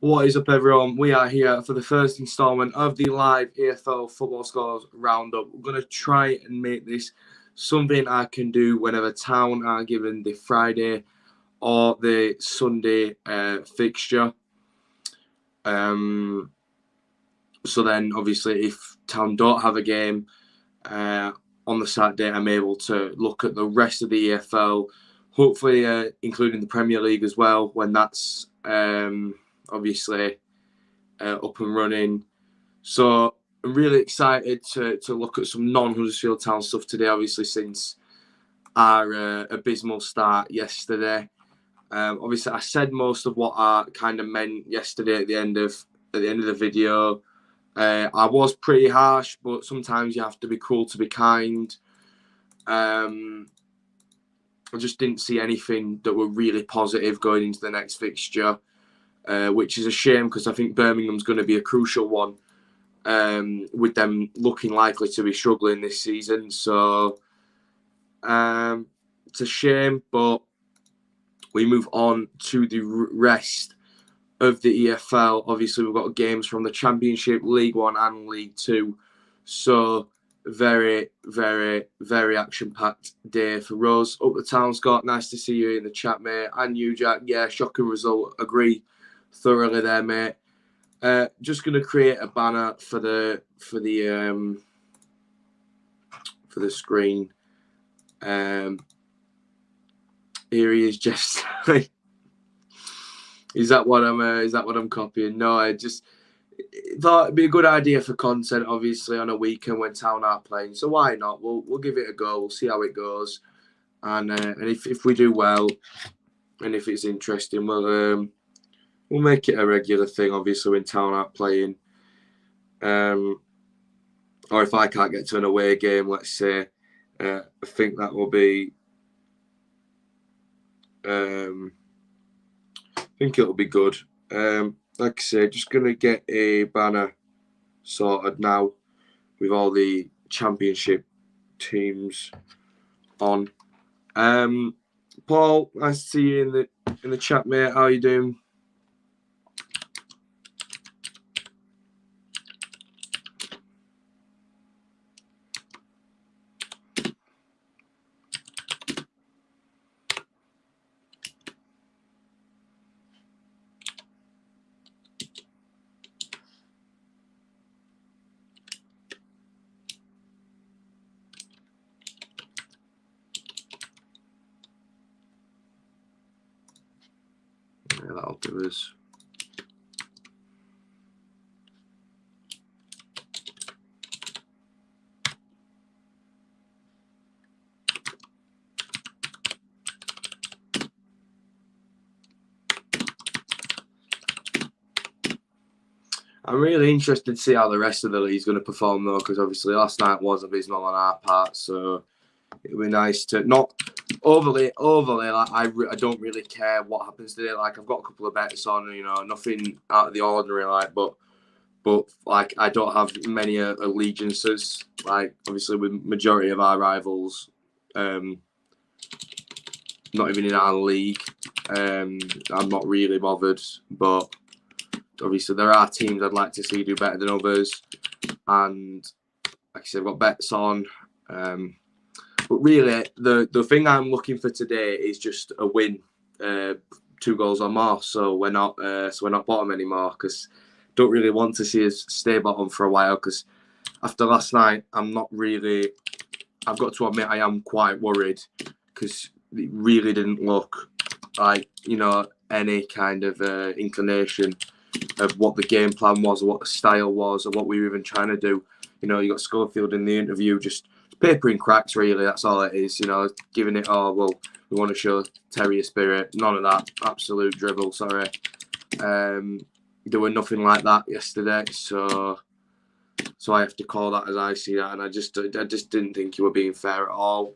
What is up, everyone? We are here for the first instalment of the live EFL football scores roundup. We're going to try and make this something I can do whenever Town are given the Friday or the Sunday fixture. So then, obviously, if Town don't have a game on the Saturday, I'm able to look at the rest of the EFL, hopefully including the Premier League as well, when that's obviously up and running. So I'm really excited to look at some non-Huddersfield Town stuff today, obviously, since our abysmal start yesterday. Obviously, I said most of what I kind of meant yesterday at the end of the video. I was pretty harsh, but sometimes you have to be cruel to be kind. I just didn't see anything that were really positive going into the next fixture, which is a shame because I think Birmingham's going to be a crucial one, with them looking likely to be struggling this season. So it's a shame, but we move on to the rest of the EFL. Obviously, we've got games from the Championship, League One and League Two. So very, very, very action-packed day for us. Up the Town, Scott. Nice to see you in the chat, mate. And you, Jack. Yeah, shocking result. Agree thoroughly there, mate. Just going to create a banner for the screen. Here he is, just is that what I'm copying? No, I just thought it'd be a good idea for content, obviously, on a weekend when Town aren't playing. So why not? We'll give it a go. We'll see how it goes, and if we do well, and if it's interesting, we'll make it a regular thing. Obviously, when Town aren't playing, or if I can't get to an away game, let's say, I think that will be. I think it'll be good. Like I say, just going to get a banner sorted now with all the Championship teams on. Paul, nice to see you in the chat, mate. How are you doing? Yeah, that'll do us. I'm really interested to see how the rest of the league's going to perform, though, because obviously last night was abysmal on our part, so it would be nice to not overly. Like I don't really care what happens today. Like I've got a couple of bets on, nothing out of the ordinary. Like, but like I don't have many allegiances. Like obviously with majority of our rivals, not even in our league. I'm not really bothered, but obviously there are teams I'd like to see do better than others, and like I said, I've got bets on. But really, the thing I'm looking for today is just a win, 2 goals or more. So we're not bottom anymore, because don't really want to see us stay bottom for a while. Because after last night, I'm not really. I've got to admit, I am quite worried, because it really didn't look like any kind of inclination of what the game plan was, or what the style was, or what we were even trying to do. You got Schofield in the interview just papering cracks, really. That's all it is. Giving it, oh, well, we want to show terrier spirit. None of that. Absolute dribble, sorry. There were nothing like that yesterday. So I have to call that as I see that. And I just didn't think you were being fair at all.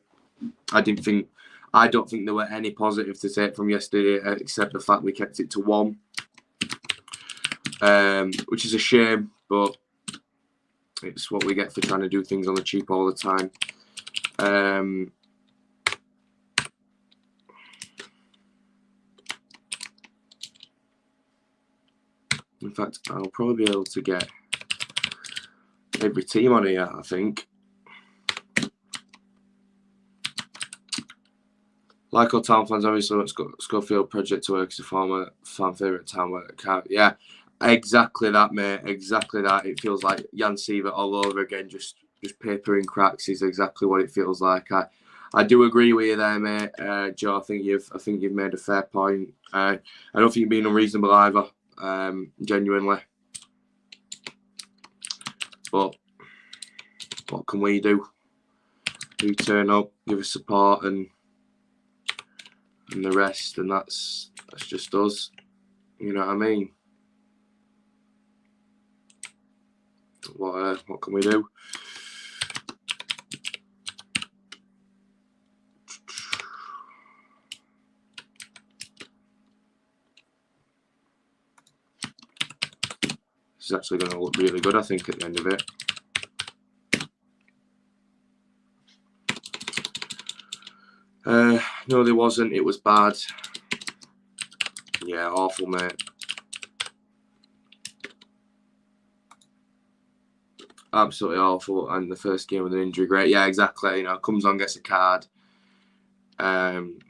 I don't think there were any positives to take from yesterday, except the fact we kept it to 1. Which is a shame, but it's what we get for trying to do things on the cheap all the time. In fact, I'll probably be able to get every team on here, I think. Like all town fans, obviously, want Schofield Project to work as a former fan favourite town where it can't. Yeah, exactly that, mate. Exactly that. It feels like Jan Sievert all over again. Just papering cracks is exactly what it feels like. I do agree with you there, mate. Joe, I think you've made a fair point. I don't think you're being unreasonable either. Genuinely. But what can we do? We turn up, give us support, and the rest, and that's just us. You know what I mean? What can we do? This is actually going to look really good, I think, at the end of it. No, there wasn't. It was bad. Yeah, awful, mate. Absolutely awful. And the first game with an injury, great. Yeah, exactly. You know, comes on, gets a card, and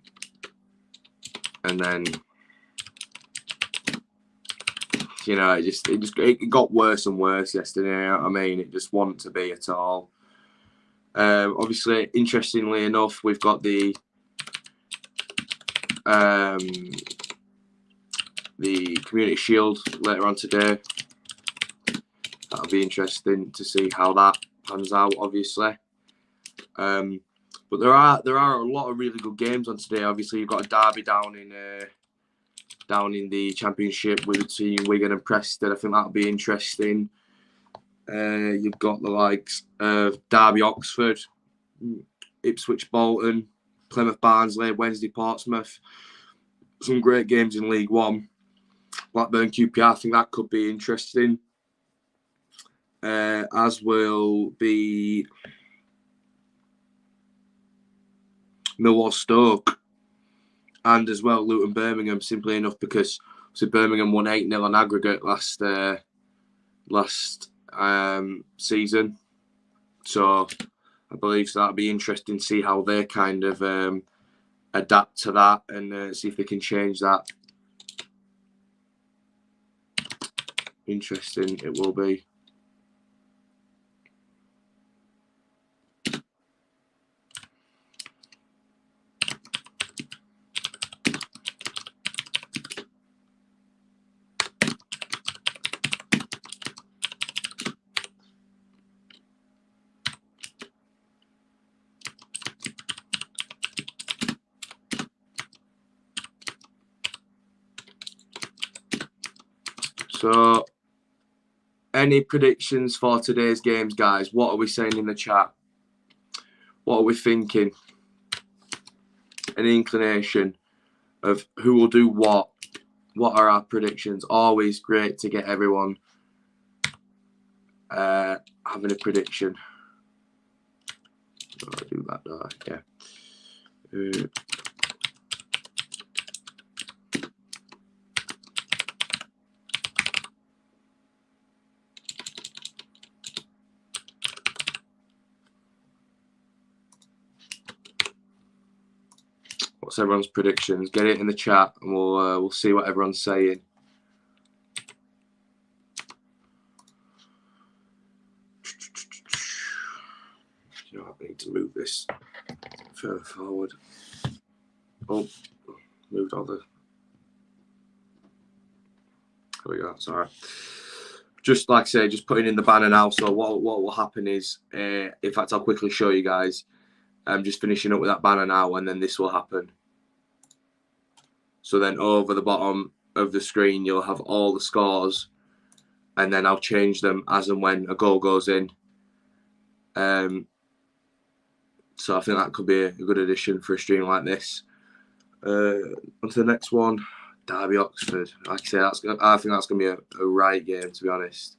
then you know, it got worse and worse yesterday. You know what I mean? It just wasn't to be at all. Obviously, interestingly enough, we've got the Community Shield later on today. That'll be interesting to see how that pans out, obviously. But there are a lot of really good games on today. Obviously, you've got a derby down in the Championship with between Wigan and Preston. I think that'll be interesting. You've got the likes of Derby Oxford, Ipswich Bolton, Plymouth Barnsley, Wednesday Portsmouth. Some great games in League One. Blackburn QPR, I think that could be interesting. As will be Millwall Stoke, and as well Luton Birmingham, simply enough because Birmingham won 8-0 on aggregate last season. So I believe that'll be interesting to see how they kind of adapt to that and see if they can change that. Interesting it will be. So, any predictions for today's games, guys? What are we saying in the chat? What are we thinking? Any inclination of who will do what? What are our predictions? Always great to get everyone having a prediction. Oh, I do that, don't I? Yeah. What's everyone's predictions? Get it in the chat, and we'll see what everyone's saying. You know, I need to move this further forward. Oh, moved all the. There we go. That's all right. Just like I say, just putting in the banner now. So what will happen is, in fact, I'll quickly show you guys. I'm just finishing up with that banner now, and then this will happen. So then over the bottom of the screen, you'll have all the scores, and then I'll change them as and when a goal goes in. So I think that could be a good addition for a stream like this. On to the next one, Derby Oxford. Like I say, I think that's going to be a right game, to be honest.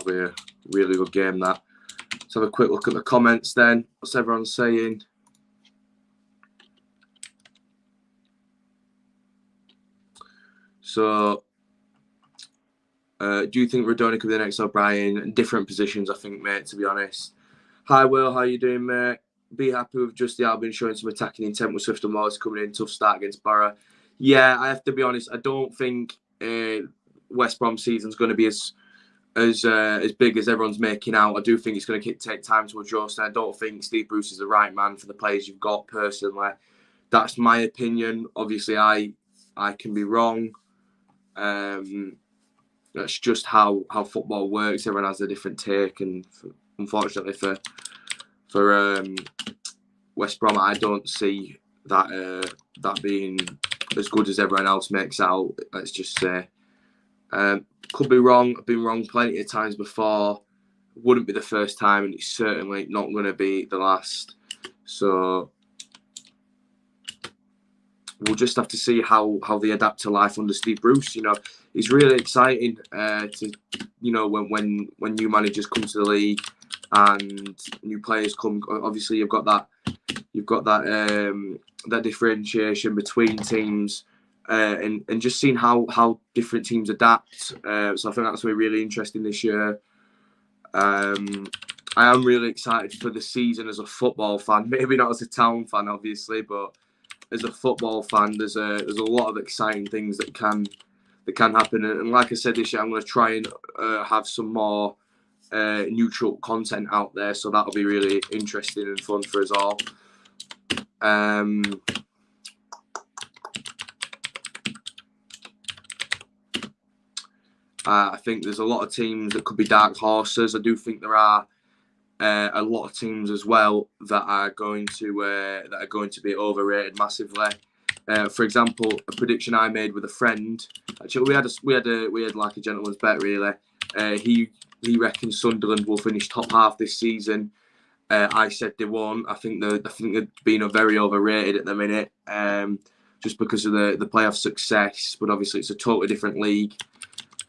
Probably a really good game, that. Let's have a quick look at the comments then. What's everyone saying? So, do you think Radoni could be the next O'Brien? Different positions, I think, mate, to be honest. Hi, Will. How you doing, mate? Be happy with just the Albion showing some attacking intent with Swift and Morris coming in. Tough start against Borough. Yeah, I have to be honest. I don't think West Brom season's going to be as big as everyone's making out. I do think it's going to take time to adjust. And I don't think Steve Bruce is the right man for the players you've got, personally. That's my opinion. Obviously, I can be wrong. That's just how football works. Everyone has a different take, and unfortunately for West Brom, I don't see that being as good as everyone else makes out. Let's just say, could be wrong. I've been wrong plenty of times before. Wouldn't be the first time, and it's certainly not going to be the last. So we'll just have to see how they adapt to life under Steve Bruce. You know, it's really exciting to, you know, when new managers come to the league and new players come. Obviously, you've got that differentiation between teams, and just seeing how different teams adapt. So I think that's going to be really interesting this year. I am really excited for the season as a football fan. Maybe not as a town fan, obviously, but as a football fan, there's a lot of exciting things that can happen. And like I said this year, I'm going to try and have some more neutral content out there, so that'll be really interesting and fun for us all. I think there's a lot of teams that could be dark horses. I do think there are a lot of teams as well that are going to be overrated massively. For example, a prediction I made with a friend. Actually, we had like a gentleman's bet, really. He reckons Sunderland will finish top half this season. I said they won't. I think they're being very overrated at the minute, just because of the playoff success. But obviously, it's a totally different league,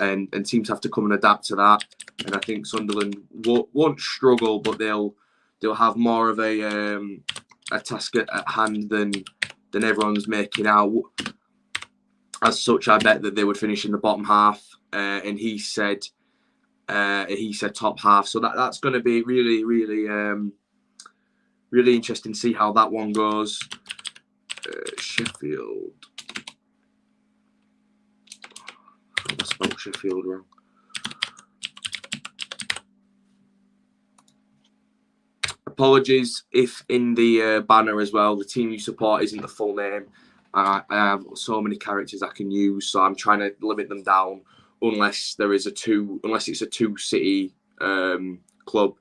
and teams have to come and adapt to that. And I think Sunderland won't struggle, but they'll have more of a task at hand than everyone's making out. As such, I bet that they would finish in the bottom half, and he said top half. So that's going to be really, really, really interesting to see how that one goes. Sheffield. I spelled Sheffield wrong. Apologies if in the banner as well, the team you support isn't the full name. I have so many characters I can use, so I'm trying to limit them down unless it's a two-city club,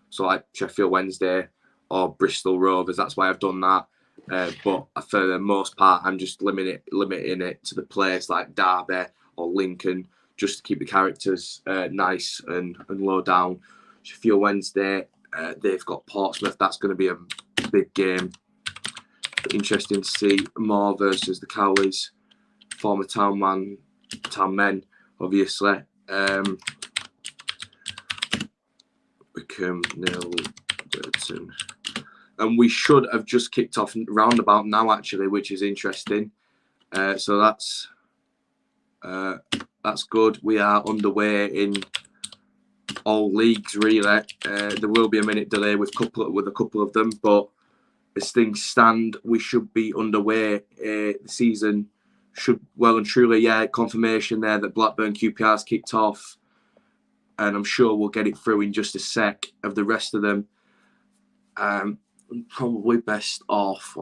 so like Sheffield Wednesday or Bristol Rovers. That's why I've done that. But for the most part, I'm just limiting it to the place like Derby or Lincoln, just to keep the characters nice and low down. Sheffield Wednesday, they've got Portsmouth. That's going to be a big game. Interesting to see Moore versus the Cowleys, former town men, obviously. Wickham, nil, Burton. And we should have just kicked off roundabout now, actually, which is interesting. So that's good. We are underway in all leagues, really. There will be a minute delay with a couple of them, but as things stand, we should be underway. The season should well and truly, confirmation there that Blackburn QPR's kicked off, and I'm sure we'll get it through in just a sec of the rest of them. Probably best off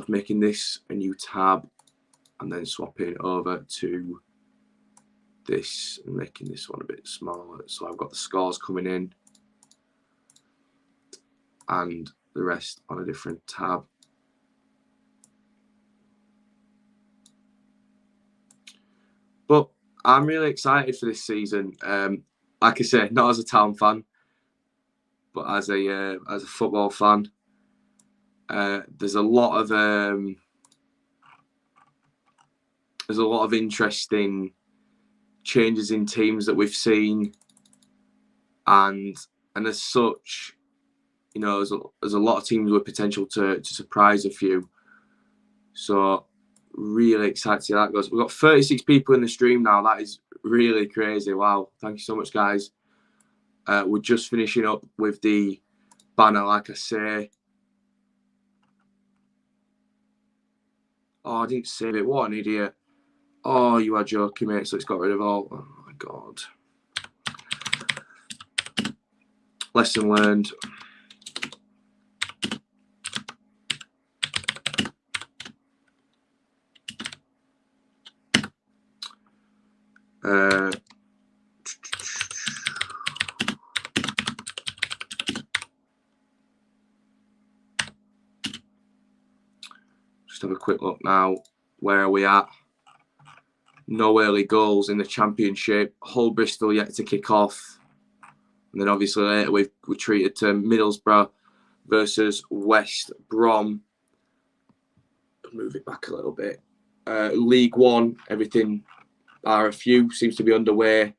making this a new tab and then swapping over to this and making this one a bit smaller. So I've got the scores coming in and the rest on a different tab. But I'm really excited for this season. Like I said, not as a town fan, but as a football fan. There's a lot of interesting changes in teams that we've seen. and as such, you know, there's a lot of teams with potential to surprise a few. So really excited to see how that goes. We've got 36 people in the stream now. That is really crazy. Wow. Thank you so much, guys. We're just finishing up with the banner, like I say. Oh, I didn't save it. What an idiot. Oh, you are joking, mate. So it's got rid of all. Oh, my God. Lesson learned. Just have a quick look now. Where are we at? No early goals in the Championship. Hull Bristol yet to kick off. And then obviously later we're treated to Middlesbrough versus West Brom. Move it back a little bit. League One, everything RFU seems to be underway.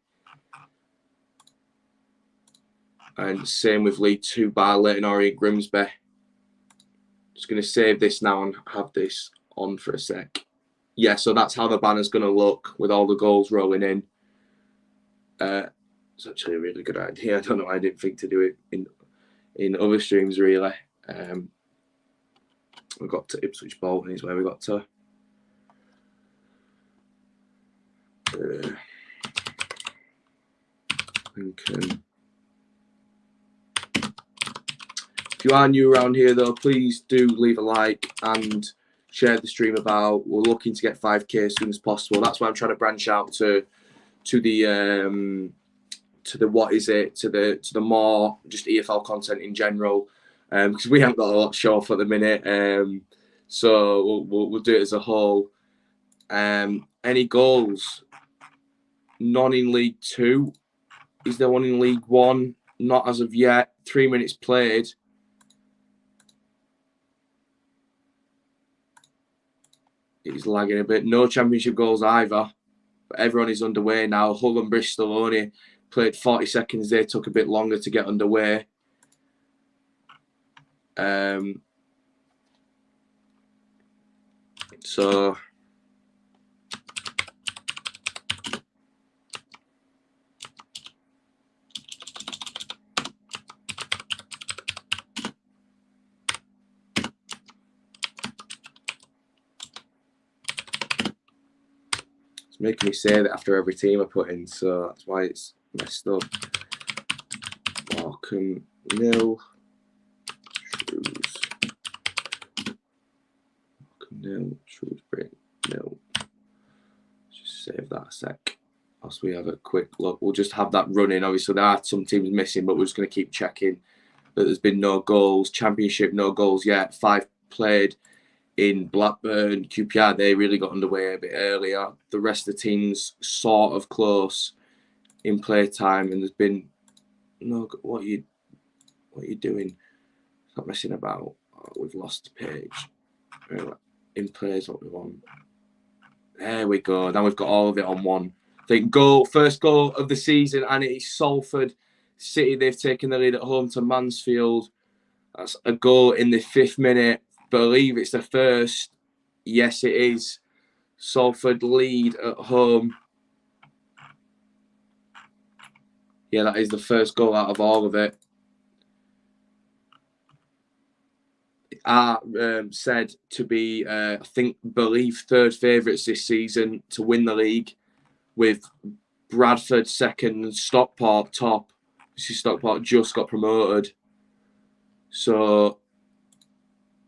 And same with League Two, Bar Leighton Orient Grimsby. Just going to save this now and have this on for a sec. Yeah, so that's how the banner's going to look with all the goals rolling in. It's actually a really good idea. I don't know why I didn't think to do it in other streams, really. We got to Ipswich Bolton is where we got to. Lincoln. If you are new around here, though, please do leave a like and share the stream about. We're looking to get 5K as soon as possible. That's why I'm trying to branch out to the what is it, to the more just EFL content in general, because we haven't got a lot to show off at the minute. So we'll do it as a whole. Any goals? None in League Two. Is there one in League One? Not as of yet. 3 minutes played. It's lagging a bit. No Championship goals either. But everyone is underway now. Hull and Bristol only played 40 seconds. They took a bit longer to get underway. So it's making me say that after every team I put in, so that's why it's messed up. Morecambe, nil. Nil. Shrewsbury, nil. Just save that a sec. Whilst we have a quick look, we'll just have that running. Obviously, there are some teams missing, but we're just going to keep checking that there's been no goals. Championship, no goals yet. 5 played in Blackburn. QPR, they really got underway a bit earlier. The rest of the teams sort of close in play time, and there's been no. What are you doing? Stop messing about. Oh, we've lost the page. In plays, what we want. There we go. Now we've got all of it on one. I think first goal of the season, and it is Salford City. They've taken the lead at home to Mansfield. That's a goal in the 5th minute. Believe it's the first. Yes, it is. Salford lead at home. Yeah, that is the first goal out of all of it. Are said to be, believe 3rd favourites this season to win the league, with Bradford 2nd and Stockport top. This is Stockport just got promoted. So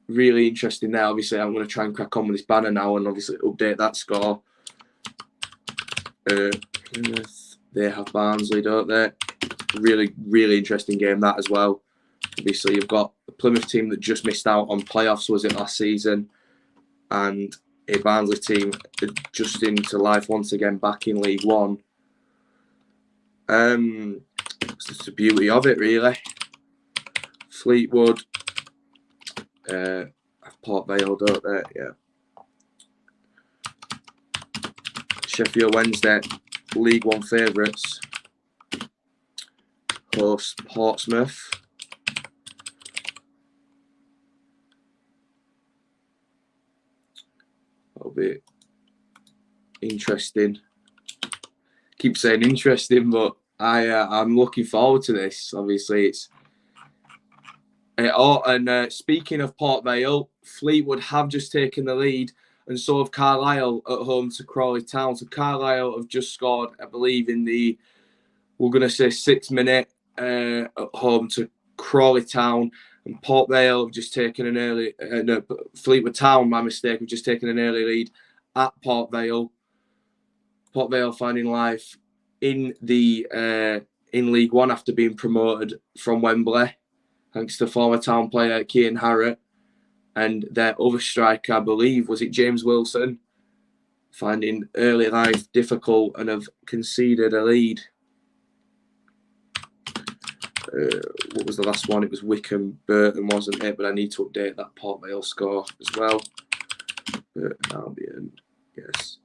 really interesting there. Obviously, I'm going to try and crack on with this banner now and obviously update that score. They have Barnsley, don't they? Really, really interesting game that as well. Obviously, you've got the Plymouth team that just missed out on playoffs, was it, last season? And a Barnsley team just into life once again, back in League One. It's just the beauty of it, really. Fleetwood, Port Vale, don't they? Yeah. Sheffield Wednesday, League One favourites. host Portsmouth. That'll be interesting. Keep saying interesting, but I'm looking forward to this. Obviously, it's speaking of Port Vale, Fleetwood have just taken the lead, and so have Carlisle at home to Crawley Town. So Carlisle have just scored, I believe, in the, we're going to say 6 minute at home to Crawley Town, and Port Vale have just taken an early. No, Fleetwood Town, my mistake, have just taken an early lead at Port Vale. Port Vale finding life in the in League One after being promoted from Wembley, thanks to former Town player Cian Harrott and their other striker, I believe, was it James Wilson, finding early life difficult and have conceded a lead. What was the last one? It was Wickham Burton, wasn't it? But I need to update that Port Vale score as well. Burton Albion, yes.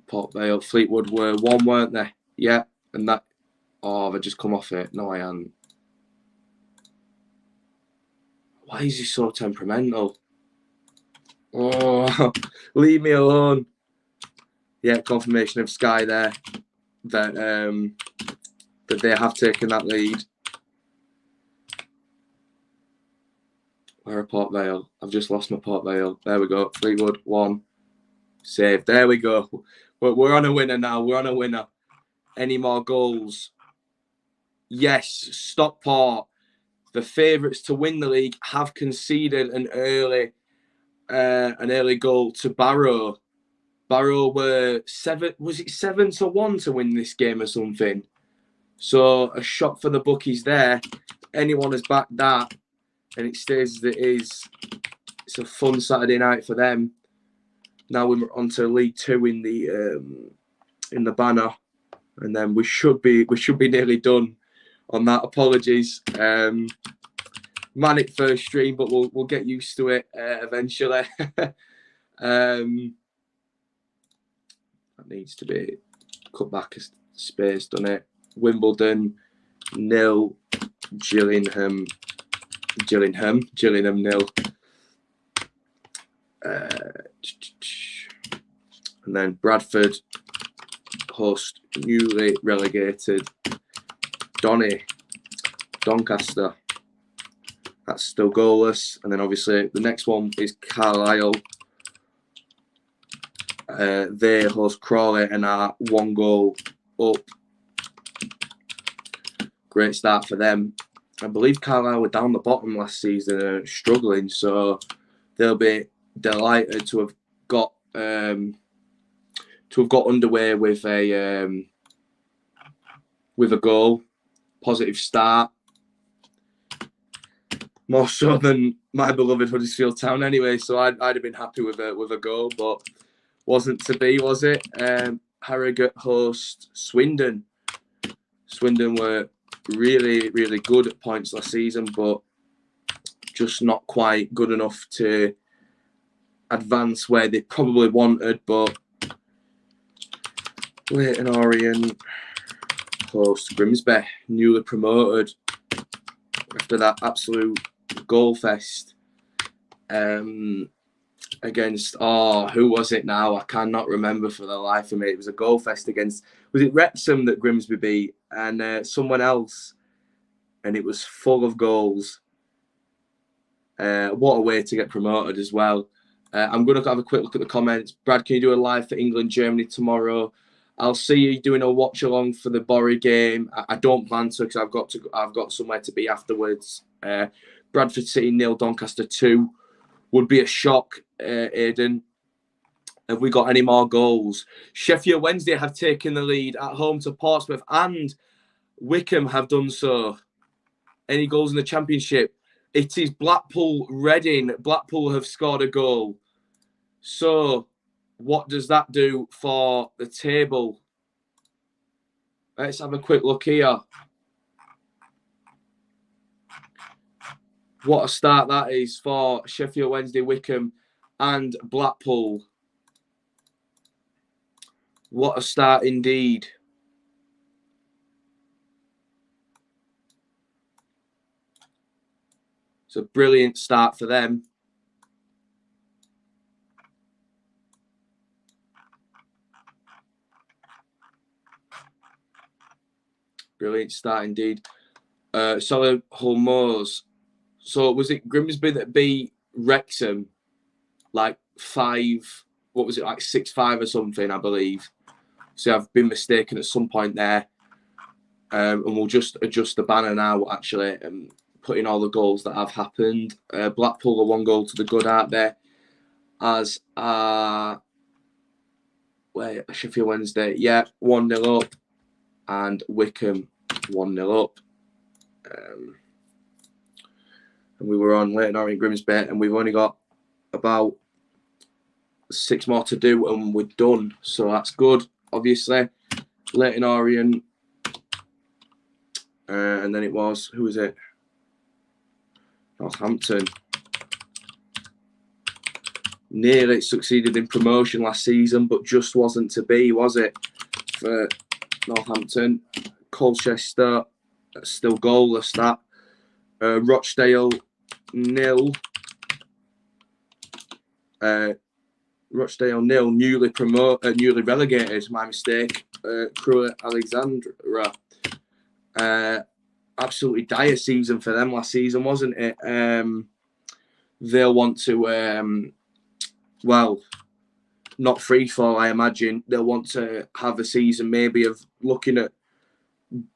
Port Vale, Fleetwood were 1, weren't they? Yeah, and that. Oh, they just come off it. No, I haven't. Why is he so temperamental? Oh, leave me alone. Yeah, confirmation of Sky there that that they have taken that lead. Where are Port Vale? I've just lost my Port Vale. There we go. Fleetwood 1. Save. There we go. We're on a winner now. We're on a winner. Any more goals? Yes. Stockport, the favourites to win the league, have conceded an early goal to Barrow. Barrow were 7-1 to win this game or something. So a shot for the bookies there. Anyone has backed that, and it stays as it is. It's a fun Saturday night for them. Now we're on to League 2 in the banner, and then we should be nearly done on that. Apologies, manic first stream, but we'll get used to it eventually. That needs to be cut back a space, done it. Wimbledon 0, Gillingham 0. And then Bradford host newly relegated Doncaster. That's still goalless. And then obviously the next one is Carlisle. They host Crawley and are 1 goal up. Great start for them. I believe Carlisle were down the bottom last season and struggling, so they'll be delighted to have got underway with a goal. Positive start. More so than my beloved Huddersfield Town anyway, so I'd have been happy with a goal, but wasn't to be, was it? Harrogate host Swindon. Swindon were really, really good at points last season, but just not quite good enough to advance where they probably wanted. But Leyton Orient host Grimsby, newly promoted after that absolute goal fest against, who was it now? I cannot remember for the life of me. It was a goal fest against, was it Wrexham that Grimsby beat and someone else, and it was full of goals. What a way to get promoted as well. I'm going to have a quick look at the comments. Brad, can you do a live for England Germany tomorrow? I'll see you doing a watch along for the Bury game. I don't plan to because I've got somewhere to be afterwards. Bradford City 0, Doncaster 2 would be a shock. Aidan, have we got any more goals? Sheffield Wednesday have taken the lead at home to Portsmouth, and Wickham have done so. Any goals in the Championship? It is Blackpool Reading. Blackpool have scored a goal. So, what does that do for the table? Let's have a quick look here. What a start that is for Sheffield Wednesday, Wickham and Blackpool. What a start indeed. It's a brilliant start for them. Brilliant start indeed. Solihull Moors. So was it Grimsby that beat Wrexham like 5? What was it, like 6-5 or something? I believe. So I've been mistaken at some point there. And we'll just adjust the banner now. Actually, and put in all the goals that have happened. Blackpool are 1 goal to the good, aren't they? As Sheffield Wednesday, 1-0 up, and Wickham 1-0 up. And we were on Leighton Orient Grimsby, and we've only got about 6 more to do, and we're done. So that's good, obviously. Leighton Orient, and then it was, who was it? Northampton. Nearly succeeded in promotion last season, but just wasn't to be, was it? For Northampton. Colchester, still goalless, that. Rochdale, 0. Rochdale, 0. Newly relegated, my mistake. Crewe Alexandra. Absolutely dire season for them last season, wasn't it? They'll want to... not free fall, I imagine. They'll want to have a season maybe of looking at.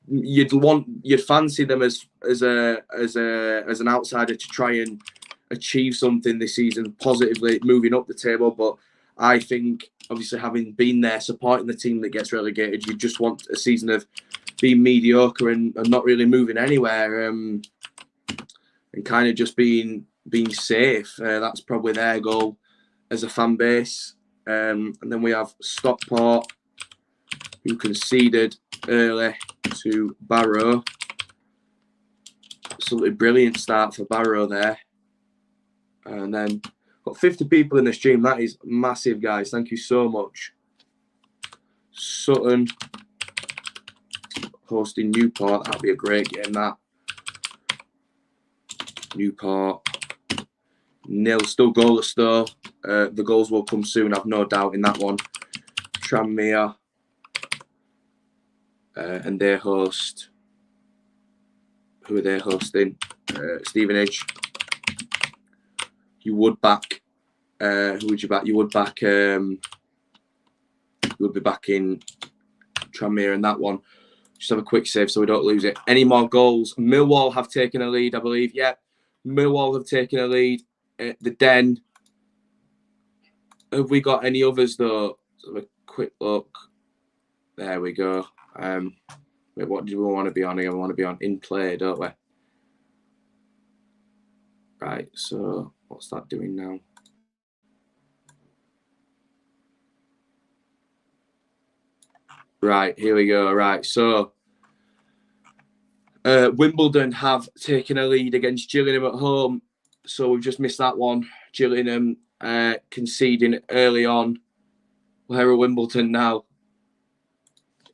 You'd fancy them as an outsider to try and achieve something this season positively, moving up the table. But I think, obviously, having been there, supporting the team that gets relegated, you just want a season of being mediocre and not really moving anywhere, and kind of just being safe. That's probably their goal as a fan base. And then we have Stockport, who conceded early to Barrow. Absolutely brilliant start for Barrow there. And then got 50 people in the stream. That is massive, guys. Thank you so much. Sutton hosting Newport. That'll be a great game, that. Newport 0, still goalless though. The goals will come soon, I've no doubt in that one. Tranmere, and they host. Who are they hosting? Stevenage. You would back. Who would you back? You would back. You would be backing Tranmere in that one. Just have a quick save so we don't lose it. Any more goals? Millwall have taken a lead, I believe. Yeah, Millwall have taken a lead. The Den. Have we got any others though? Let's have a quick look. There we go. Wait, what do we want to be on here? We want to be on in play, don't we? Right, so what's that doing now? Right, here we go. Right, so Wimbledon have taken a lead against Gillingham at home. So we've just missed that one. Gillingham conceding early on. Where are Wimbledon now?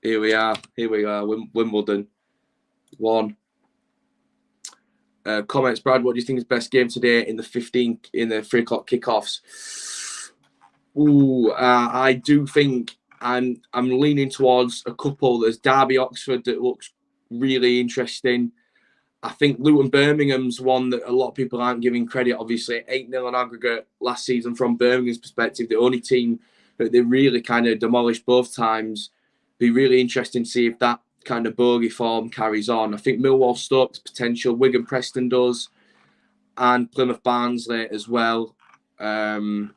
Here we are. Wimbledon 1. Comments, Brad. What do you think is best game today in the 3 o'clock kickoffs? I do think I'm leaning towards a couple. There's Derby Oxford that looks really interesting. I think Luton Birmingham's one that a lot of people aren't giving credit. Obviously, 8-0 on aggregate last season from Birmingham's perspective. The only team that they really kind of demolished both times. Be really interesting to see if that kind of bogey form carries on. I think Millwall Stoke's potential, Wigan Preston does, and Plymouth Barnsley as well. And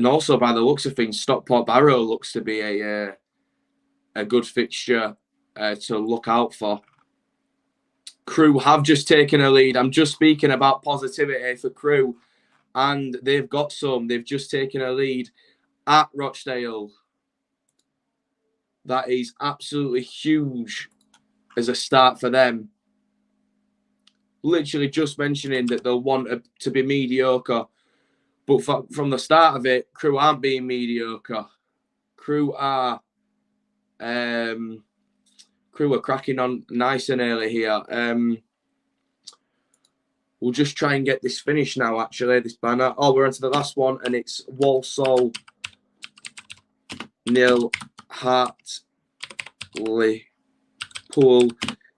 also by the looks of things, Stockport Barrow looks to be a good fixture to look out for. Crewe have just taken a lead. I'm just speaking about positivity for Crewe, and they've got some. They've just taken a lead at Rochdale. That is absolutely huge as a start for them. Literally just mentioning that they'll want to be mediocre. But from the start of it, Crewe aren't being mediocre. Crewe are cracking on nice and early here. we'll just try and get this finished now, actually, this banner. Oh, we're on to the last one, and it's Walsall 0, Hartlepool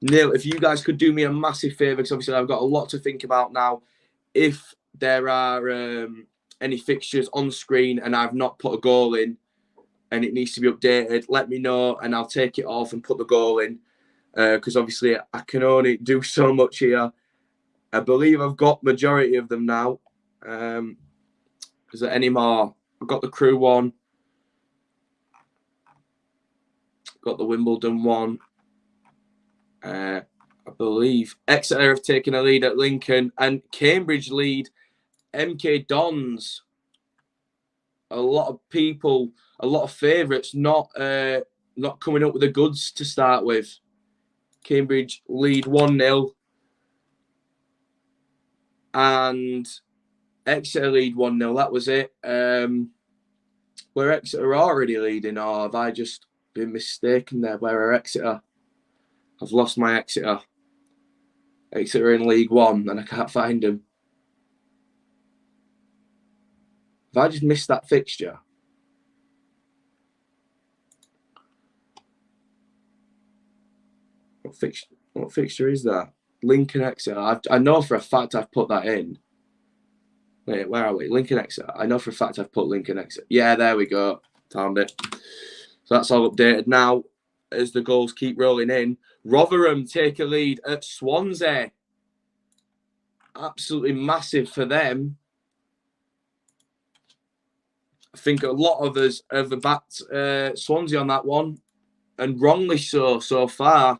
0. If you guys could do me a massive favour, because obviously I've got a lot to think about now. If there are any fixtures on screen and I've not put a goal in and it needs to be updated, let me know and I'll take it off and put the goal in. Because obviously I can only do so much here. I believe I've got majority of them now. Is there any more? I've got the Crew one. Got the Wimbledon one. I believe Exeter have taken a lead at Lincoln and Cambridge lead MK Dons. A lot of people, a lot of favourites not coming up with the goods to start with. Cambridge lead 1-0 and Exeter lead 1-0. That was it. Were Exeter already leading, or have I just been mistaken there? Where are Exeter? I've lost my Exeter. Exeter in League One and I can't find them. Have I just missed that fixture? What fixture is that? Lincoln Exeter. I know for a fact I've put that in. Wait, where are we? Lincoln Exeter. I know for a fact I've put Lincoln Exeter. Yeah, there we go. Found it. So that's all updated now as the goals keep rolling in. Rotherham take a lead at Swansea. Absolutely massive for them. I think a lot of us have backed Swansea on that one, and wrongly so far.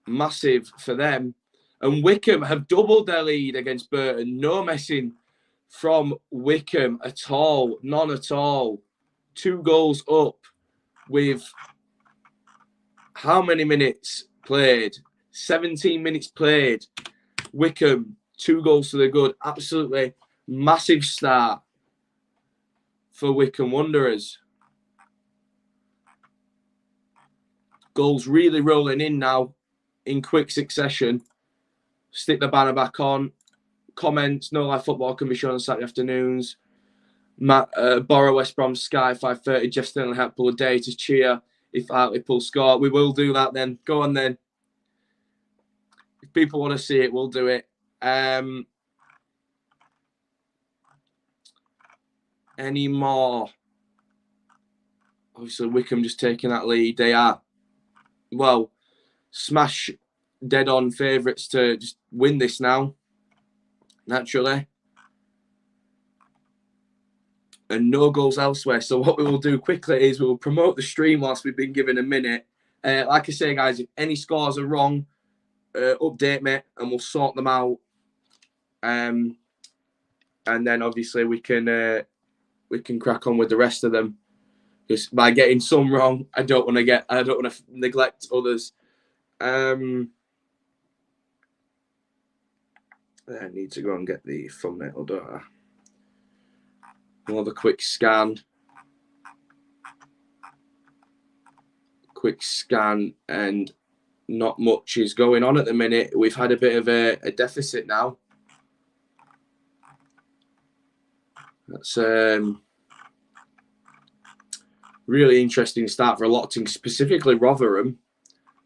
Massive for them. And Wickham have doubled their lead against Burton. No messing from Wickham at all. None at all. 2 goals up with how many minutes played? 17 minutes played. Wickham, 2 goals to the good. Absolutely massive start for Wickham Wanderers. Goals really rolling in now in quick succession. Stick the banner back on. Comments, No Life Football can be shown on Saturday afternoons. Borough West Brom Sky 5:30. Jeff Stanley Hartlepool a day to cheer if Hartlepool score. We will do that then. Go on then. If people want to see it, we'll do it. Any more? Obviously, Wickham just taking that lead. They are, well, smash dead on favourites to just win this now, naturally. And no goals elsewhere. So what we will do quickly is we will promote the stream whilst we've been given a minute. Like I say, guys, if any scores are wrong, update me and we'll sort them out. And then obviously we can crack on with the rest of them. Because by getting some wrong, I don't want to neglect others. I need to go and get the thumbnail, don't I? We'll have a quick scan. And not much is going on at the minute. We've had a bit of a deficit now. That's really interesting start for a lot of teams, specifically Rotherham.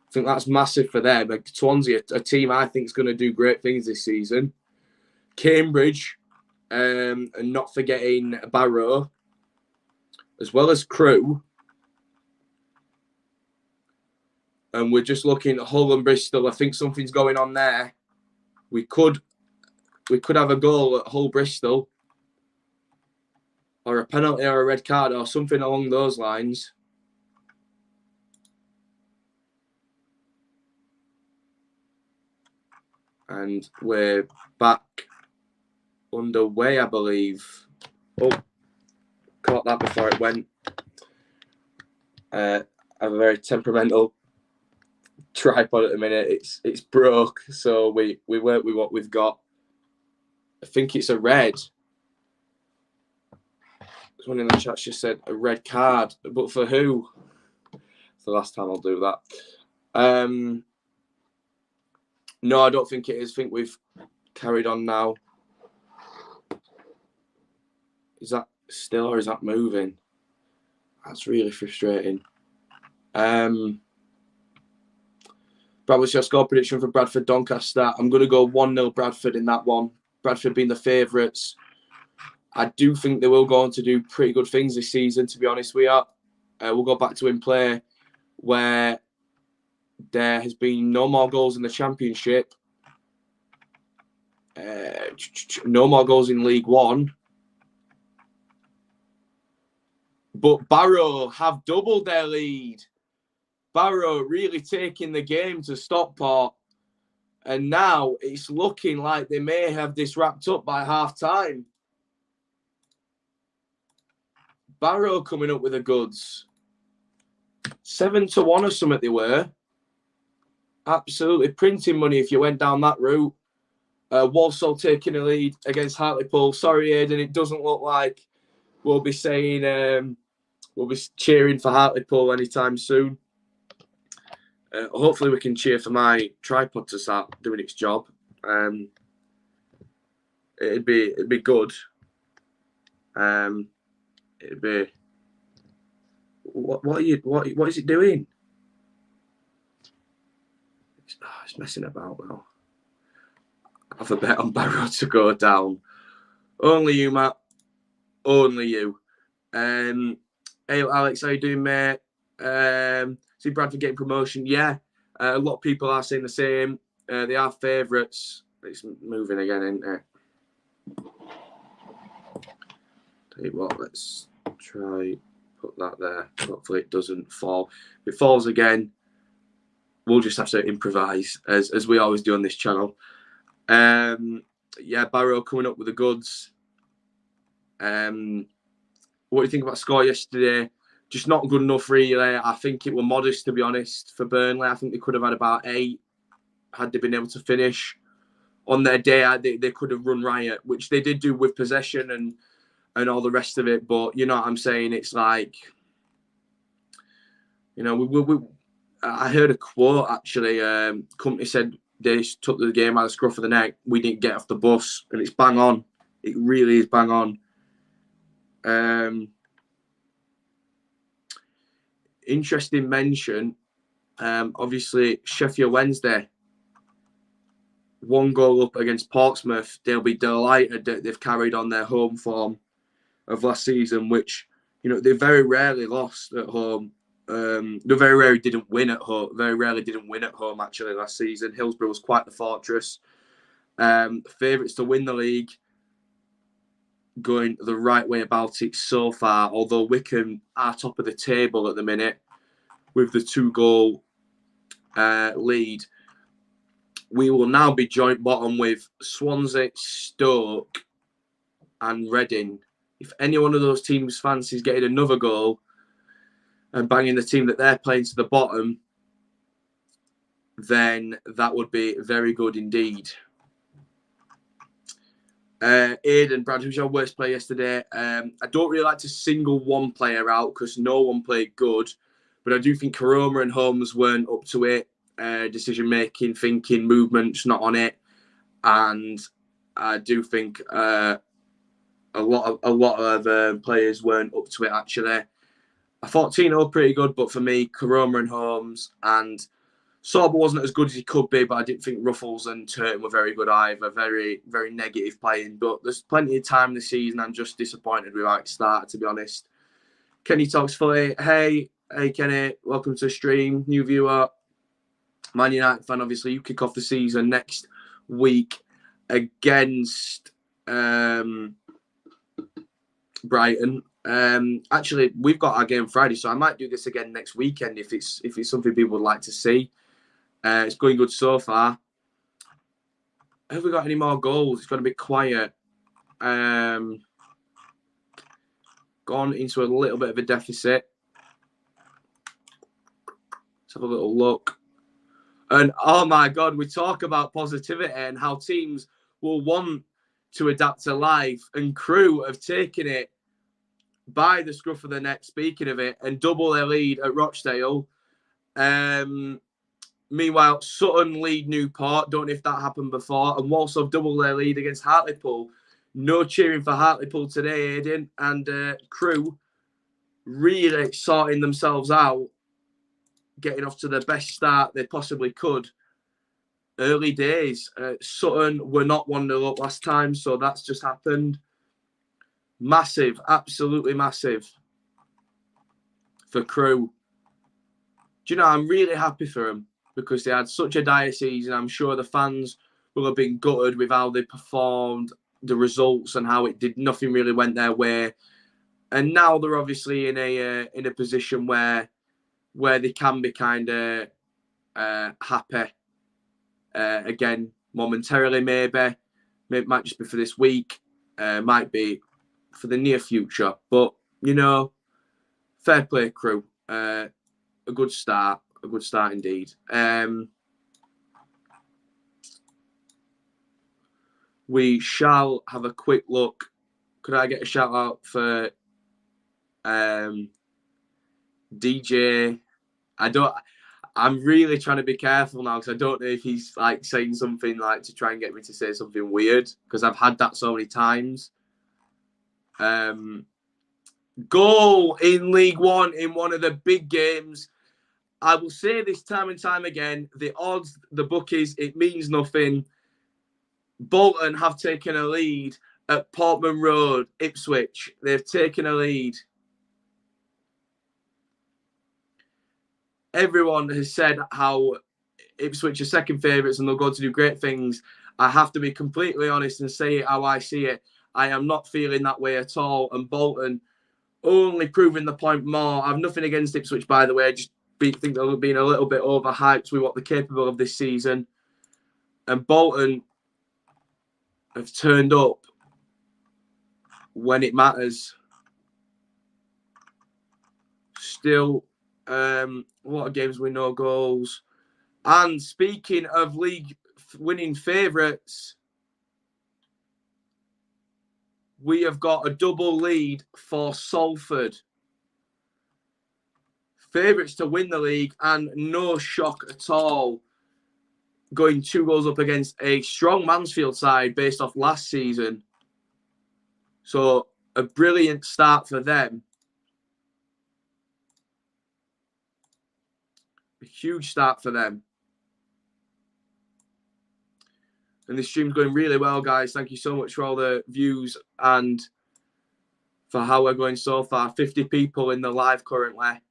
I think that's massive for them. Swansea, a team I think is going to do great things this season. Cambridge, and not forgetting Barrow, as well as Crew. And we're just looking at Hull and Bristol. I think something's going on there. We could have a goal at Hull Bristol, or a penalty or a red card or something along those lines. And we're back underway, I believe. Oh, caught that before it went. I have a very temperamental tripod at the minute. It's broke, so we work with what we've got. I think it's a red. Someone in the chat just said a red card, but for who? It's the last time I'll do that. No, I don't think it is. I think we've carried on now. Is that still or is that moving? That's really frustrating. Brad, what's your score prediction for Bradford Doncaster? I'm going to go 1-0 Bradford in that one. Bradford being the favourites. I do think they will go on to do pretty good things this season, to be honest with you. We'll go back to in play where there has been no more goals in the Championship. No more goals in League One. But Barrow have doubled their lead. Barrow really taking the game to Stockport. And now it's looking like they may have this wrapped up by half-time. Barrow coming up with the goods. 7-1 or something they were. Absolutely printing money if you went down that route. Walsall taking a lead against Hartlepool. Sorry, Aidan, it doesn't look like we'll be saying we'll be cheering for Hartlepool anytime soon. Hopefully we can cheer for my tripod to start doing its job. It'd be good. It'd be. What is it doing? It's messing about now. I have a bet on Barrow to go down. Only you, Matt. Only you. Hey, Alex, how you doing, mate? See Bradford getting promotion? Yeah. A lot of people are saying the same. They are favourites. It's moving again, isn't it? Tell you what, let's try put that there. Hopefully it doesn't fall. If it falls again, we'll just have to improvise as we always do on this channel. Yeah, Barrow coming up with the goods. What do you think about the score yesterday? Just not good enough, really. I think it was modest, to be honest, for Burnley. I think they could have had about 8 had they been able to finish. On their day, they could have run riot, which they did do with possession and all the rest of it. But you know what I'm saying? It's like, you know, I heard a quote, actually. Company said they took the game out of the scruff of the neck. We didn't get off the bus. And it's bang on. It really is bang on. Interesting mention. Obviously, Sheffield Wednesday. 1 goal up against Portsmouth. They'll be delighted that they've carried on their home form of last season, which, you know, they very rarely lost at home. They very rarely didn't win at home. Very rarely didn't win at home, actually, last season. Hillsborough was quite the fortress. Favourites to win the league. Going the right way about it so far, although Wickham are top of the table at the minute with the 2-goal lead. We will now be joint bottom with Swansea, Stoke and Reading. If any one of those teams fancies getting another goal and banging the team that they're playing to the bottom, then that would be very good indeed. Aidan, Brad, who's your worst player yesterday? I don't really like to single one player out because no one played good, but I do think Karoma and Holmes weren't up to it. Decision making, thinking, movements not on it, and I do think a lot of players weren't up to it. Actually, I thought Tino pretty good, but for me, Karoma and Holmes and Sorba wasn't as good as he could be, but I didn't think Ruffles and Turton were very good either. Very, very negative playing. But there's plenty of time this season. I'm just disappointed with how it started, to be honest. Kenny Talks Fully. Hey, Kenny. Welcome to the stream. New viewer. Man United fan, obviously. You kick off the season next week against Brighton. Actually, we've got our game Friday, so I might do this again next weekend if it's something people would like to see. It's going good so far. Have we got any more goals? It's got a bit quiet. Gone into a little bit of a deficit. Let's have a little look. And oh my God, we talk about positivity and how teams will want to adapt to life, and Crew have taken it by the scruff of the neck, speaking of it, and double their lead at Rochdale. Meanwhile, Sutton lead Newport. Don't know if that happened before. And Walsall double their lead against Hartlepool. No cheering for Hartlepool today, Aidan. And Crew really sorting themselves out, getting off to the best start they possibly could. Early days. Sutton were not 1-0 up last time, so that's just happened. Massive, absolutely massive for Crew. Do you know, I'm really happy for them because they had such a dire season. I'm sure the fans will have been gutted with how they performed, the results, and how it did. Nothing really went their way. And now they're obviously in a position where they can be kind of happy again momentarily. Maybe it might just be for this week. Might be for the near future. But you know, fair play, Crew. A good start indeed. We shall have a quick look. Could I get a shout out for DJ? I'm really trying to be careful now because I don't know if he's like saying something like to try and get me to say something weird because I've had that so many times. Goal in League One in one of the big games. I will say this time and time again, the odds, the bookies, it means nothing. Bolton have taken a lead at Portman Road, Ipswich. They've taken a lead. Everyone has said how Ipswich are second favourites and they'll go to do great things. I have to be completely honest and say it how I see it. I am not feeling that way at all. And Bolton only proving the point more. I have nothing against Ipswich, by the way. I just think they're being a little bit overhyped with what they're capable of this season. And Bolton have turned up when it matters. Still, a lot of games with no goals. And speaking of league winning favourites, we have got a double lead for Salford. Favourites to win the league and no shock at all. Going 2 goals up against a strong Mansfield side based off last season. So a brilliant start for them. A huge start for them. And this stream's going really well, guys. Thank you so much for all the views and for how we're going so far. 50 people in the live currently.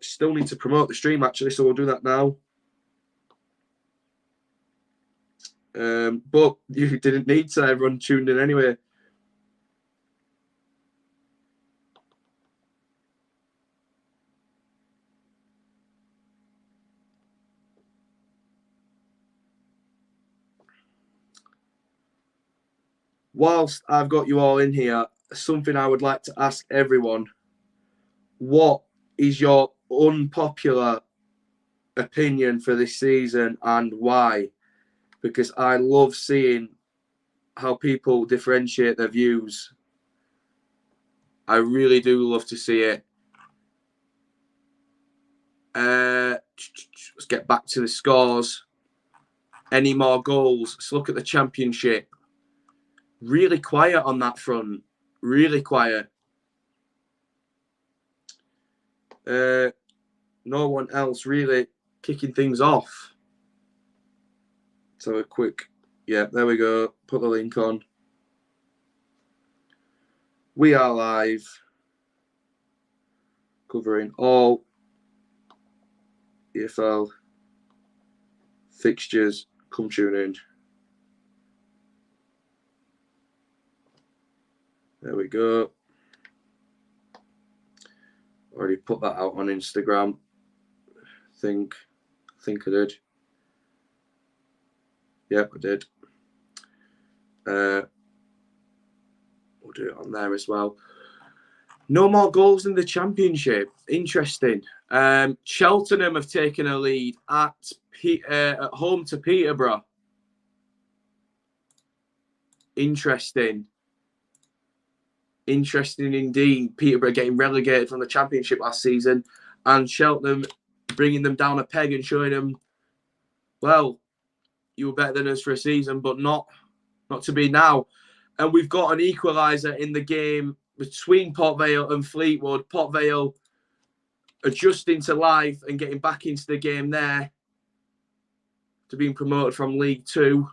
Still need to promote the stream, actually, so we'll do that now. But you didn't need to. Everyone tuned in anyway. Whilst I've got you all in here, something I would like to ask everyone. What is your unpopular opinion for this season and why? Because I love seeing how people differentiate their views. I really do love to see it. Let's get back to the scores. Any more goals? Let's look at the Championship. Really quiet on that front. Really quiet. No one else really kicking things off. So a quick, yeah, there we go. Put the link on. We are live, covering all EFL fixtures. Come tune in. There we go. Already put that out on Instagram. I think I did. Yep, I did. We'll do it on there as well. No more goals in the Championship. Interesting. Cheltenham have taken a lead at home to Peterborough. Interesting. Interesting indeed. Peterborough getting relegated from the Championship last season, and Cheltenham bringing them down a peg and showing them, well, you were better than us for a season, but not to be now. And we've got an equaliser in the game between Port Vale and Fleetwood. Port Vale adjusting to life and getting back into the game there to being promoted from League Two.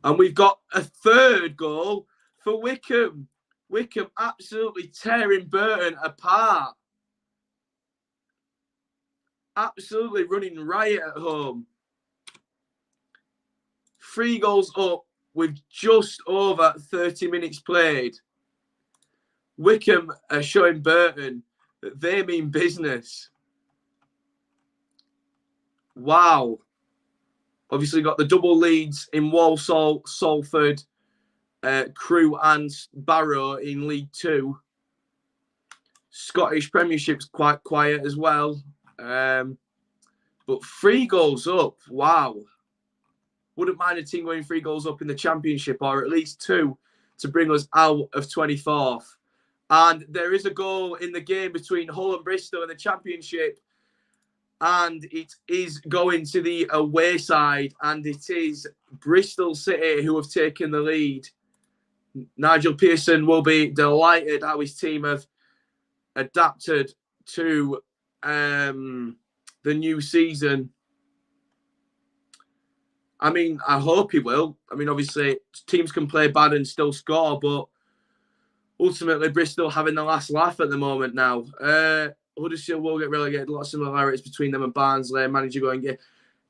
And we've got a third goal for Wickham. Wickham absolutely tearing Burton apart. Absolutely running riot at home. 3 goals up with just over 30 minutes played. Wickham are showing Burton that they mean business. Wow. Obviously got the double leads in Walsall, Salford, Crewe and Barrow in League Two. Scottish Premiership's quite quiet as well. But 3 goals up. Wow. Wouldn't mind a team going 3 goals up in the Championship, or at least 2 to bring us out of 24th. And there is a goal in the game between Hull and Bristol in the Championship. And it is going to the away side. And it is Bristol City who have taken the lead. Nigel Pearson will be delighted how his team have adapted to the new season. I mean, I hope he will. I mean, obviously, teams can play bad and still score, but ultimately, Bristol having the last laugh at the moment now. Huddersfield will get relegated. A lot of similarities between them and Barnsley. Manager going,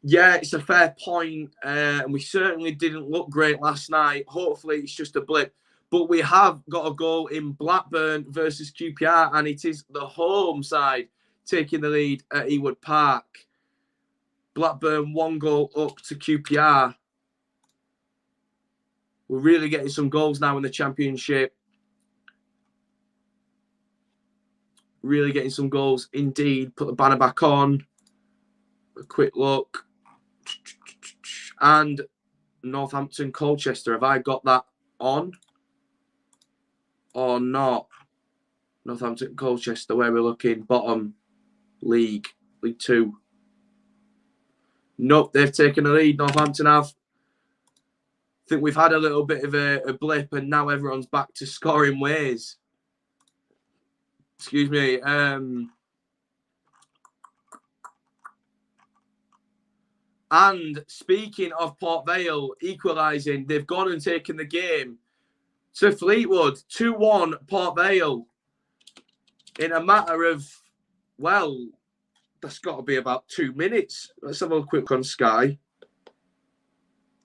yeah, it's a fair point. And we certainly didn't look great last night. Hopefully, it's just a blip. But we have got a goal in Blackburn versus QPR, and it is the home side taking the lead at Ewood Park. Blackburn 1 goal up to QPR. We're really getting some goals now in the Championship. Really getting some goals indeed. Put the banner back on. A quick look. And Northampton, Colchester. Have I got that on? Or not? Northampton, Colchester, where we're looking. Bottom league. League 2. Nope, they've taken the lead. Northampton have. I think we've had a little bit of a blip, and now everyone's back to scoring ways. Excuse me. And speaking of Port Vale equalising, they've gone and taken the game to Fleetwood. 2-1 Port Vale. In a matter of, well, that's got to be about 2 minutes. Let's have a quick on Sky.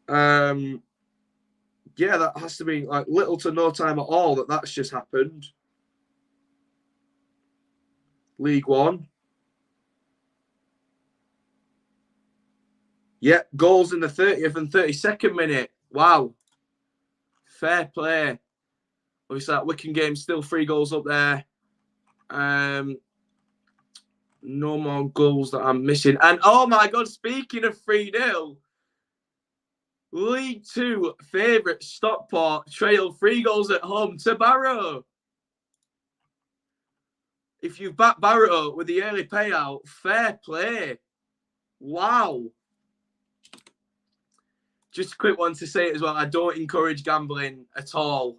Yeah, that has to be like little to no time at all that's just happened. League One. Yeah, goals in the 30th and 32nd minute. Wow. Fair play. Obviously, that Wickham game still 3 goals up there. No more goals that I'm missing. And, oh my God, speaking of 3-0, League Two favourite Stockport trail 3 goals at home to Barrow. If you back Barrow with the early payout, fair play. Wow. Just a quick one to say it as well. I don't encourage gambling at all.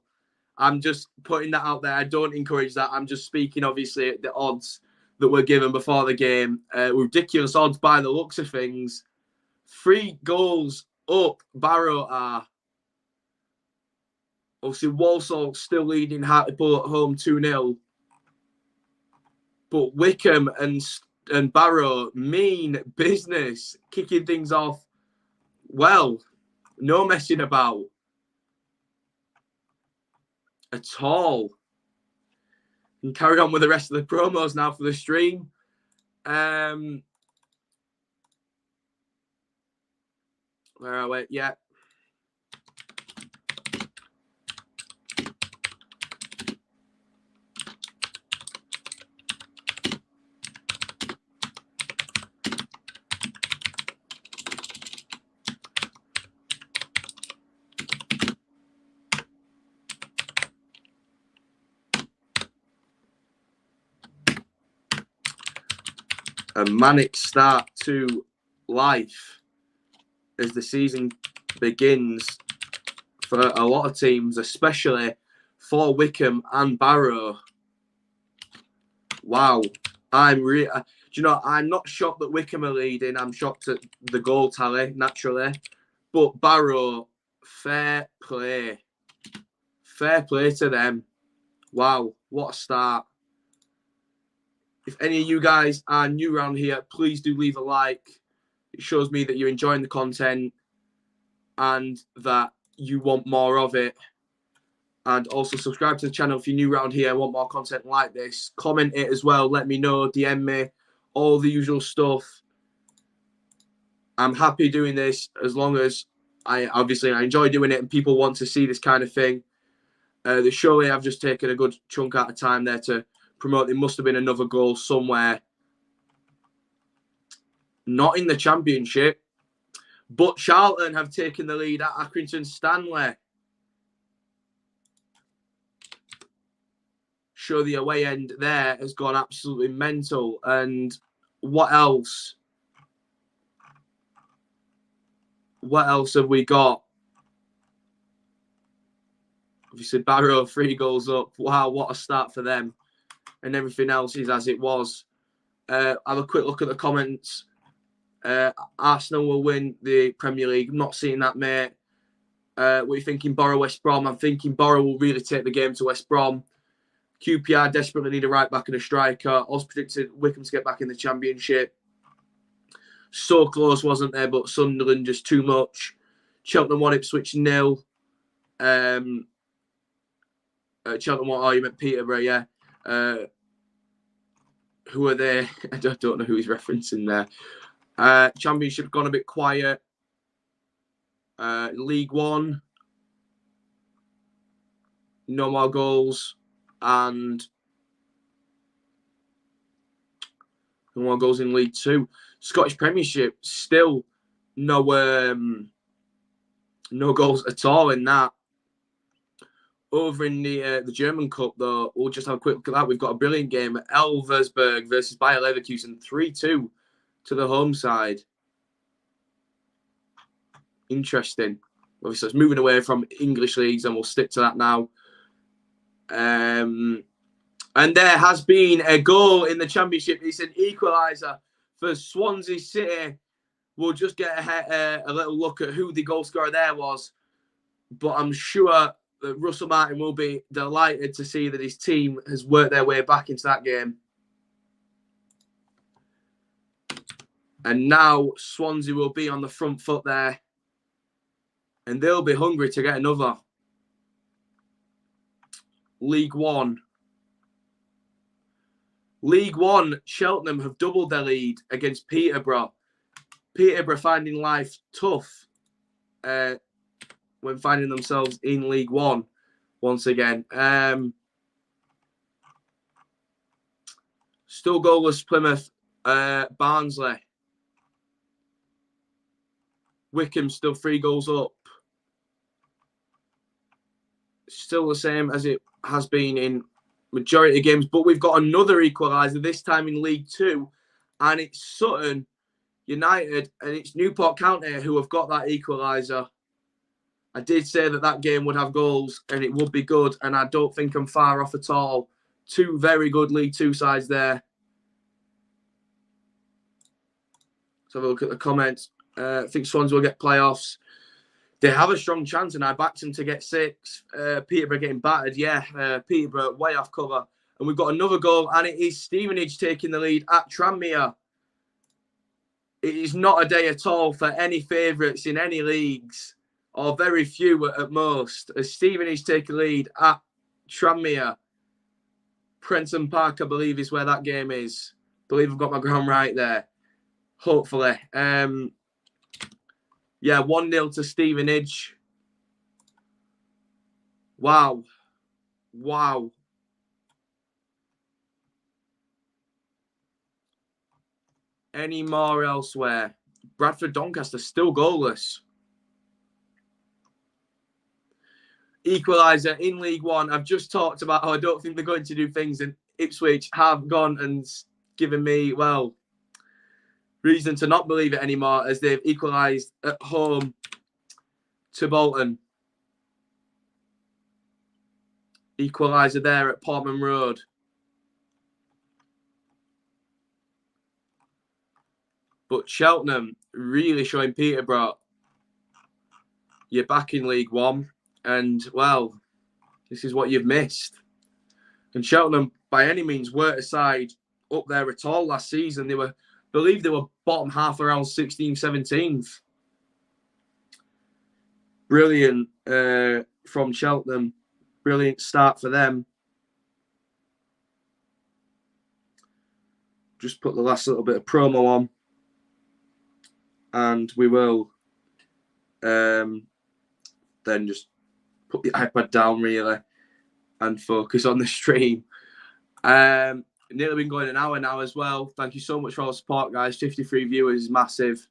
I'm just putting that out there. I don't encourage that. I'm just speaking, obviously, the odds that were given before the game. Ridiculous odds by the looks of things. 3 goals up, Barrow are. Obviously, Walsall still leading Hartlepool at home 2-0. But Wickham and Barrow mean business, kicking things off. Well, no messing about at all. And carry on with the rest of the promos now for the stream. Where are we? Yeah. a manic start to life as the season begins for a lot of teams, especially for Wycombe and Barrow. Wow. I'm not shocked that Wycombe are leading. I'm shocked at the goal tally, naturally. But Barrow, fair play. Fair play to them. Wow, what a start. If any of you guys are new around here, please do leave a like. It shows me that you're enjoying the content and that you want more of it. And also subscribe to the channel if you're new around here and want more content like this. Comment it as well. Let me know. DM me. All the usual stuff. I'm happy doing this as long as I enjoy doing it and people want to see this kind of thing. Surely I've just taken a good chunk out of time there to promote. There must have been another goal somewhere. Not in the Championship. But Charlton have taken the lead at Accrington Stanley. Sure, the away end there has gone absolutely mental. And what else? What else have we got? Obviously, Barrow 3 goals up. Wow, what a start for them. And everything else is as it was. Have a quick look at the comments. Arsenal will win the Premier League. I'm not seeing that, mate. What are you thinking, Borough, West Brom? I'm thinking Borough will really take the game to West Brom. QPR desperately need a right back and a striker. Also predicted Wycombe to get back in the Championship. So close, wasn't there? But Sunderland just too much. Cheltenham 1, Ipswich 0. Cheltenham 1, oh, you meant Peterborough, yeah. Who are they? I don't know who he's referencing there. Championship gone a bit quiet. League One, no more goals, and no more goals in League Two. Scottish Premiership still no goals at all in that. Over in the German Cup, though, we'll just have a quick look at that. We've got a brilliant game at Elversberg versus Bayer Leverkusen, 3-2 to the home side. Interesting. Obviously, it's moving away from English leagues, and we'll stick to that now. And there has been a goal in the Championship. It's an equaliser for Swansea City. We'll just get a little look at who the goal scorer there was. But I'm sure that Russell Martin will be delighted to see that his team has worked their way back into that game. And now Swansea will be on the front foot there. And they'll be hungry to get another. League One. League One, Cheltenham have doubled their lead against Peterborough. Peterborough finding life tough when finding themselves in League One once again. Still goalless Plymouth, Barnsley. Wycombe still 3 goals up. Still the same as it has been in majority of games, but we've got another equaliser, this time in League Two, and it's Sutton United and it's Newport County who have got that equaliser. I did say that game would have goals and it would be good, and I don't think I'm far off at all. 2 very good League Two sides there. Let's have a look at the comments. I think Swans will get playoffs. They have a strong chance, and I backed them to get 6. Peterborough getting battered. Yeah, Peterborough way off cover. And we've got another goal, and it is Stevenage taking the lead at Tranmere. It is not a day at all for any favourites in any leagues, or very few at most, as Stevenage take the lead at Tranmere. Prenton Park, I believe, is where that game is. I believe I've got my ground right there. Hopefully. Yeah, 1-0 to Stevenage. Wow. Wow. Any more elsewhere? Bradford Doncaster still goalless. Equaliser in League One. I've just talked about how I don't think they're going to do things, and Ipswich have gone and given me, well, reason to not believe it anymore as they've equalised at home to Bolton. Equaliser there at Portman Road. But Cheltenham really showing Peterborough you're back in League One. And, well, this is what you've missed. And Cheltenham, by any means, weren't a side up there at all last season. They were, believe they were bottom half around 16th, 17th. Brilliant from Cheltenham. Brilliant start for them. Just put the last little bit of promo on. And we will then just put the iPad down, really, and focus on the stream. Nearly been going an hour now as well. Thank you so much for all the support, guys. 53 viewers is massive.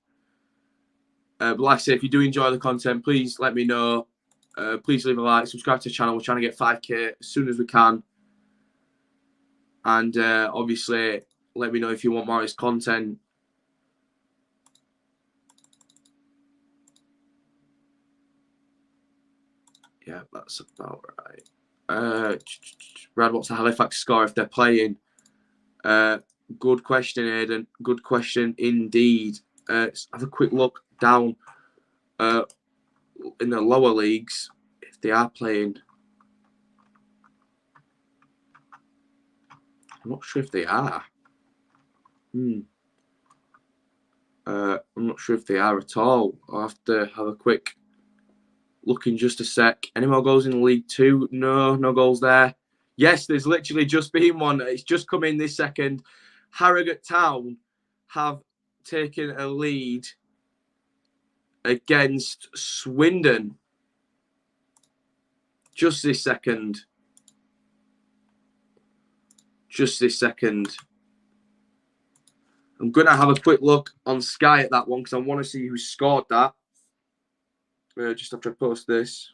But like I say, if you do enjoy the content, please let me know. Please leave a like, subscribe to the channel. We're trying to get 5K as soon as we can. And obviously, let me know if you want more of this content. Yeah, that's about right. Brad, what's the Halifax score if they're playing? Good question, Aidan. Good question indeed. Let's have a quick look down in the lower leagues if they are playing. I'm not sure if they are. I'm not sure if they are at all. I'll have to have a quick look in just a sec. Any more goals in League Two? No goals there. Yes, there's literally just been one. It's just come in this second. Harrogate Town have taken a lead against Swindon. Just this second. I'm going to have a quick look on Sky at that one because I want to see who scored that. Just after I post this.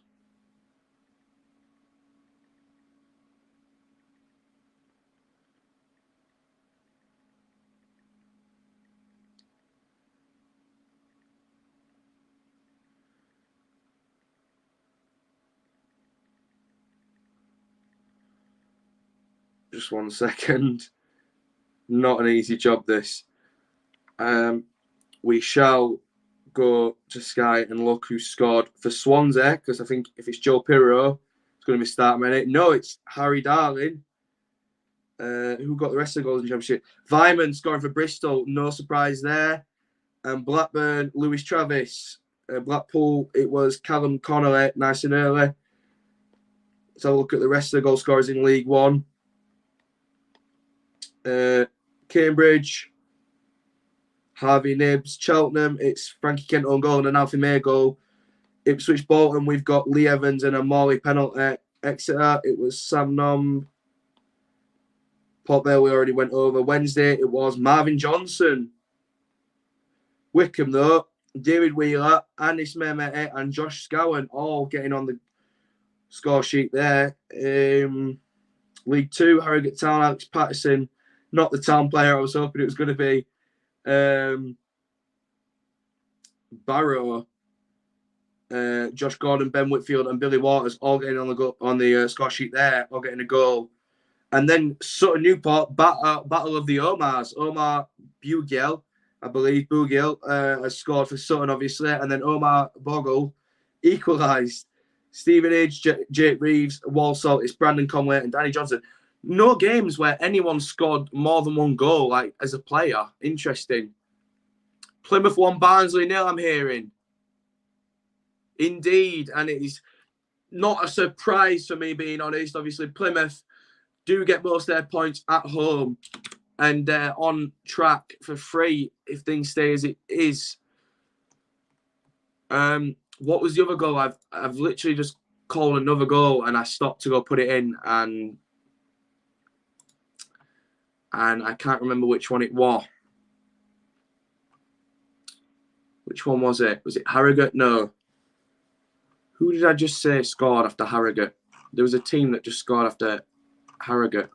Just 1 second. Not an easy job, this. We shall go to Sky and look who scored for Swansea, because I think if it's Joe Pirro, it's going to be start minute. No, it's Harry Darling. Who got the rest of the goals in the Championship? Vyman scoring for Bristol. No surprise there. And Blackburn, Lewis Travis. Blackpool, it was Callum Connolly, nice and early. Let's have a look at the rest of the goal scorers in League One. Cambridge, Harvey Nibbs. Cheltenham, it's Frankie Kent on goal and an Alfie May goal. Ipswich Bolton, we've got Lee Evans and a Morley penalty. Exeter, it was Sam Nom. Port Vale, we already went over. Wednesday, it was Marvin Johnson. Wickham, though, David Wheeler, Andy Smemete and Josh Scowen all getting on the score sheet there. League Two, Harrogate Town, Alex Patterson. Not the Town player I was hoping it was going to be. Barrow, Josh Gordon, Ben Whitfield and Billy Waters all getting on the score sheet there, all getting a goal. And then Sutton Newport, Battle of the Omars. Omar Bugiel, I believe, has scored for Sutton, obviously. And then Omar Bogle equalised. Stevenage, Jake Reeves, Walsall, it's Brandon Conway and Danny Johnson. No games where anyone scored more than one goal, like, as a player. Interesting. Plymouth 1, Barnsley 0, I'm hearing. Indeed. And it is not a surprise for me, being honest. Obviously, Plymouth do get most of their points at home and on track for free if things stay as it is. What was the other goal? I've literally just called another goal and I stopped to go put it in and I can't remember which one it was. Which one was it? Was it Harrogate? No. Who did I just say scored after Harrogate? There was a team that just scored after Harrogate.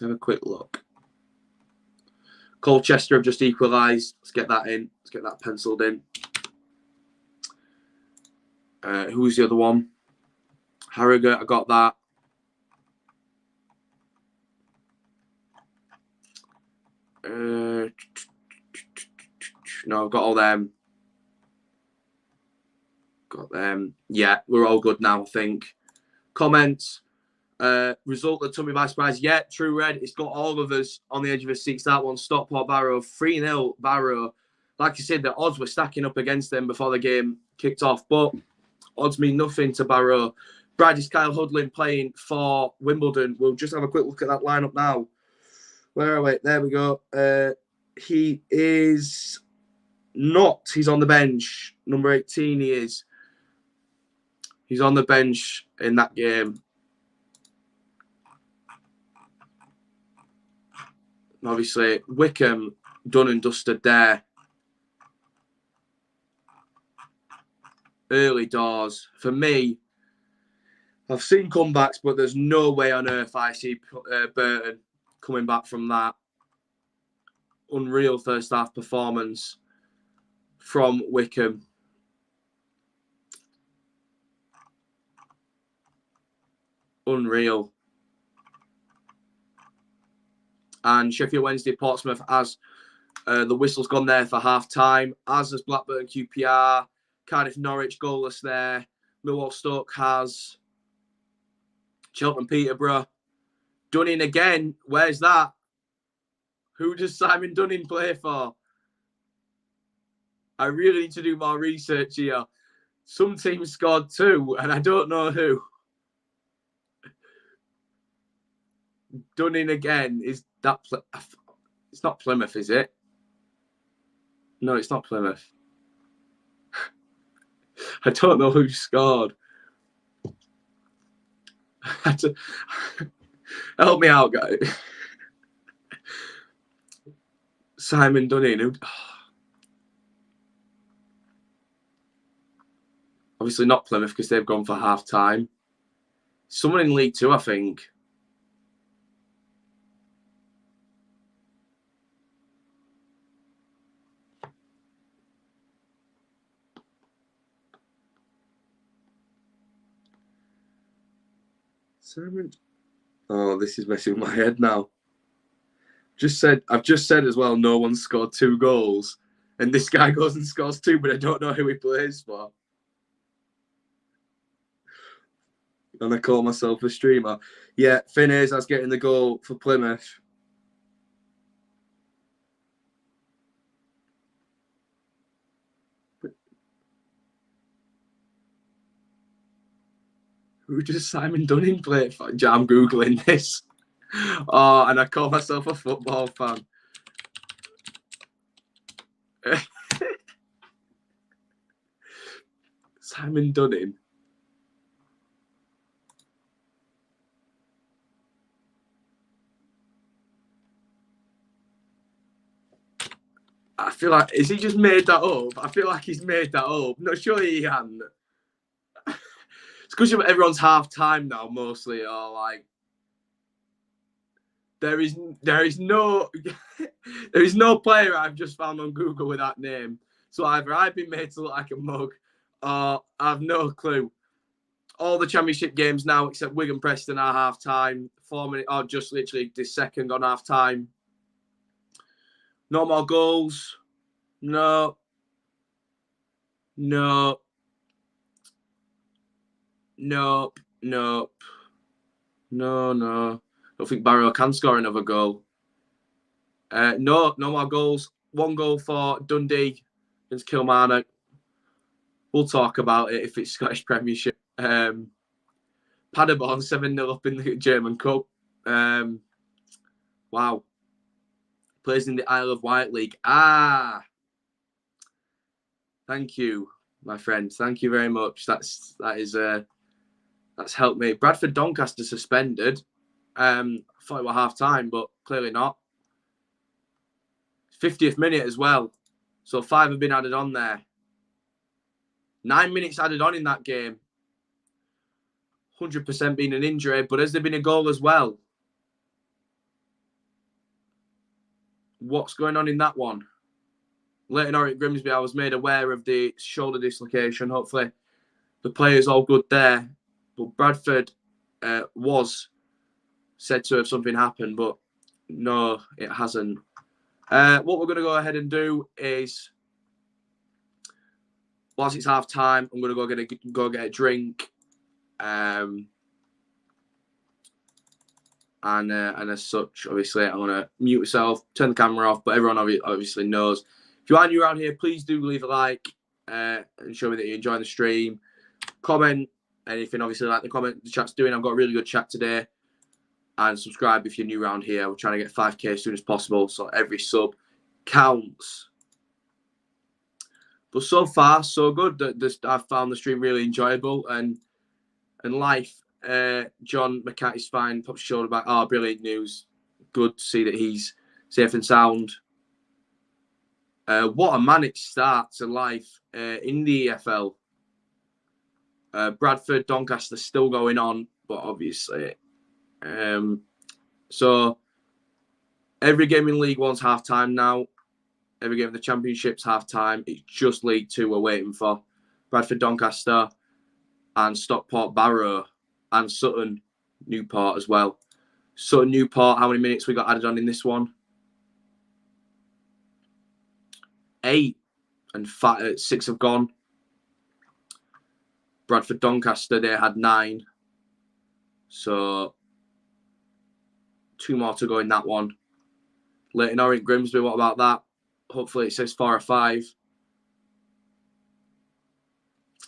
Have a quick look. Colchester have just equalised. Let's get that in. Let's get that penciled in. Who's the other one? Harrogate, I got that. No, I've got all them. Got them. Yeah, we're all good now, I think. Comments. Result that took me by surprise. Yeah, True Red. It's got all of us on the edge of a seat. That one. Stockport Barrow. 3-0 Barrow. Like you said, the odds were stacking up against them before the game kicked off. But odds mean nothing to Barrow. Brad, is Kyle Hudlin playing for Wimbledon? We'll just have a quick look at that lineup now. Where are we? There we go. He is not. He's on the bench. Number 18 he is. He's on the bench in that game. Obviously, Wickham done and dusted there. Early doors. For me, I've seen comebacks, but there's no way on earth I see Burton coming back from that unreal first half performance from Wickham. Unreal. And Sheffield Wednesday, Portsmouth, as the whistle's gone there for half-time, as has Blackburn, QPR, Cardiff, Norwich, goalless there. Millwall, Stoke has. Cheltenham, Peterborough. Dunning again. Where's that? Who does Simon Dunning play for? I really need to do more research here. Some teams scored 2, and I don't know who. Dunning again. Is that... It's not Plymouth, is it? No, it's not Plymouth. I don't know who scored. Help me out, guys. Simon Dunning. Obviously not Plymouth because they've gone for half-time. Someone in League 2, I think. Simon. Oh, this is messing with my head now. I've just said as well, no one scored 2 goals. And this guy goes and scores 2, but I don't know who he plays for. And I call myself a streamer. Yeah, Finn Azar's getting the goal for Plymouth. Who does Simon Dunning play for? I'm Googling this. Oh, and I call myself a football fan. Simon Dunning. I feel like, has he just made that up? I feel like he's made that up. No, surely he hasn't. It's because everyone's half time now, mostly, or like there is no there is no player I've just found on Google with that name. So either I've been made to look like a mug, or I've no clue. All the championship games now, except Wigan Preston, are half time. 4 minutes, or just literally this second on half time. No more goals. No. Nope. No. I don't think Barrow can score another goal. No more goals. 1 goal for Dundee against Kilmarnock. We'll talk about it if it's Scottish Premiership. Paderborn 7-0 up in the German Cup. Wow. Plays in the Isle of Wight League. Thank you, my friend. Thank you very much. That's helped me. Bradford Doncaster suspended. I thought it was half time, but clearly not. 50th minute as well. So 5 have been added on there. 9 minutes added on in that game. 100% been an injury, but has there been a goal as well? What's going on in that one? Leyton Orient Grimsby, I was made aware of the shoulder dislocation. Hopefully the player's all good there. But Bradford was said to have something happened, but no, it hasn't. What we're going to go ahead and do is, whilst it's half time, I'm going to go get a drink. And as such, obviously, I'm going to mute myself, turn the camera off, but everyone obviously knows. If you are new around here, please do leave a like and show me that you're enjoying the stream. Comment anything, obviously, like the comment the chat's doing. I've got a really good chat today. And subscribe if you're new around here. We're trying to get 5K as soon as possible, so every sub counts. But so far, so good. I've found the stream really enjoyable and life. John McCarthy's fine. Pops shoulder back. Oh, brilliant news. Good to see that he's safe and sound. What a manic start to life in the EFL. Bradford, Doncaster still going on, but obviously. So every game in League One's half time now. Every game in the Championship's half time. It's just League Two we're waiting for. Bradford, Doncaster, and Stockport, Barrow, and Sutton, Newport as well. Sutton, Newport, how many minutes we got added on in this one? 8, and 6 have gone. Bradford, Doncaster, they had 9. So 2 more to go in that one. Leyton Orient Grimsby, what about that? Hopefully it says 4 or 5.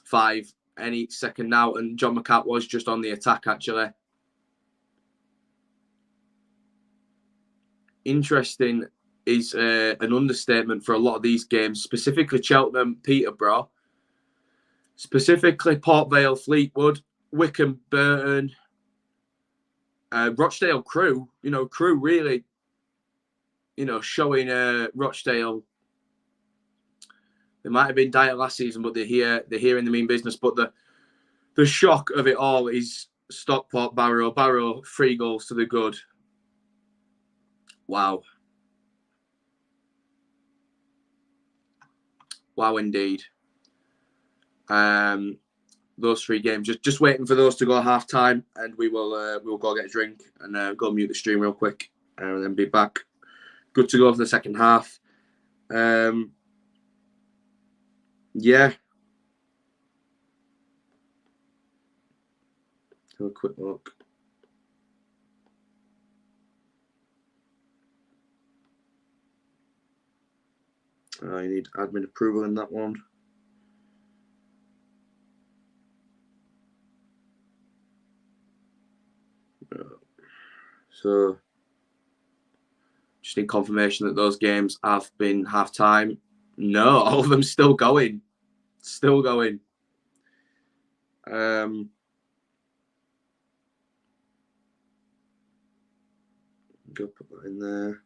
5 any second now. And John McCart was just on the attack, actually. Interesting is an understatement for a lot of these games, specifically Cheltenham, Peterborough, specifically Port Vale, Fleetwood, Wycombe, Burton, Rochdale, Crewe. Crewe really, showing Rochdale. They might have been dire last season, but they're here in the mean business. But the shock of it all is Stockport, Barrow. Barrow, 3 goals to the good. Wow. Wow, indeed. Those 3 games, just waiting for those to go half time, and we'll go get a drink and go mute the stream real quick, and then be back. Good to go for the second half. Yeah. Have a quick look. I need admin approval in that one. So, just need confirmation that those games have been half time. No, all of them still going. Still going. Go put that in there.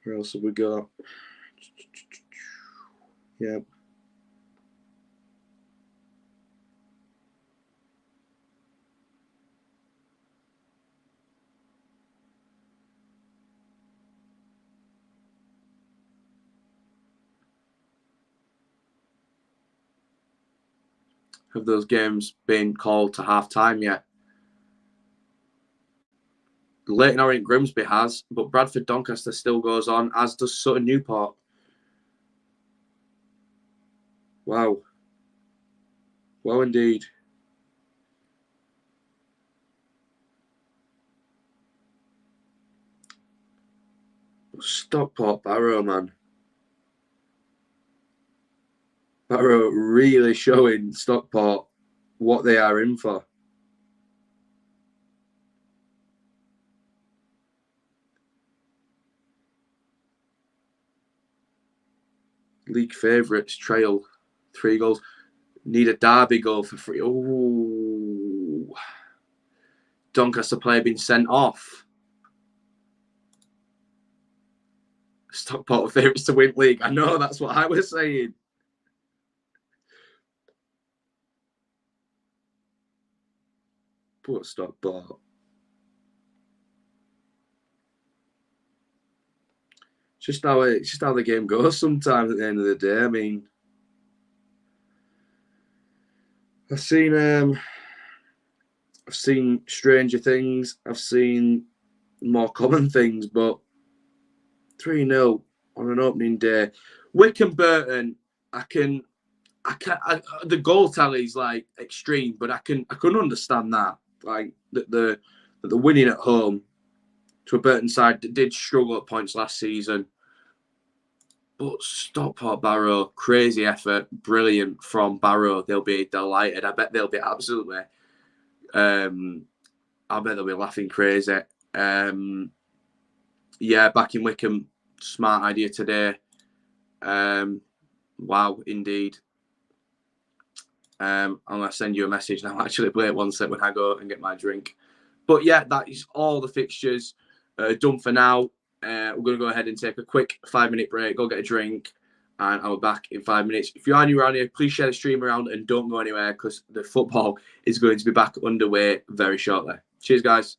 Where else have we got? Yep. Have those games been called to half time yet? Leyton Orient Grimsby has, but Bradford Doncaster still goes on, as does Sutton Newport. Wow. Well, indeed. Stockport Barrow, man. Barrow really showing Stockport what they are in for. League favourites trail 3 goals. Need a Derby goal for free. Oh, Doncaster player being sent off. Stockport favourites to win league. I know, that's what I was saying. Poor Stockport. it's just how the game goes sometimes at the end of the day. I mean, I've seen um, I've seen stranger things. I've seen more common things, but 3-0 on an opening day. Wycombe Burton, the goal tally is like extreme, but I can understand that. Like that the winning at home to a Burton side that did struggle at points last season. But Stockport Barrow, crazy effort, brilliant from Barrow. They'll be delighted. I bet they'll be absolutely. I bet they'll be laughing crazy. Yeah, back in Wycombe, smart idea today. Wow, indeed. I'm gonna send you a message now. Actually, wait one sec when I go and get my drink. But yeah, that is all the fixtures done for now. We're gonna go ahead and take a quick 5-minute break, go get a drink, and I'll be back in 5 minutes. If you are new around here, please share the stream around and don't go anywhere because the football is going to be back underway very shortly. Cheers, guys.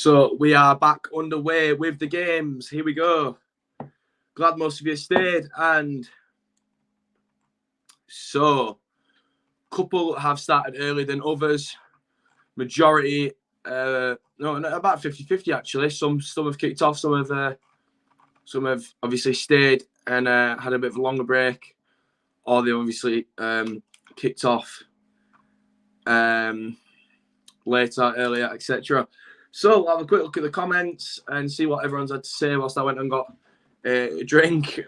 So we are back underway with the games. Here we go. Glad most of you stayed. And so, couple have started earlier than others. Majority, about 50-50 actually. Some have kicked off. Some have obviously stayed and had a bit of a longer break, or they obviously kicked off later, earlier, etc. So we'll have a quick look at the comments and see what everyone's had to say whilst I went and got a drink.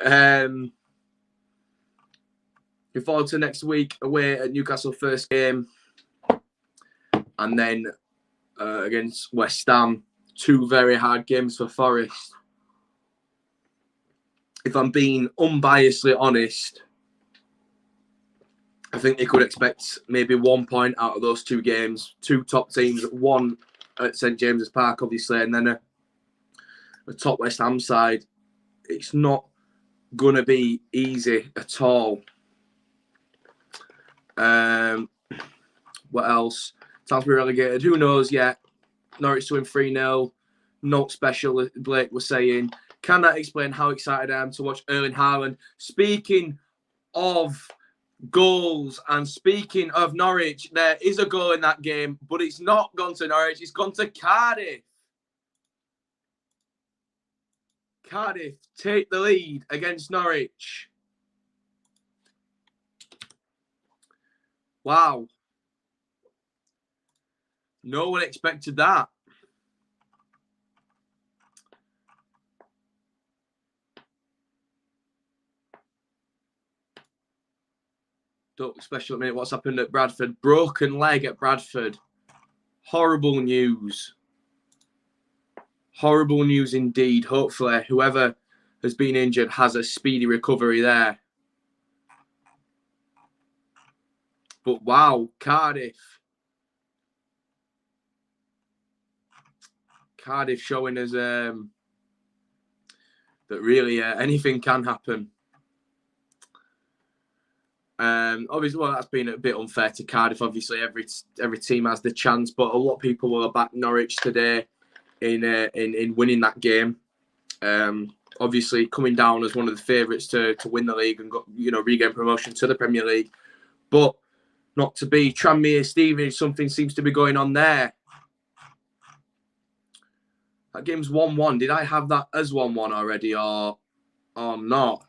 Look forward to next week away at Newcastle first game, and then against West Ham, 2 very hard games for Forest. If I'm being unbiasedly honest, I think they could expect maybe 1 point out of those 2 games. 2 top teams, one at St James's Park, obviously, and then a top West Ham side. It's not going to be easy at all. What else? Time to be relegated. Who knows yet? Norwich to win 3-0. Not special, Blake was saying. Can that explain how excited I am to watch Erling Haaland? Speaking of goals and speaking of Norwich, there is a goal in that game, but it's not gone to Norwich. It's gone to Cardiff. Cardiff take the lead against Norwich. Wow. No one expected that. Don't special minute. What's happened at Bradford? Broken leg at Bradford. Horrible news. Horrible news indeed. Hopefully, whoever has been injured has a speedy recovery there. But wow, Cardiff. Cardiff showing us that really anything can happen. Obviously, well, that's been a bit unfair to Cardiff. Obviously, every team has the chance, but a lot of people will back Norwich today in winning that game. Obviously, coming down as one of the favourites to win the league and regain promotion to the Premier League, but not to be. Tranmere Stevenage, something seems to be going on there. That game's 1-1. Did I have that as 1-1 already, or not?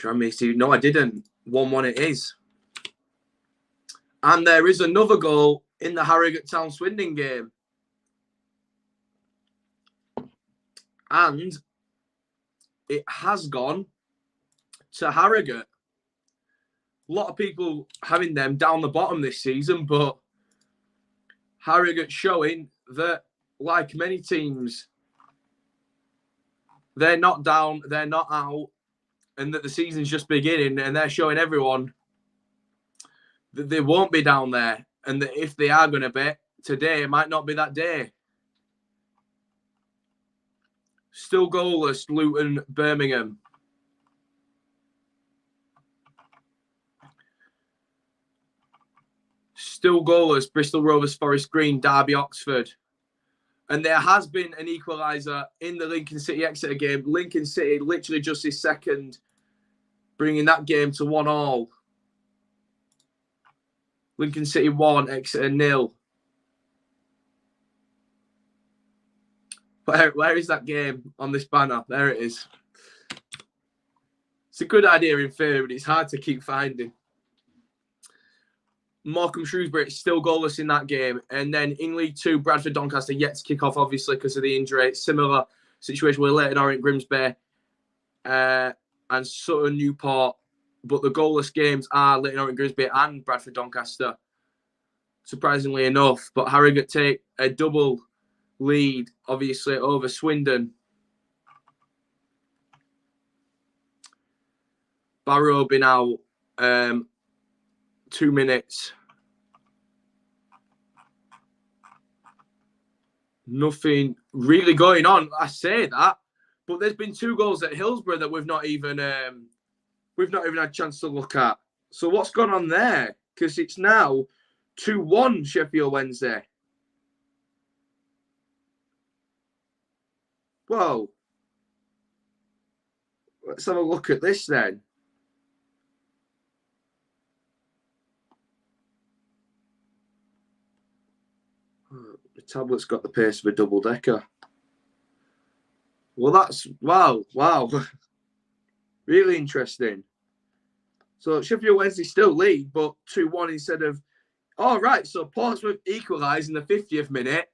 No, I didn't. 1-1 it is. And there is another goal in the Harrogate Town Swindon game. And it has gone to Harrogate. A lot of people having them down the bottom this season, but Harrogate showing that, like many teams, they're not down, they're not out, and that the season's just beginning, and they're showing everyone that they won't be down there, and that if they are going to bet, today might not be that day. Still goalless, Luton, Birmingham. Still goalless, Bristol Rovers, Forest Green, Derby, Oxford. And there has been an equaliser in the Lincoln City Exeter game. Lincoln City literally just this second bringing that game to 1-1. Lincoln City 1, Exeter 0. Where is that game on this banner? There it is. It's a good idea in theory, but it's hard to keep finding. Morecambe Shrewsbury still goalless in that game. And then in League 2, Bradford Doncaster yet to kick off, obviously, because of the injury. Similar situation with Leyton Orient, Grimsby, and Sutton Newport. But the goalless games are Leyton Orient, Grimsby and Bradford Doncaster, surprisingly enough. But Harrogate take a double lead, obviously, over Swindon. Barrow been out 2 minutes. Nothing really going on. I say that, but there's been 2 goals at Hillsborough that we've not even had a chance to look at. So what's gone on there? Because it's now 2-1 Sheffield Wednesday. Whoa. Let's have a look at this then. The tablet's got the pace of a double-decker. Well, that's... Wow. Really interesting. So Sheffield Wednesday still lead, but 2-1 instead of... All right, so Portsmouth equalised in the 50th minute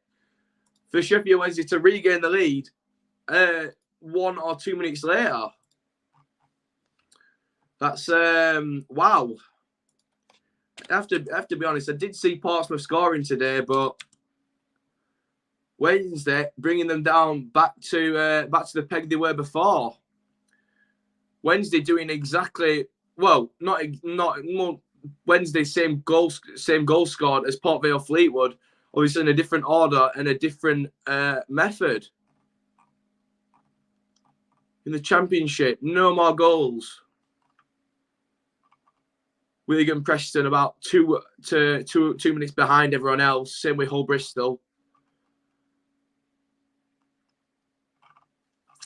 for Sheffield Wednesday to regain the lead 1 or 2 minutes later. That's... wow. I have to be honest, I did see Portsmouth scoring today, but Wednesday bringing them down back to the peg they were before. Wednesday doing exactly not Wednesday same goal scored as Port Vale Fleetwood, obviously in a different order and a different method. In the Championship, no more goals. Wigan Preston about 2 minutes behind everyone else. Same with Hull Bristol.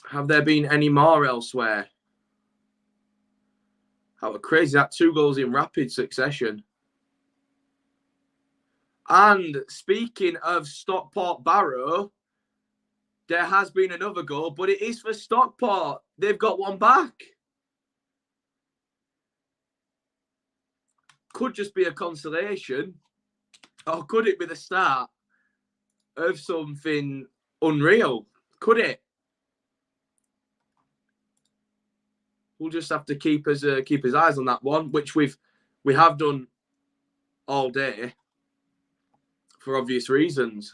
Have there been any more elsewhere? How crazy that 2 goals in rapid succession. And speaking of Stockport Barrow, there has been another goal, but it is for Stockport. They've got one back. Could just be a consolation, or could it be the start of something unreal? Could it? We'll just have to keep his eyes on that one, which we have done all day for obvious reasons.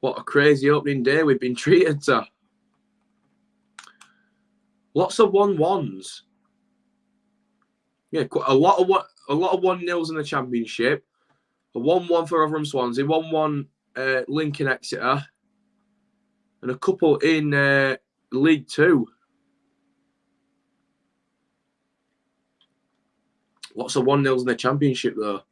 What a crazy opening day we've been treated to. Lots of 1-1s. Yeah, quite a lot of 1-0s in the Championship. A 1-1 for Rotherham Swansea, 1-1 Lincoln Exeter, and a couple in League Two. Lots of 1-0s in the Championship, though.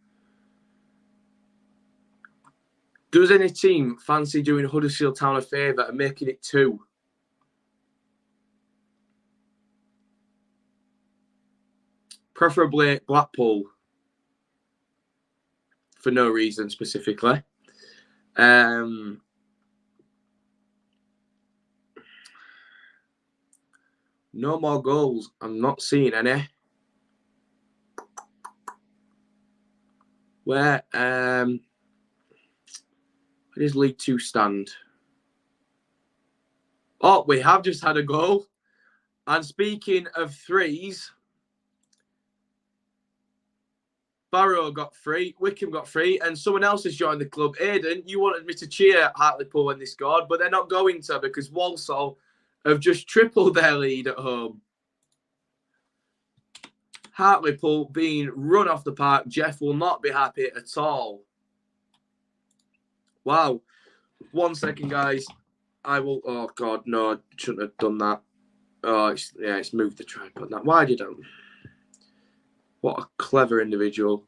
Does any team fancy doing Huddersfield Town a favour and making it 2? Preferably Blackpool. For no reason specifically. No more goals. I'm not seeing any. Where does League Two stand? Oh, we have just had a goal. And speaking of threes, Barrow got 3, Wickham got 3, and someone else has joined the club. Aidan, you wanted me to cheer Hartlepool when they scored, but they're not going to because Walsall have just tripled their lead at home. Hartlepool being run off the park. Jeff will not be happy at all. Wow. 1 second, guys. I will... Oh, God, no. I shouldn't have done that. Oh, it's moved the tripod now. Why did I... What a clever individual.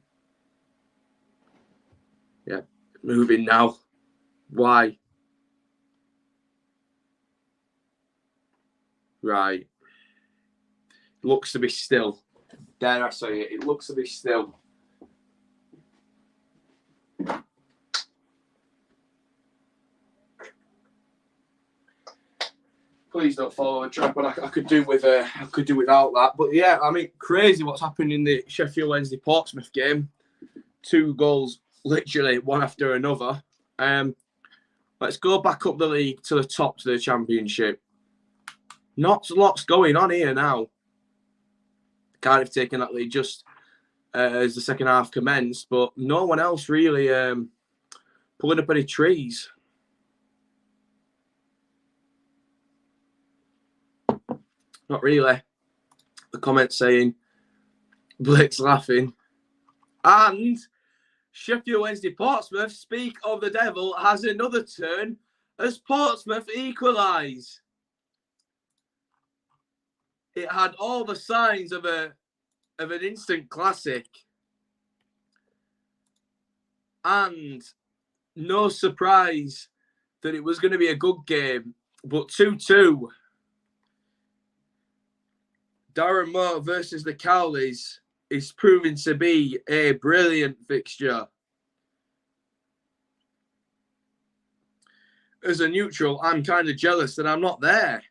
Yeah, moving now. Why? Right. Looks to be still. Dare I say it? It looks to be still. Please don't follow the tripod. I could do without that. But yeah, I mean, crazy what's happened in the Sheffield Wednesday Portsmouth game. 2 goals, literally one after another. Let's go back up the league to the top to the Championship. Not lots going on here now. Cardiff taking that lead just as the second half commenced, but no one else really pulling up any trees. Not really. The comments saying Blake's laughing. And Sheffield Wednesday Portsmouth, speak of the devil, has another turn as Portsmouth equalise. It had all the signs of an instant classic. And no surprise that it was going to be a good game. But 2-2. Darren Moore versus the Cowleys is proving to be a brilliant fixture. As a neutral, I'm kind of jealous that I'm not there.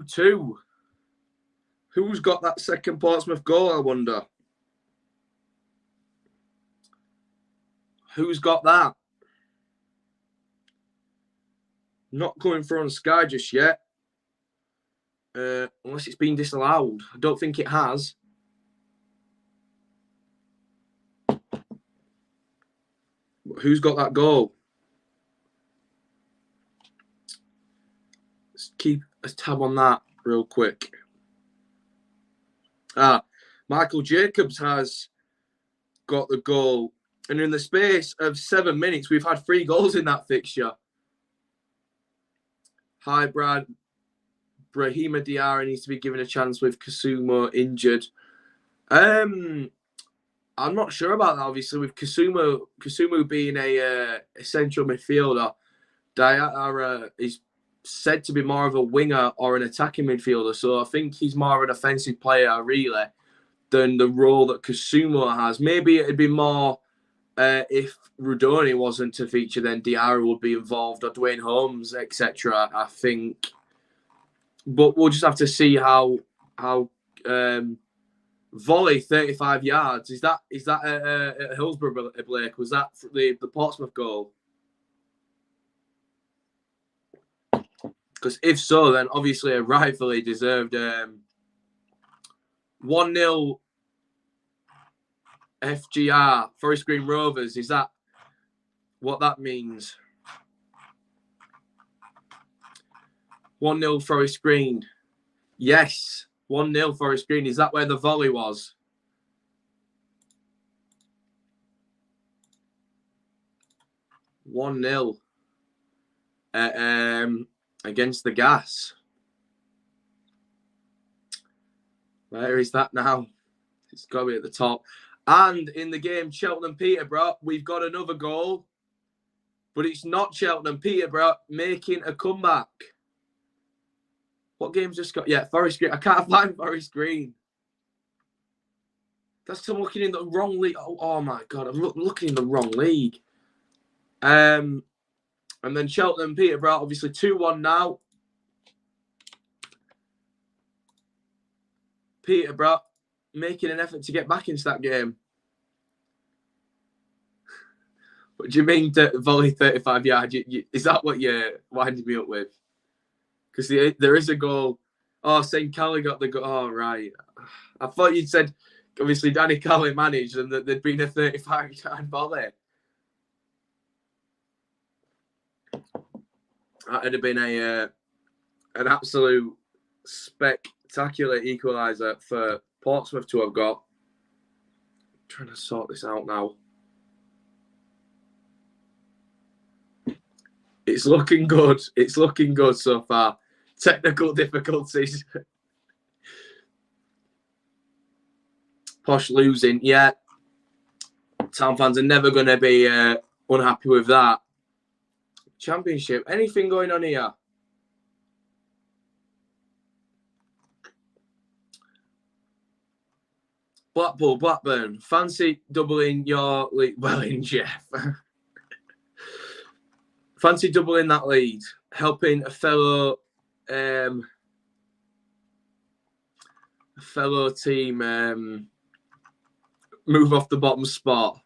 Two. Who's got that second Portsmouth goal, I wonder? Who's got that? Not coming through on Sky just yet. Unless it's been disallowed. I don't think it has. But who's got that goal? Let's keep a tab on that real quick. Michael Jacobs has got the goal. And in the space of 7 minutes, we've had 3 goals in that fixture. Hi, Brad. Brahima Diarra needs to be given a chance with Kasumo injured. I'm not sure about that, obviously, with Kasumu being a central midfielder. Diarra is said to be more of a winger or an attacking midfielder, so I think he's more of an offensive player, really, than the role that Kasumo has. Maybe it'd be more if Rudoni wasn't to feature, then Diarra would be involved, or Dwayne Holmes, etc. I think, but we'll just have to see how volley 35 yards is that at Hillsborough, Blake? Was that the Portsmouth goal? Because if so, then obviously a rightfully deserved 1-0 FGR, Forest Green Rovers. Is that what that means? 1-0 Forest Green. Yes, 1-0 Forest Green. Is that where the volley was? (1-0) against the Gas. Where is that now? It's got to be at the top. And in the game, Cheltenham-Peterborough, we've got another goal. But it's not Cheltenham-Peterborough making a comeback. What game's just got? Yeah, Forest Green. I can't find Forest Green. That's because I'm looking in the wrong league. Oh my God, I'm looking in the wrong league. And then Cheltenham-Peterborough, obviously 2-1 now. Peterborough making an effort to get back into that game. What do you mean volley 35 yards? Is that what you're winding me up with? Because there is a goal. Oh, St. Cally got the goal. Oh, right. I thought you'd said, obviously, Danny Cally managed and that there'd been a 35-yard volley. That would have been an absolute spectacular equaliser for Portsmouth to have got. I'm trying to sort this out now. It's looking good. It's looking good so far. Technical difficulties. Posh losing. Yeah. Town fans are never going to be unhappy with that. Championship. Anything going on here? Blackpool, Blackburn. Fancy doubling your lead. Well in, Jeff. Fancy doubling that lead. Helping a fellow team move off the bottom spot.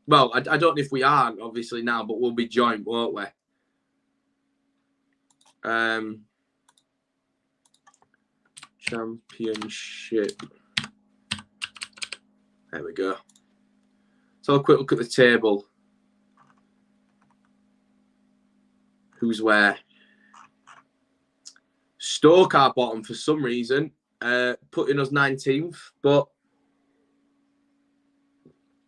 Well, I don't know if we aren't, obviously, now, but we'll be joint, won't we? Championship. There we go. So a quick look at the table. Who's where? Stoke are bottom for some reason, putting us 19th, but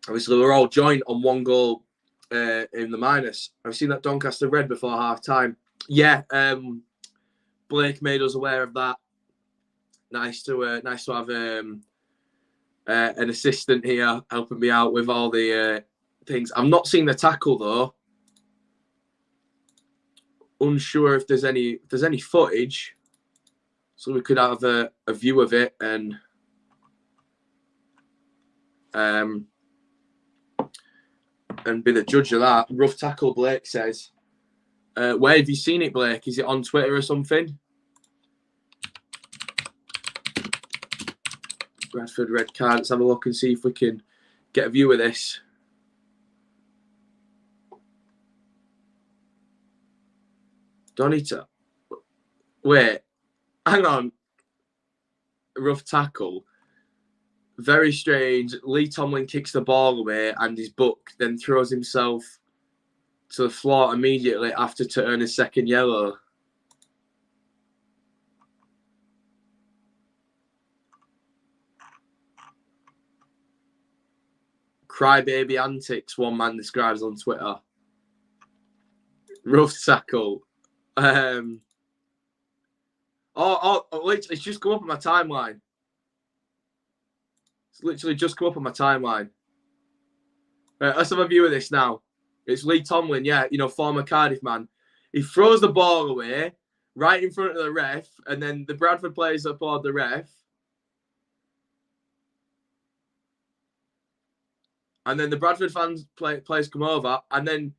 obviously we're all joint on 1 goal in the minus. I've seen that Doncaster red before half time. Yeah, Blake made us aware of that. Nice to have an assistant here helping me out with all the things. I'm not seeing the tackle though. Unsure if there's any footage, so we could have a view of it and be the judge of that. Rough tackle, Blake says. Where have you seen it, Blake? Is it on Twitter or something? Bradford red card. Let's have a look and see if we can get a view of this. Donita. Wait, hang on. Rough tackle. Very strange. Lee Tomlin kicks the ball away and is booked, then throws himself to the floor immediately after to earn a second yellow. Crybaby antics, one man describes on Twitter. Rough tackle. It's just come up on my timeline. It's literally just come up on my timeline. Let's have a view of this now. It's Lee Tomlin, yeah, former Cardiff man. He throws the ball away right in front of the ref, and then the Bradford players applaud the ref. And then the Bradford players come over, and then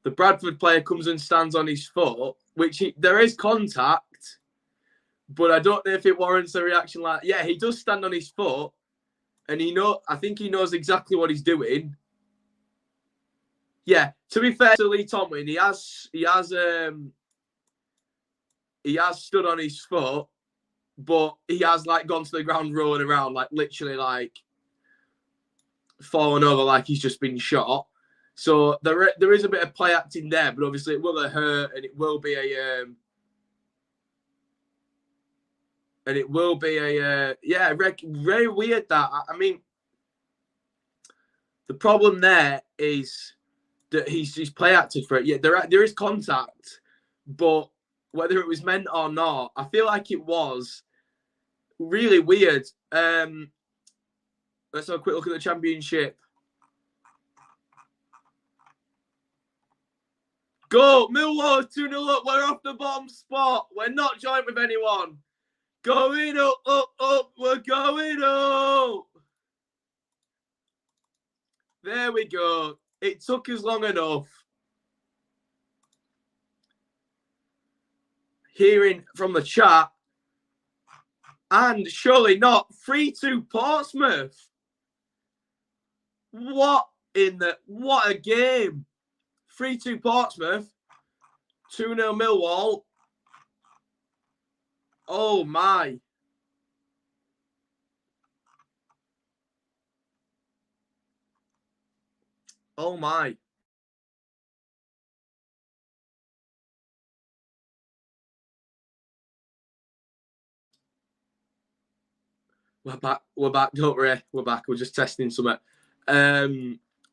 the Bradford player comes and stands on his foot, which there is contact, but I don't know if it warrants a reaction like, yeah, he does stand on his foot, and I think he knows exactly what he's doing. Yeah, to be fair to Lee Tomlin, he has stood on his foot, but he has gone to the ground rolling around, literally falling over like he's just been shot. So there is a bit of play acting there, but obviously it will hurt, and it will be very weird that. I mean, the problem there is that he's play acted for it. Yeah, there is contact, but whether it was meant or not, I feel like it was really weird. Let's have a quick look at the Championship. Go, Millwall, 2-0 up. We're off the bottom spot. We're not joined with anyone. Going up, up, up. We're going up. There we go. It took us long enough. Hearing from the chat. And surely not. 3-2 Portsmouth. What a game. 3-2 Portsmouth. 2-0 Millwall. Oh my. Oh my. We're back. Don't worry. We're back. We're just testing something.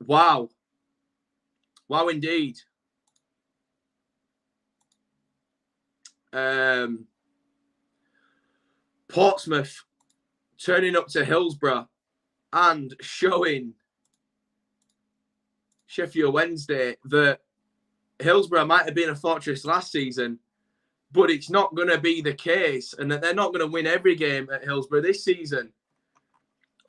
Wow. Wow, indeed. Portsmouth turning up to Hillsborough and showing Sheffield Wednesday that Hillsborough might have been a fortress last season, but it's not going to be the case, and that they're not going to win every game at Hillsborough this season.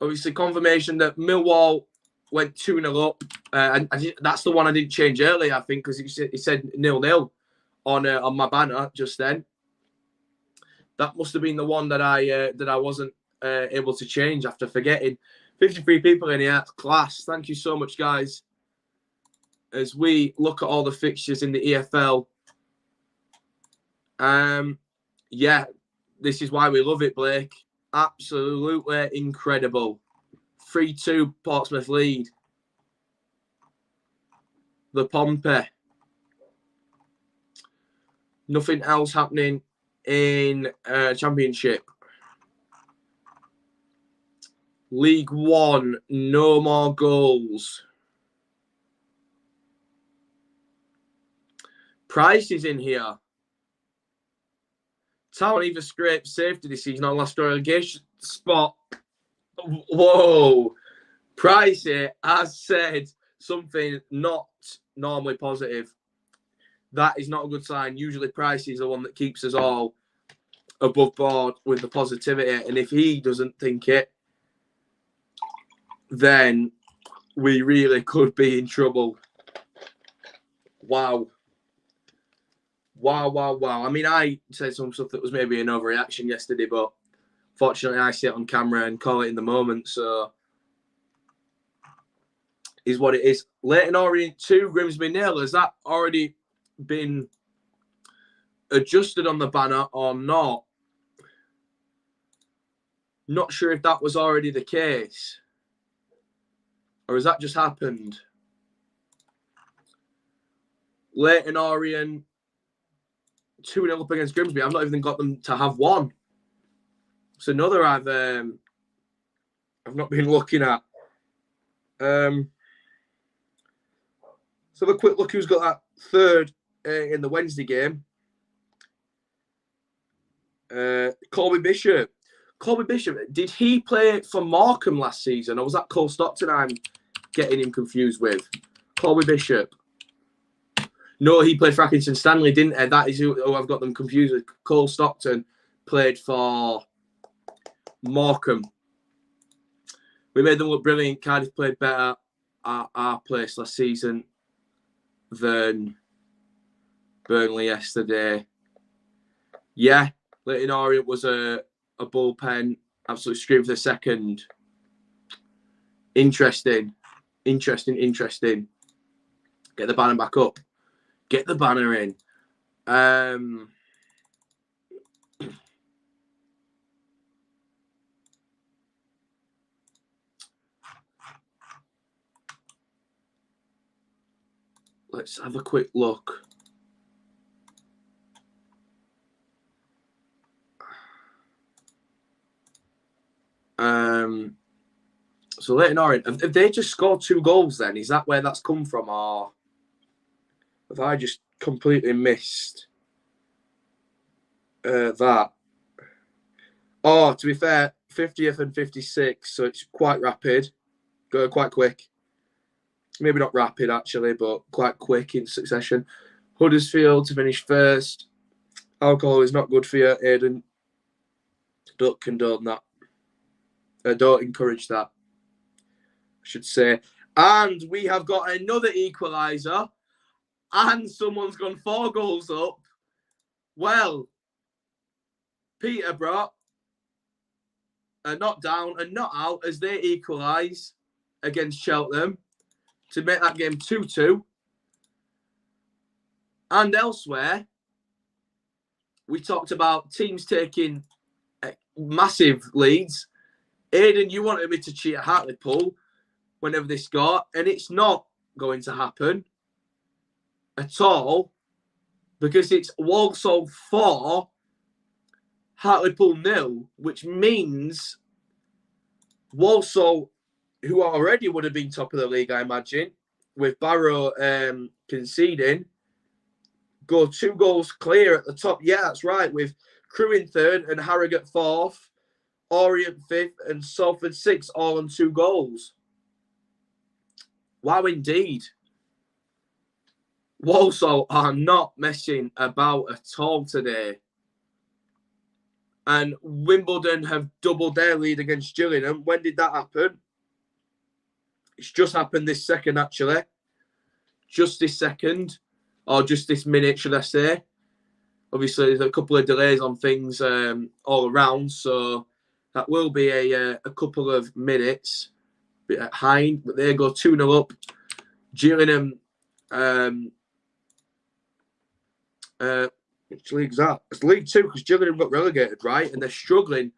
Obviously, confirmation that Millwall went 2-0 up, and that's the one I didn't change earlier, I think, because it said 0-0 on my banner just then. That must have been the one that I wasn't able to change after forgetting. 53 people in here, class. Thank you so much, guys. As we look at all the fixtures in the EFL, yeah, this is why we love it, Blake. Absolutely incredible. 3-2 Portsmouth lead. The Pompey. Nothing else happening in Championship. League One, no more goals. Price is in here. Town either scraped safety this season or lost relegation spot. Whoa. Pricey has said something not normally positive. That is not a good sign. Usually Pricey is the one that keeps us all above board with the positivity. And if he doesn't think it, then we really could be in trouble. Wow. I mean, I said some stuff that was maybe an overreaction yesterday, but fortunately I see it on camera and call it in the moment, so is what it is. Leyton Orient 2, Grimsby 0. Has that already been adjusted on the banner or not? Not sure if that was already the case. Or has that just happened? Leyton Orient 2-0 up against Grimsby. I've not even got them to have one. It's another I've not been looking at. So have a quick look who's got that third in the Wednesday game. Colby Bishop. Colby Bishop, did he play for Morecambe last season, or was that Cole Stockton I'm getting him confused with? Colby Bishop. No, he played for Accrington Stanley, didn't he? That is who I've got them confused with. Cole Stockton played for Morecambe. We made them look brilliant. Cardiff played better at our place last season than Burnley yesterday. Yeah, Leyton Orient was a bullpen. Absolutely screamed for the second. Interesting. Get the banner back up. Get the banner in. Let's have a quick look. So Leyton Orient, have they just scored 2 goals then? Is that where that's come from, or have I just completely missed that? Oh, to be fair, 50th and 56, so it's quite rapid. Go quite quick. Maybe not rapid, actually, but quite quick in succession. Huddersfield to finish first. Alcohol is not good for you, Aidan. Don't condone that. Don't encourage that, I should say. And we have got another equaliser. And someone's gone 4 goals up. Well, Peterborough are not down and not out as they equalise against Cheltenham to make that game 2-2. And elsewhere, we talked about teams taking massive leads. Aidan, you wanted me to cheat at Hartlepool whenever they score, and it's not going to happen at all because it's Walsall 4, Hartlepool 0, which means Walsall, who already would have been top of the league, I imagine, with Barrow conceding, go 2 goals clear at the top. Yeah, that's right, with Crewe in 3rd and Harrogate 4th, Orient 5th and Salford 6th, all on 2 goals. Wow, indeed. Walsall are not messing about at all today. And Wimbledon have doubled their lead against Gillingham. When did that happen? It's just happened this second, actually. Just this second. Or just this minute, should I say. Obviously, there's a couple of delays on things all around. So that will be a couple of minutes behind. But they go 2-0 up. Gillingham... which league's that? It's League 2 because Gillingham got relegated, right? And they're struggling.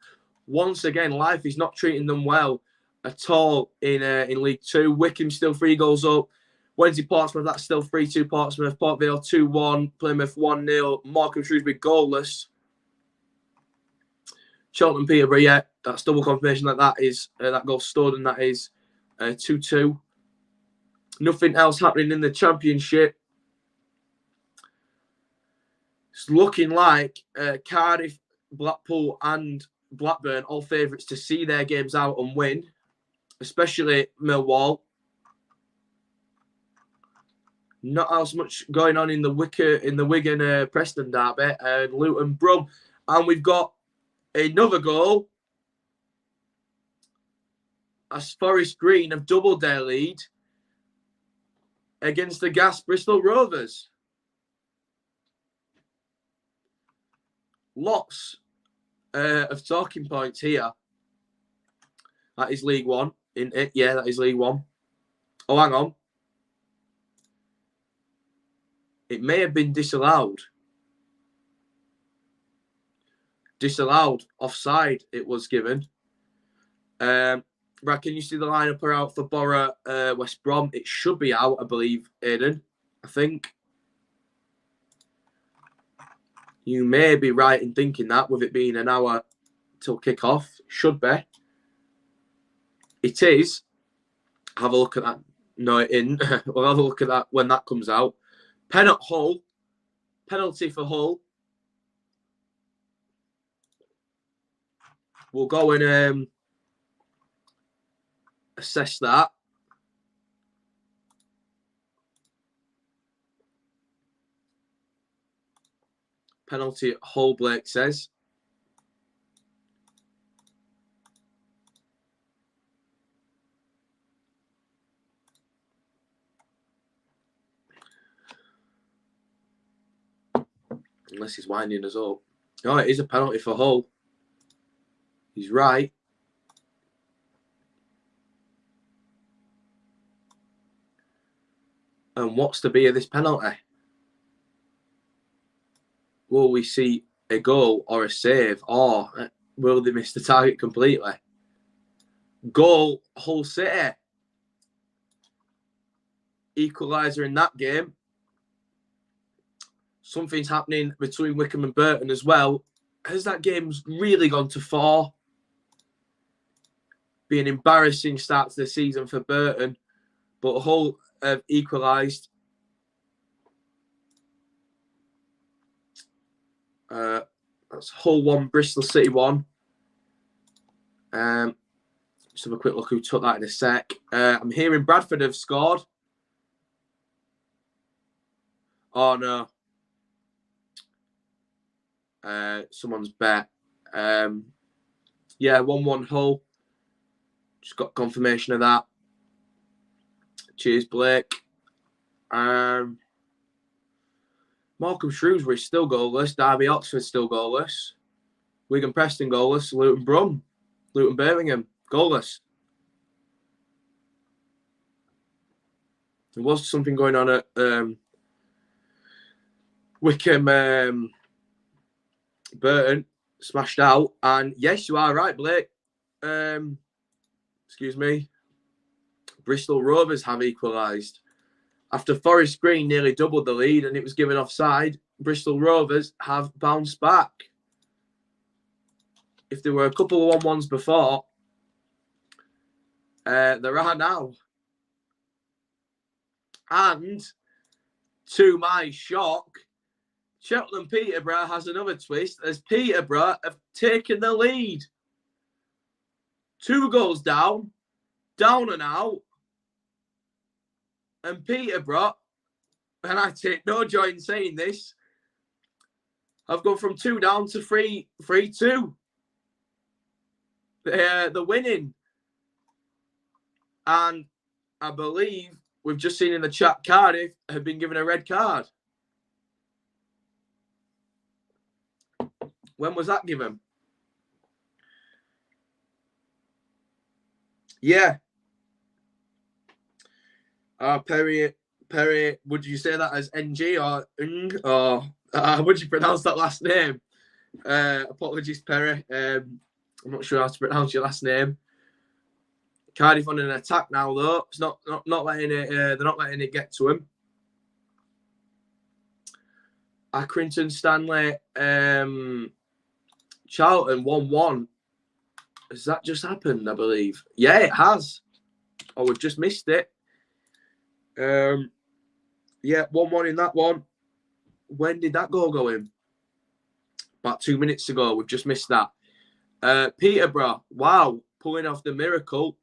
Once again, life is not treating them well at all in League 2. Wickham still 3 goals up. Wednesday Portsmouth, that's still 3-2 Portsmouth. Port Vale 2-1. Plymouth 1-0. Morecambe Shrewsbury goalless. Cheltenham Peterborough, yeah, that's double confirmation that is that goal stood, and that is 2-2. Nothing else happening in the Championship. It's looking like Cardiff, Blackpool and Blackburn, all favourites to see their games out and win, especially Millwall. Not as much going on in the Wigan Preston derby and Luton Brum. And we've got another goal as Forest Green have doubled their lead against the Gas Bristol Rovers. Lots of talking points here. That is League One, isn't it? Yeah, that is League One. Oh, hang on. It may have been disallowed. Disallowed. Offside, it was given. Right, can you see the lineup are out for Borough, West Brom? It should be out, I believe, Aidan. I think. You may be right in thinking that, with it being an hour till kick-off. Should be. It is. Have a look at that. No, it isn't. We'll have a look at that when that comes out. Hull. Penalty for Hull. We'll go and assess that. Penalty at Hull, Blake says. Unless he's winding us up. Oh, it is a penalty for Hull. He's right. And what's to be of this penalty? Will we see a goal or a save, or will they miss the target completely? Goal, Hull City. Equaliser in that game. Something's happening between Wickham and Burton as well. Has that game really gone to 4? Be an embarrassing start to the season for Burton, but Hull have equalised. That's Hull 1, Bristol City 1. Just have a quick look who took that in a sec. I'm hearing Bradford have scored. Oh, no. Someone's bet. Yeah, 1-1 Hull. Just got confirmation of that. Cheers, Blake. Morecambe Shrewsbury still goalless. Derby Oxford still goalless. Wigan Preston goalless. Luton Brum. Luton Birmingham goalless. There was something going on at Wickham Burton. Smashed out. And yes, you are right, Blake. Excuse me. Bristol Rovers have equalised. After Forest Green nearly doubled the lead and it was given offside, Bristol Rovers have bounced back. If there were a couple of 1-1s before, there are now. And to my shock, Cheltenham Peterborough has another twist as Peterborough have taken the lead. 2 goals down and out. And Peterborough, and I take no joy in saying this, have gone from 2 down to 3-2. They're winning. And I believe we've just seen in the chat Cardiff have been given a red card. When was that given? Yeah. Perry, would you say that as NG or Ng, or would you pronounce that last name? Apologies, Perry. I'm not sure how to pronounce your last name. Cardiff on an attack now, though. It's not letting it. They're not letting it get to him. Accrington, Stanley, Charlton 1-1. Has that just happened? I believe. Yeah, it has. Oh, we've just missed it. Yeah, 1-1 in that one. When did that goal go in? about 2 minutes ago. We've just missed that. Peterborough, wow, pulling off the miracle.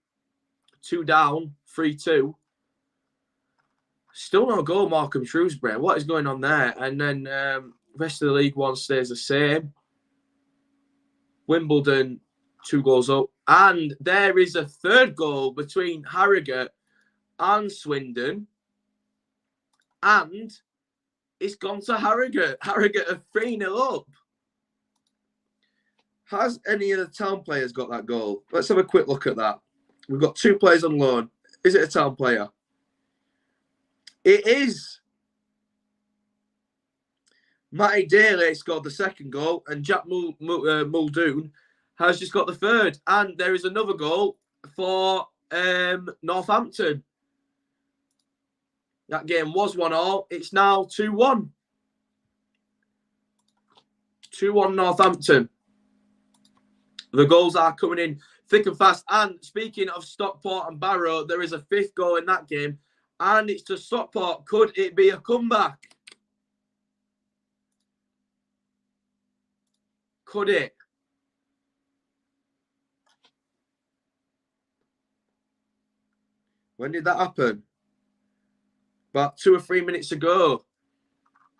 2 down, 3-2. Still no goal, Markham Shrewsbury. What is going on there? And then the rest of the League One stays the same. Wimbledon, 2 goals up. And there is a 3rd goal between Harrogate and Swindon. And it's gone to Harrogate. Harrogate are 3-0 up. Has any of the Town players got that goal? Let's have a quick look at that. We've got 2 players on loan. Is it a Town player? It is. Matty Daly scored the 2nd goal, and Jack Muldoon has just got the 3rd. And there is another goal for Northampton. That game was 1-1. It's now 2-1. 2-1 Northampton. The goals are coming in thick and fast. And speaking of Stockport and Barrow, there is a 5th goal in that game. And it's to Stockport. Could it be a comeback? Could it? When did that happen? About 2 or 3 minutes ago.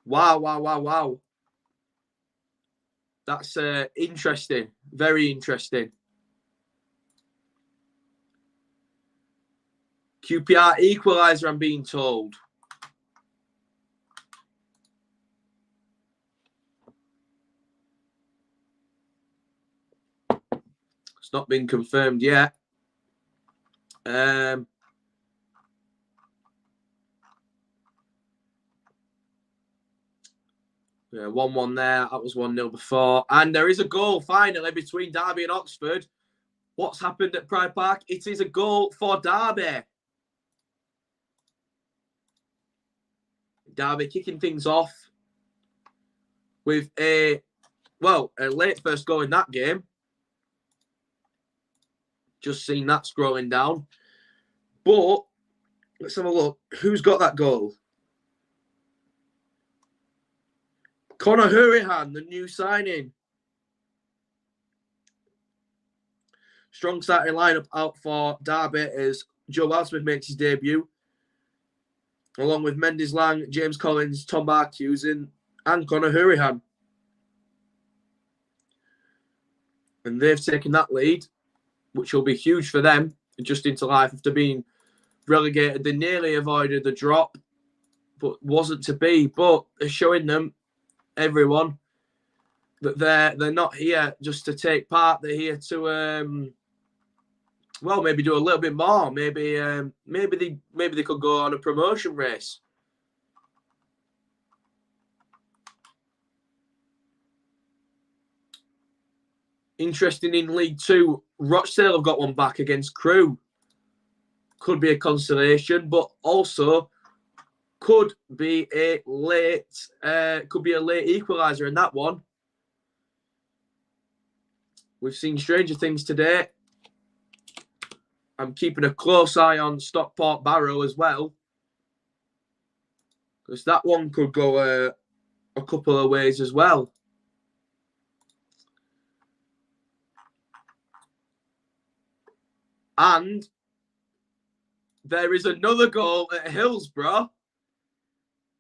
Wow. That's interesting. Very interesting. QPR equaliser, I'm being told. It's not been confirmed yet. Yeah, 1-1 there. That was 1-0 before. And there is a goal, finally, between Derby and Oxford. What's happened at Pride Park? It is a goal for Derby. Derby kicking things off with a late first goal in that game. Just seen that scrolling down. But let's have a look. Who's got that goal? Conor Hurahan, the new signing. Strong starting lineup out for Derby as Joe Wildsmith makes his debut, along with Mendes Lang, James Collins, Tom Barkhusen, and Conor Hurahan. And they've taken that lead, which will be huge for them, just into life after being relegated. They nearly avoided the drop, but wasn't to be. But they're showing them, everyone, that they're not here just to take part. They're here to maybe do a little bit more. Maybe they could go on a promotion race. Interesting in League Two, Rochdale have got one back against Crewe. Could be a consolation, but also could be a late equaliser in that one. We've seen stranger things today. I'm keeping a close eye on Stockport Barrow as well, because that one could go a couple of ways as well. And there is another goal at Hillsborough,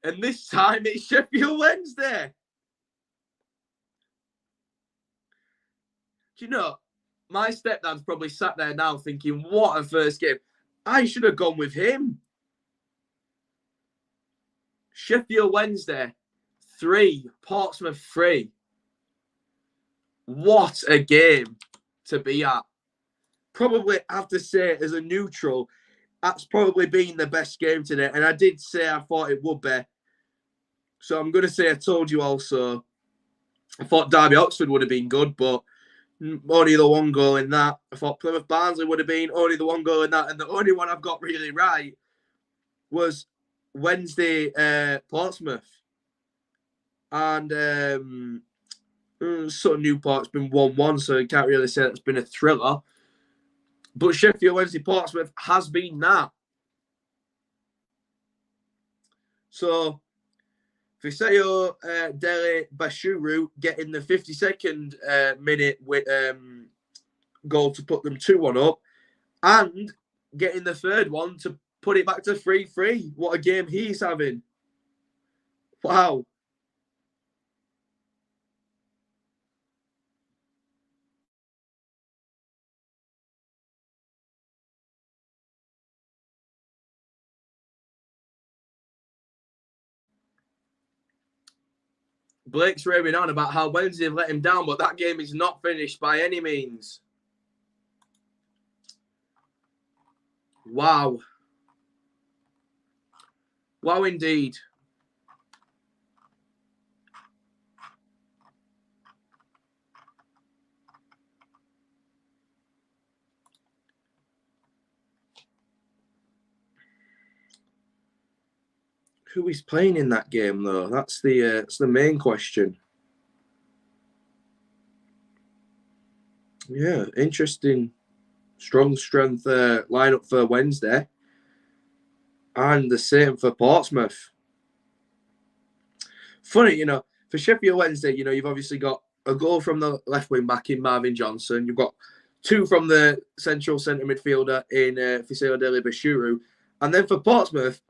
and this time it's Sheffield Wednesday. Do you know, my stepdad's probably sat there now thinking, what a first game. I should have gone with him. Sheffield Wednesday, 3, Portsmouth 3. What a game to be at. Probably have to say, as a neutral, that's probably been the best game today. And I did say I thought it would be. So I'm going to say I told you also. I thought Derby Oxford would have been good, but only the 1 goal in that. I thought Plymouth Barnsley would have been only the 1 goal in that. And the only one I've got really right was Wednesday Portsmouth. And Sutton Newport's been 1-1, so you can't really say it's been a thriller. But Sheffield Wednesday Portsmouth has been that. So Fiseo Dele Bashuru getting the 52nd minute with, goal to put them 2-1 up, and getting the third one to put it back to 3-3. What a game he's having. Wow. Blake's raving on about how Wednesday have let him down, but that game is not finished by any means. Wow. Wow, indeed. Who is playing in that game, though? That's the main question. Yeah, interesting. Strong strength lineup for Wednesday. And the same for Portsmouth. Funny, for Sheffield Wednesday, you've obviously got a goal from the left wing back in Marvin Johnson. You've got 2 from the central centre midfielder in Fiseo Dele Bashuru. And then for Portsmouth,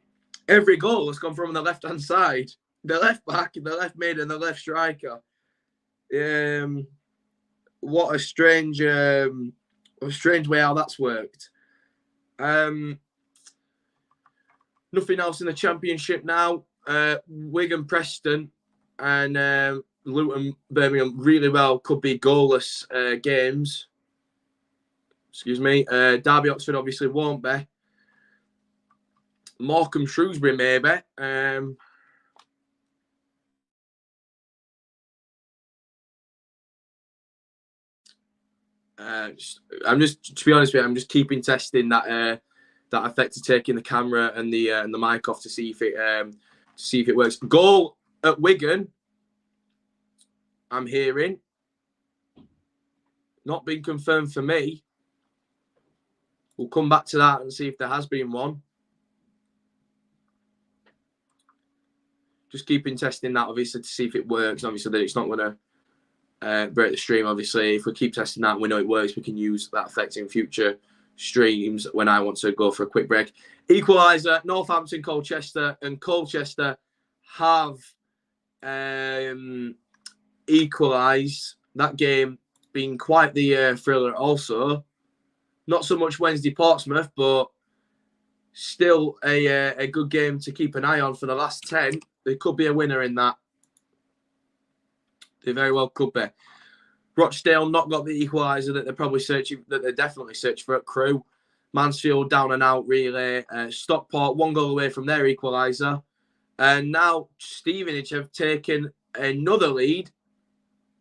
every goal has come from the left-hand side. The left back, the left mid, and the left striker. What a strange way how that's worked. Nothing else in the Championship now. Wigan, Preston, and Luton, Birmingham really well could be goalless games. Excuse me. Derby, Oxford obviously won't be. Morecambe, Shrewsbury maybe. I'm just, to be honest with you, I'm just keeping testing that effect of taking the camera and the mic off to see if it works. Goal at Wigan, I'm hearing. Not been confirmed for me. We'll come back to that and see if there has been one. Just keeping testing that, obviously, to see if it works. Obviously, that it's not going to break the stream, obviously. If we keep testing that and we know it works, we can use that effect in future streams when I want to go for a quick break. Equaliser, Northampton, Colchester, and Colchester have equalised. That game being quite the thriller also. Not so much Wednesday Portsmouth, but still a good game to keep an eye on for the last 10. There could be a winner in that. They very well could be. Rochdale not got the equaliser that they're definitely searching for at Crewe. Mansfield down and out really. Stockport 1 goal away from their equaliser. And now Stevenage have taken another lead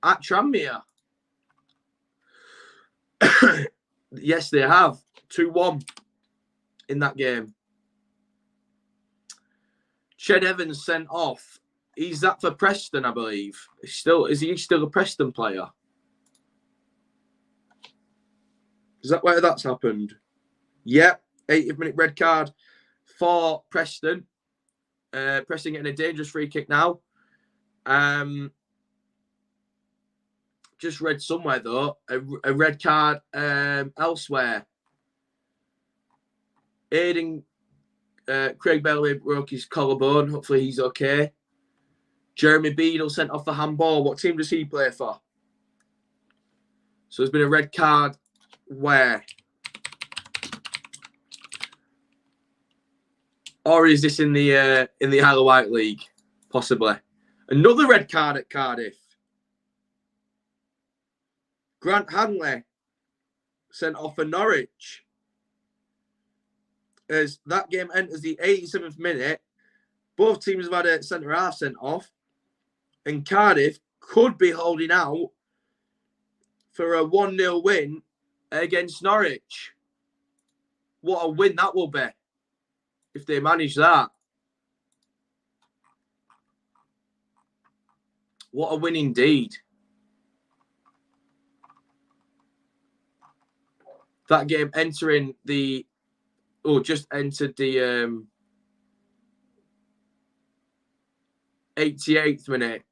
at Tranmere. Yes, they have. 2-1 in that game. Ched Evans sent off. He's that for Preston, I believe. Is he still a Preston player? Is that where that's happened? Yep. 80th minute red card for Preston. Preston getting a dangerous free kick now. Just read somewhere, though, a red card elsewhere. Aiding Craig Bellamy broke his collarbone. Hopefully he's okay. Jeremy Beadle sent off the handball. What team does he play for? So there's been a red card where? Or is this in the Isle of Wight League? Possibly. Another red card at Cardiff. Grant Hanley sent off for Norwich. As that game enters the 87th minute, both teams have had a centre-half sent off. And Cardiff could be holding out for a 1-0 win against Norwich. What a win that will be if they manage that. What a win indeed. That game entering the... just entered the... 88th minute.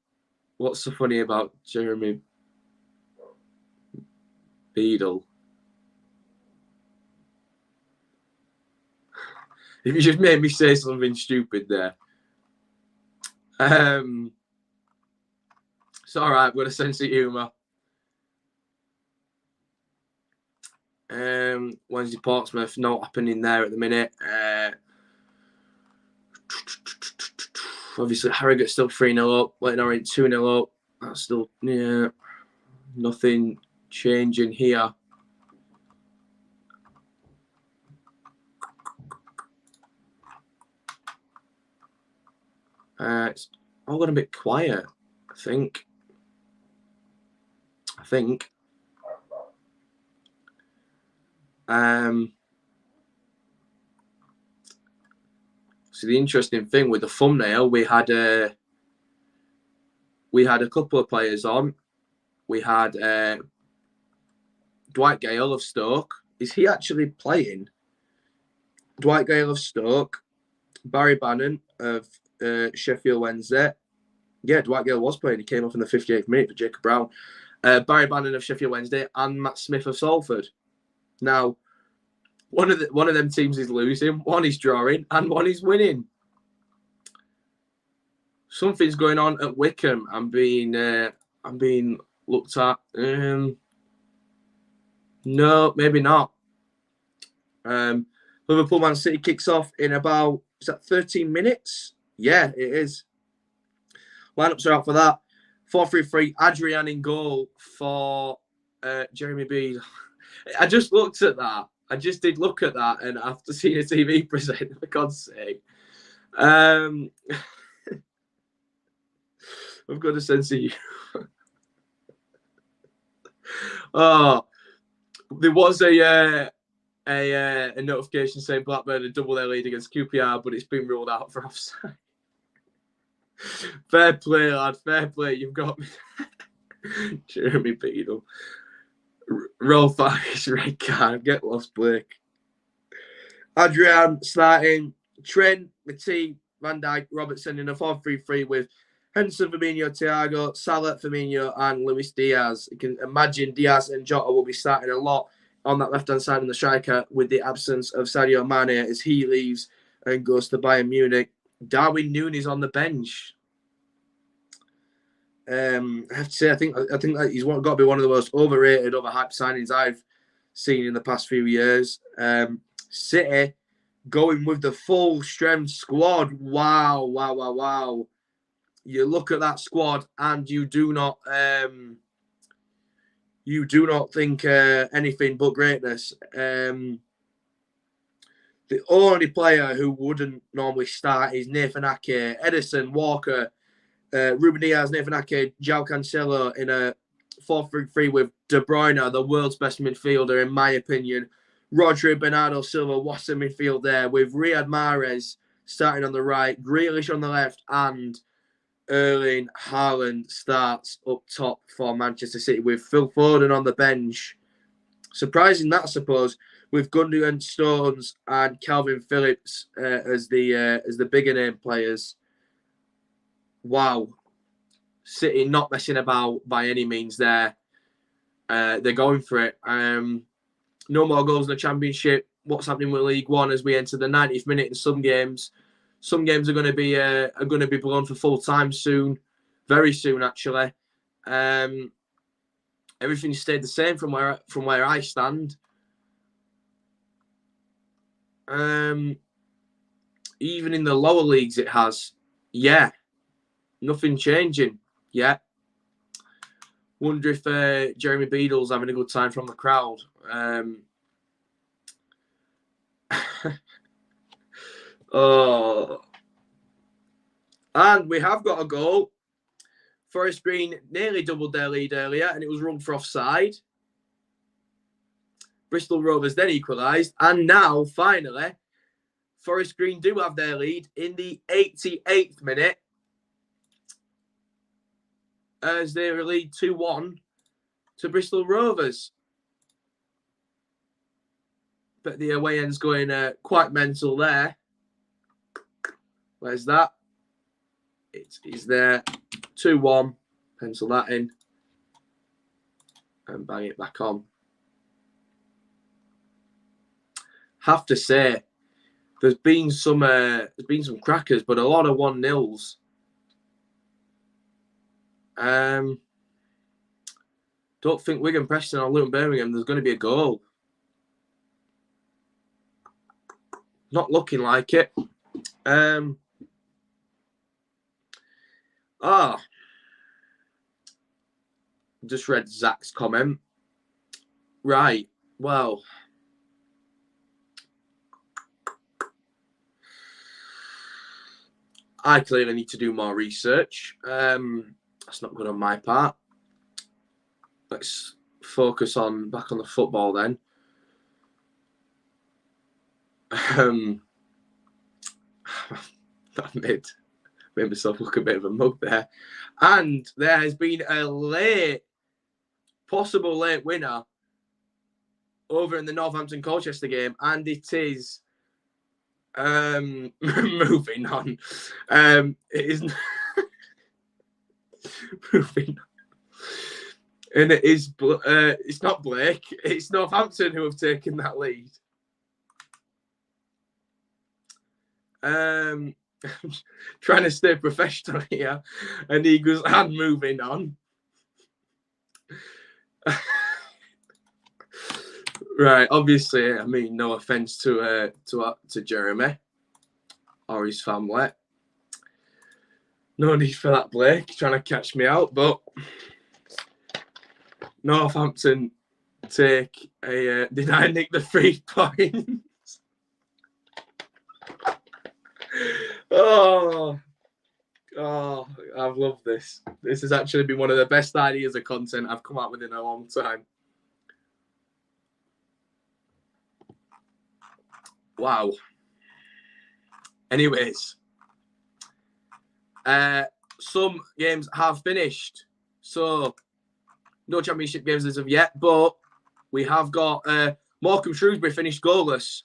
What's so funny about Jeremy Beadle? If you just made me say something stupid there. It's all right. I've got a sense of humour. Wednesday Portsmouth, not happening there at the minute. Obviously, Harrogate's still 3-0 up. Leighton Orient 2-0 up. That's still, yeah, nothing changing here. It's all gone a bit quiet, I think. So the interesting thing with the thumbnail, we had a couple of players on. We had Dwight Gale of Stoke. Is he actually playing? Dwight Gale of Stoke, Barry Bannon of Sheffield Wednesday. Yeah, Dwight Gale was playing. He came off in the 58th minute for Jacob Brown. Barry Bannon of Sheffield Wednesday and Matt Smith of Salford. Now, one of them teams is losing, one is drawing, and one is winning. Something's going on at Wickham. I'm being looked at. No, maybe not. Liverpool Man City kicks off in about, is that 13 minutes? Yeah, it is. Lineups are out for that. 4-3-3, Adrian in goal for Jeremy Bede. I just looked at that. I just did look at that, and after seeing a TV presenter, for God's sake, I've got a sense of you. Oh, there was a notification saying Blackburn had double their lead against QPR, but it's been ruled out for offside. Fair play, lad. Fair play. You've got me. Jeremy Beadle. Roll 5, red card. Get lost, Blake. Adrian starting. Trent, Matip, Van Dijk, Robertson in a 4-3-3 with Henderson, Firmino, Thiago, Salah, Firmino, and Luis Diaz. You can imagine Diaz and Jota will be starting a lot on that left-hand side of the striker with the absence of Sadio Mane as he leaves and goes to Bayern Munich. Darwin Núñez on the bench. I have to say, I think that he's got to be one of the most overrated, overhyped signings I've seen in the past few years. City going with the full strength squad. Wow. You look at that squad and you do not think anything but greatness. The only player who wouldn't normally start is Nathan Ake, Edison, Walker, Ruben Diaz, Nathan Ake, João Cancelo in a 4-3-3 with De Bruyne, the world's best midfielder, in my opinion. Rodri, Bernardo Silva, what's the midfield there with Riyad Mahrez starting on the right, Grealish on the left, and Erling Haaland starts up top for Manchester City with Phil Foden on the bench. Surprising that, I suppose, with Gundogan, Stones, and Calvin Phillips as the bigger name players. Wow. City not messing about by any means there. They're going for it. No more goals in the Championship. What's happening with League One as we enter the 90th minute in some games? Some games are going to be blown for full time soon, very soon actually. Everything stayed the same from where I stand. Even in the lower leagues, it has. Yeah, nothing changing. Yeah. Wonder if Jeremy Beadle's having a good time from the crowd. Oh. And we have got a goal. Forest Green nearly doubled their lead earlier, and it was ruled for offside. Bristol Rovers then equalised, and now, finally, Forest Green do have their lead in the 88th minute as they lead 2-1 to Bristol Rovers. But the away end's going quite mental there. Where's that? It is there. 2-1. Pencil that in. And bang it back on. Have to say, there's been some crackers, but a lot of 1-0s. Don't think Wigan, Preston, or Luton, Birmingham there's going to be a goal. Not looking like it. Just read Zach's comment. Right. Well. I clearly need to do more research. That's not good on my part. Let's focus back on the football then. That made myself look a bit of a mug there. And there has been a possible late winner over in the Northampton Colchester game, and it is moving on. It is moving on. And it is it's not Blake, it's Northampton who have taken that lead. Trying to stay professional here, and he goes, and moving on. Right, obviously, I mean, no offense to Jeremy or his family. No need for that, Blake, trying to catch me out, but Northampton take a did I nick the 3 points? Oh, I've loved this. This has actually been one of the best ideas of content I've come up with in a long time. Wow. Anyways, some games have finished. So, no championship games as of yet, but we have got Morecambe Shrewsbury finished goalless.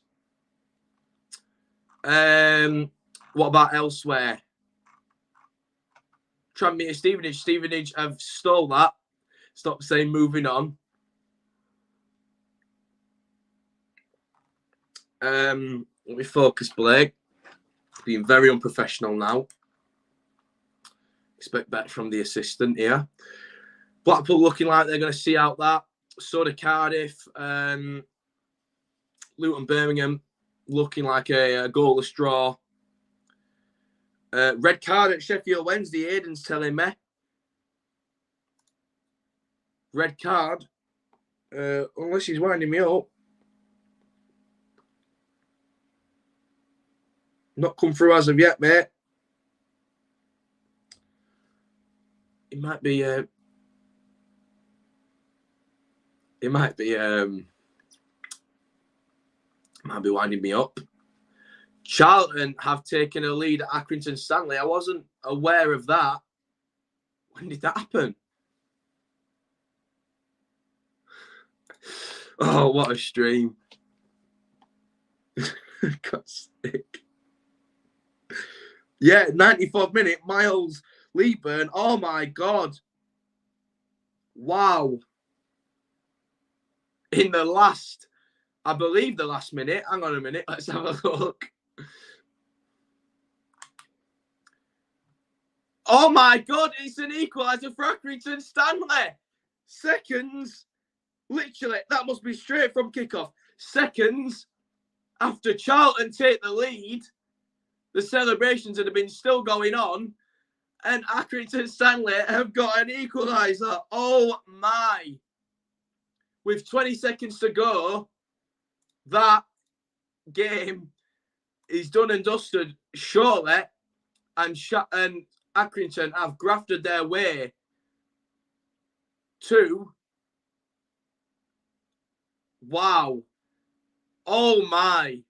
What about elsewhere? Tranmere Stevenage. Stevenage have stole that. Stop saying moving on. Let me focus, Blake. Being very unprofessional now. Expect better from the assistant here. Blackpool looking like they're going to see out that. So do Cardiff. Luton, Birmingham looking like a goalless draw. Red card at Sheffield Wednesday, Aiden's telling me. Red card. Unless he's winding me up. Not come through as of yet, mate. It might be winding me up. Charlton have taken a lead at Accrington Stanley. I wasn't aware of that. When did that happen? Oh, what a stream. God's sake. Yeah, 94th minute, Miles Leeburn. Oh, my God. Wow. In the last, I believe the last minute. Hang on a minute. Let's have a look. Oh, my God. It's an equaliser for Accrington Stanley. Seconds. Literally, that must be straight from kickoff. Seconds after Charlton take the lead. The celebrations have been still going on, and Accrington Stanley have got an equaliser. Oh my! With 20 seconds to go, that game is done and dusted. Surely, and Accrington have grafted their way to. Wow! Oh my!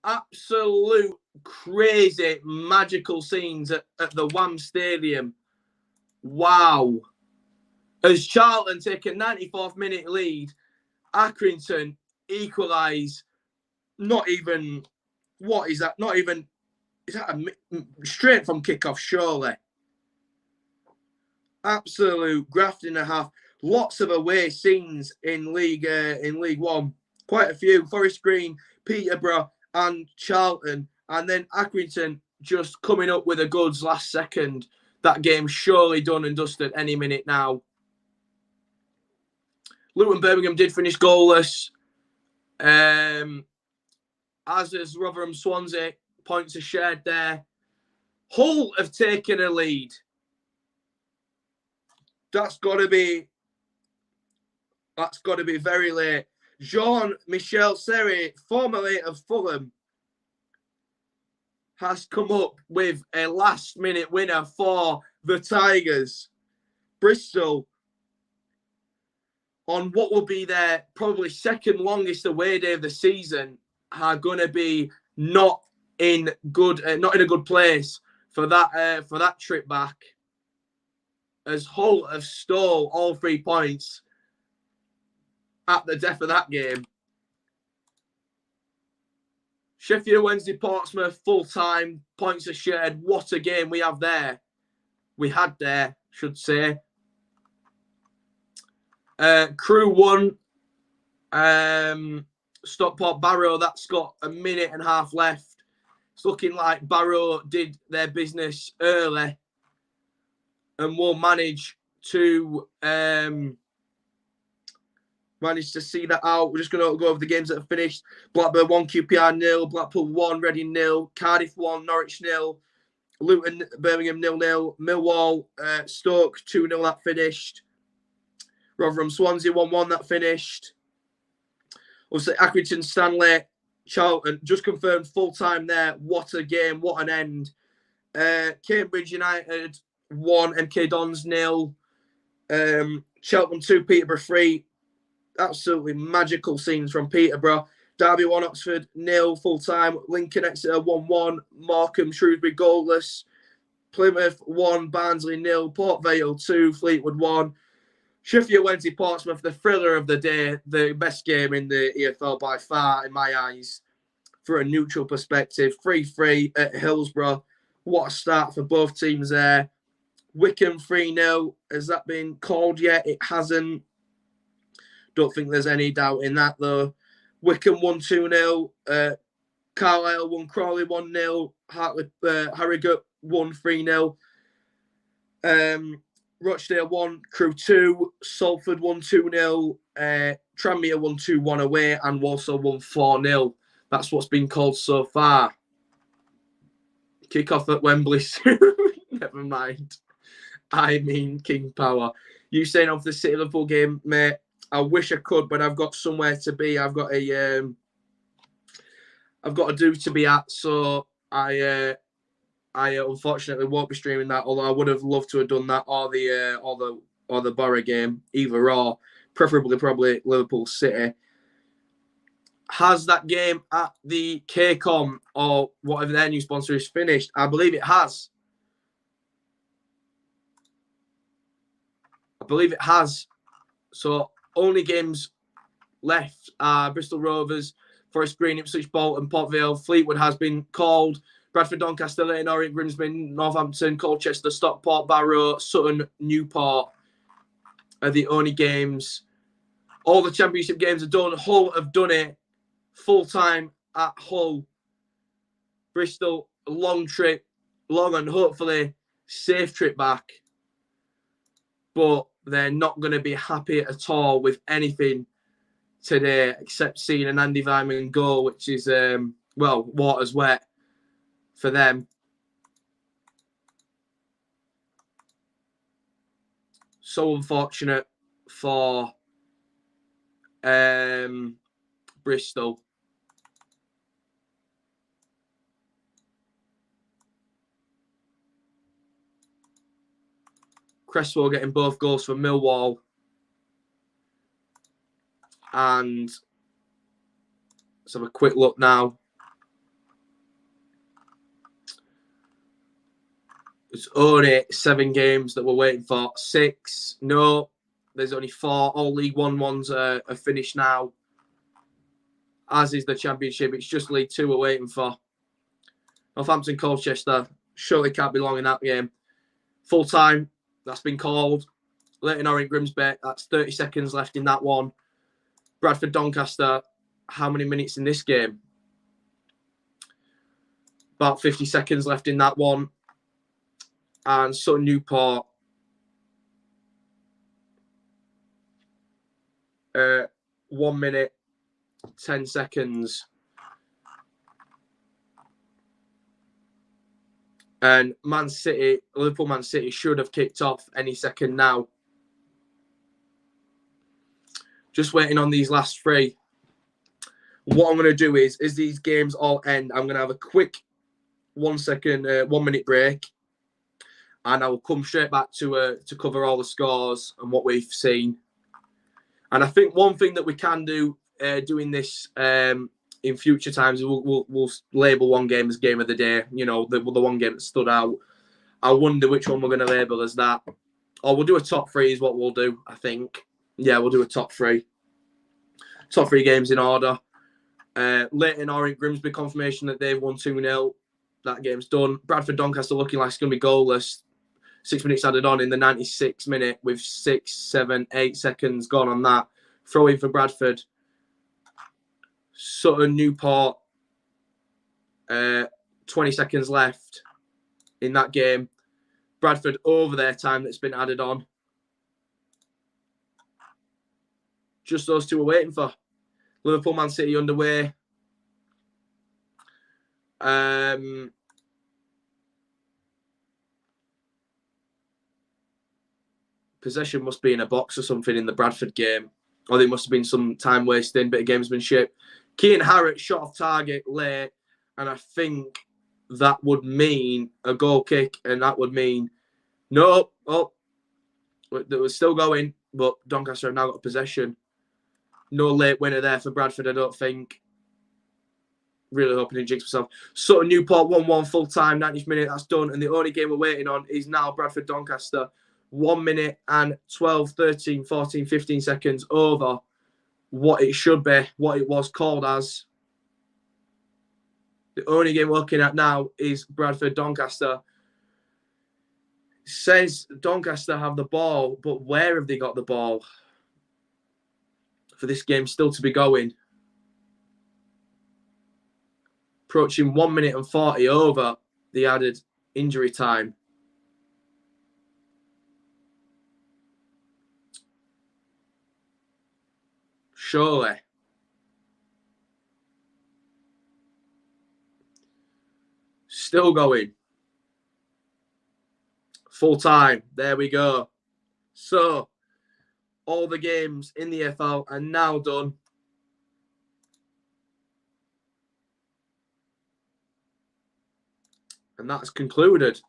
Absolute crazy, magical scenes at the Wham Stadium. Wow. As Charlton take a 94th minute lead, Accrington equalise. Not even, what is that? Not even, is that straight from kickoff, surely? Absolute grafting and a half. Lots of away scenes in League One. Quite a few. Forest Green, Peterborough, and Charlton, and then Accrington just coming up with the goods last second. That game surely done and dusted any minute now. Luton Birmingham did finish goalless. As is Rotherham Swansea. Points are shared there. Hull have taken a lead. That's got to be very late. Jean-Michel Seri, formerly of Fulham, has come up with a last-minute winner for the Tigers. Bristol, on what will be their probably second longest away day of the season, are going to be not in a good place for that trip back, as Hull have stole all 3 points at the death of that game. Sheffield Wednesday, Portsmouth, full-time, points are shared. What a game we have there. We had there, should say. Crew won. Stockport Barrow, that's got a minute and a half left. It's looking like Barrow did their business early and will manage to see that out. We're just going to go over the games that have finished. Blackburn 1, QPR 0, Blackpool 1, Reading 0, Cardiff 1, Norwich 0, Luton, Birmingham 0-0, Millwall, Stoke 2-0, that finished. Rotherham Swansea 1-1, that finished. Obviously, Accrington, Stanley, Charlton, just confirmed full-time there. What a game, what an end. Cambridge United 1, MK Dons 0, Cheltenham 2, Peterborough 3. Absolutely magical scenes from Peterborough. Derby 1, Oxford 0, full-time. Lincoln Exeter 1-1. Markham, Shrewsbury goalless. Plymouth 1, Barnsley 0. Port Vale 2, Fleetwood 1. Sheffield Wednesday, Portsmouth, the thriller of the day. The best game in the EFL by far, in my eyes, for a neutral perspective. 3-3 at Hillsborough. What a start for both teams there. Wycombe 3-0. Has that been called yet? It hasn't. Don't think there's any doubt in that, though. Wycombe 1-2-0. Carlisle 1, Crawley 1-0. Harrogate 1-3-0. Rochdale 1, Crew 2. Salford 1-2-0. Tranmere 1-2-1 away. And Walsall 1-4-0. That's what's been called so far. Kick-off at Wembley soon. Never mind. I mean King Power. You saying off the City Liverpool game, mate? I wish I could, but I've got somewhere to be. I've got a do to be at, so I unfortunately won't be streaming that. Although I would have loved to have done that, or the Borough game, either or, preferably probably Liverpool City. Has that game at the KCOM or whatever their new sponsor is finished? I believe it has. So only games left are Bristol Rovers, Forest Green, Ipswich, Bolton, Port Vale. Fleetwood has been called. Bradford, Doncaster, Leighton Orient, Grimsby, Northampton, Colchester, Stockport, Barrow, Sutton, Newport are the only games. All the championship games are done. Hull have done it full-time at Hull. Bristol, long and hopefully safe trip back. But they're not going to be happy at all with anything today except seeing an Andy Vyman goal, which is, water's wet for them. So unfortunate for Bristol. Cresswell getting both goals for Millwall. And let's have a quick look now. It's only 7 games that we're waiting for. 6. No, there's only 4. All League One ones are finished now. As is the Championship. It's just League 2 we're waiting for. Northampton, Colchester. Surely can't be long in that game. Full time. That's been called. Leighton Orient Grimsby, that's 30 seconds left in that one. Bradford Doncaster, how many minutes in this game? About 50 seconds left in that one. And Sutton Newport, 1 minute, 10 seconds. And Liverpool Man City should have kicked off any second now. Just waiting on these last three. What I'm going to do is, as these games all end, I'm going to have a quick 1 minute break. And I will come straight back to cover all the scores and what we've seen. And I think one thing that we can do doing this in future times, we'll label one game as game of the day. You know, the one game that stood out. I wonder which one we're going to label as that. Or we'll do a top three is what we'll do, I think. Yeah, we'll do a top three. Top three games in order. Leighton Orient Grimsby, confirmation that they've won 2-0. That game's done. Bradford Doncaster looking like it's going to be goalless. 6 minutes added on in the 96th minute with 6, 7, 8 seconds gone on that. Throw in for Bradford. Sutton Newport, 20 seconds left in that game. Bradford over their time that's been added on. Just those two we're waiting for. Liverpool Man City underway. Possession must be in a box or something in the Bradford game. Or there must have been some time wasting, bit of gamesmanship. Keane Harrett shot off target late, and I think that would mean a goal kick, and that would mean no. Oh, it was still going, but Doncaster have now got possession. No late winner there for Bradford, I don't think. Really hoping he jinx myself. Sutton Newport 1-1 full time, 90th minute, that's done. And the only game we're waiting on is now Bradford Doncaster. 1 minute and 12, 13, 14, 15 seconds over what it should be, what it was called as. The only game we're looking at now is Bradford Doncaster. It says Doncaster have the ball, but where have they got the ball for this game still to be going? Approaching 1 minute and 40 over the added injury time. Surely. Still going. Full time. There we go. So, all the games in the EFL are now done. And that's concluded.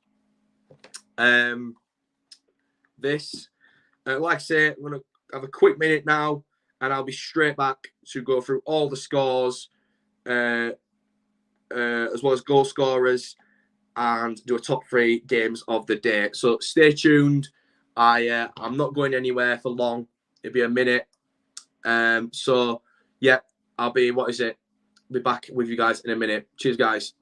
This, like I say, I'm going to have a quick minute now, and I'll be straight back to go through all the scores, as well as goal scorers, and do a top three games of the day. So stay tuned. I'm not going anywhere for long. It'll be a minute. So yeah, I'll be back with you guys in a minute. Cheers, guys.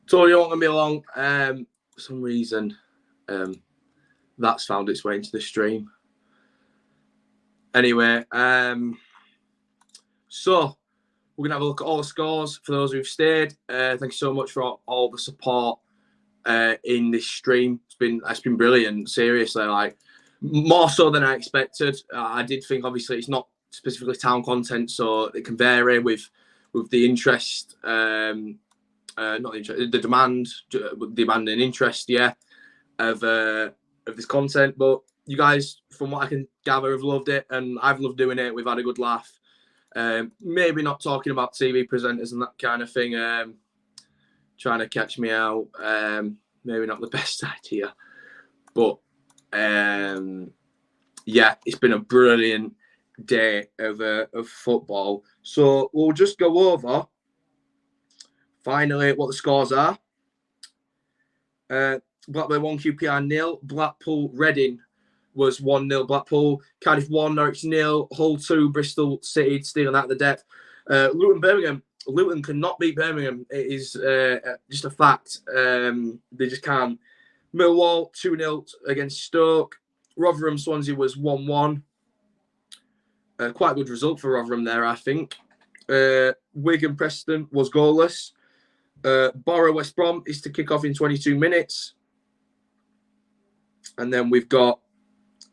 Tony, not going to be long. For some reason, that's found its way into the stream. Anyway, so we're going to have a look at all the scores for those who've stayed. Thank you so much for all the support in this stream. It's been brilliant, seriously, like more so than I expected. I did think, obviously, it's not specifically town content, so it can vary with the interest, not the interest, the demand and interest, of this content. But you guys, from what I can gather, have loved it, and I've loved doing it. We've had a good laugh. Maybe not talking about TV presenters and that kind of thing, trying to catch me out. Maybe not the best idea, but yeah, it's been a brilliant day of football. So we'll just go over finally what the scores are. Blackburn 1, QPR 0, Blackpool Reading was 1-0 Blackpool, Cardiff 1, Norwich 0, Hull 2, Bristol City stealing out the depth. Luton Birmingham. Luton cannot beat Birmingham. It is just a fact. They just can't. Millwall 2-0 against Stoke. Rotherham Swansea was 1-1. Quite a good result for Rotherham there, I think. Wigan Preston was goalless. Borough West Brom is to kick off in 22 minutes. And then we've got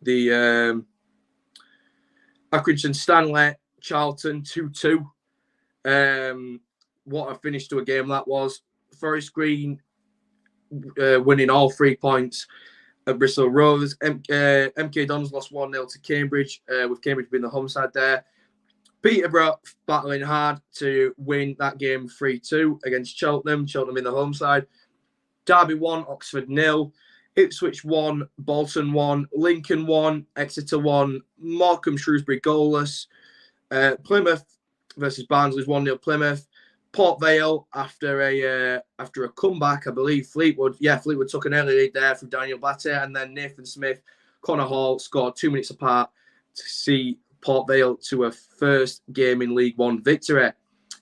the Accrington Stanley, Charlton 2-2. What a finish to a game that was. Forest Green winning all 3 points at Bristol Rovers. MK Dons lost 1-0 to Cambridge, with Cambridge being the home side there. Peterborough battling hard to win that game 3-2 against Cheltenham. Cheltenham in the home side. Derby 1, Oxford 0. Ipswich 1, Bolton 1, Lincoln 1, Exeter 1, Morecambe Shrewsbury goalless. Plymouth versus Barnsley's 1-0 Plymouth. Port Vale after a comeback, I believe Fleetwood took an early lead there from Daniel Batte, and then Nathan Smith, Connor Hall scored 2 minutes apart to see Port Vale to a first game in League One victory.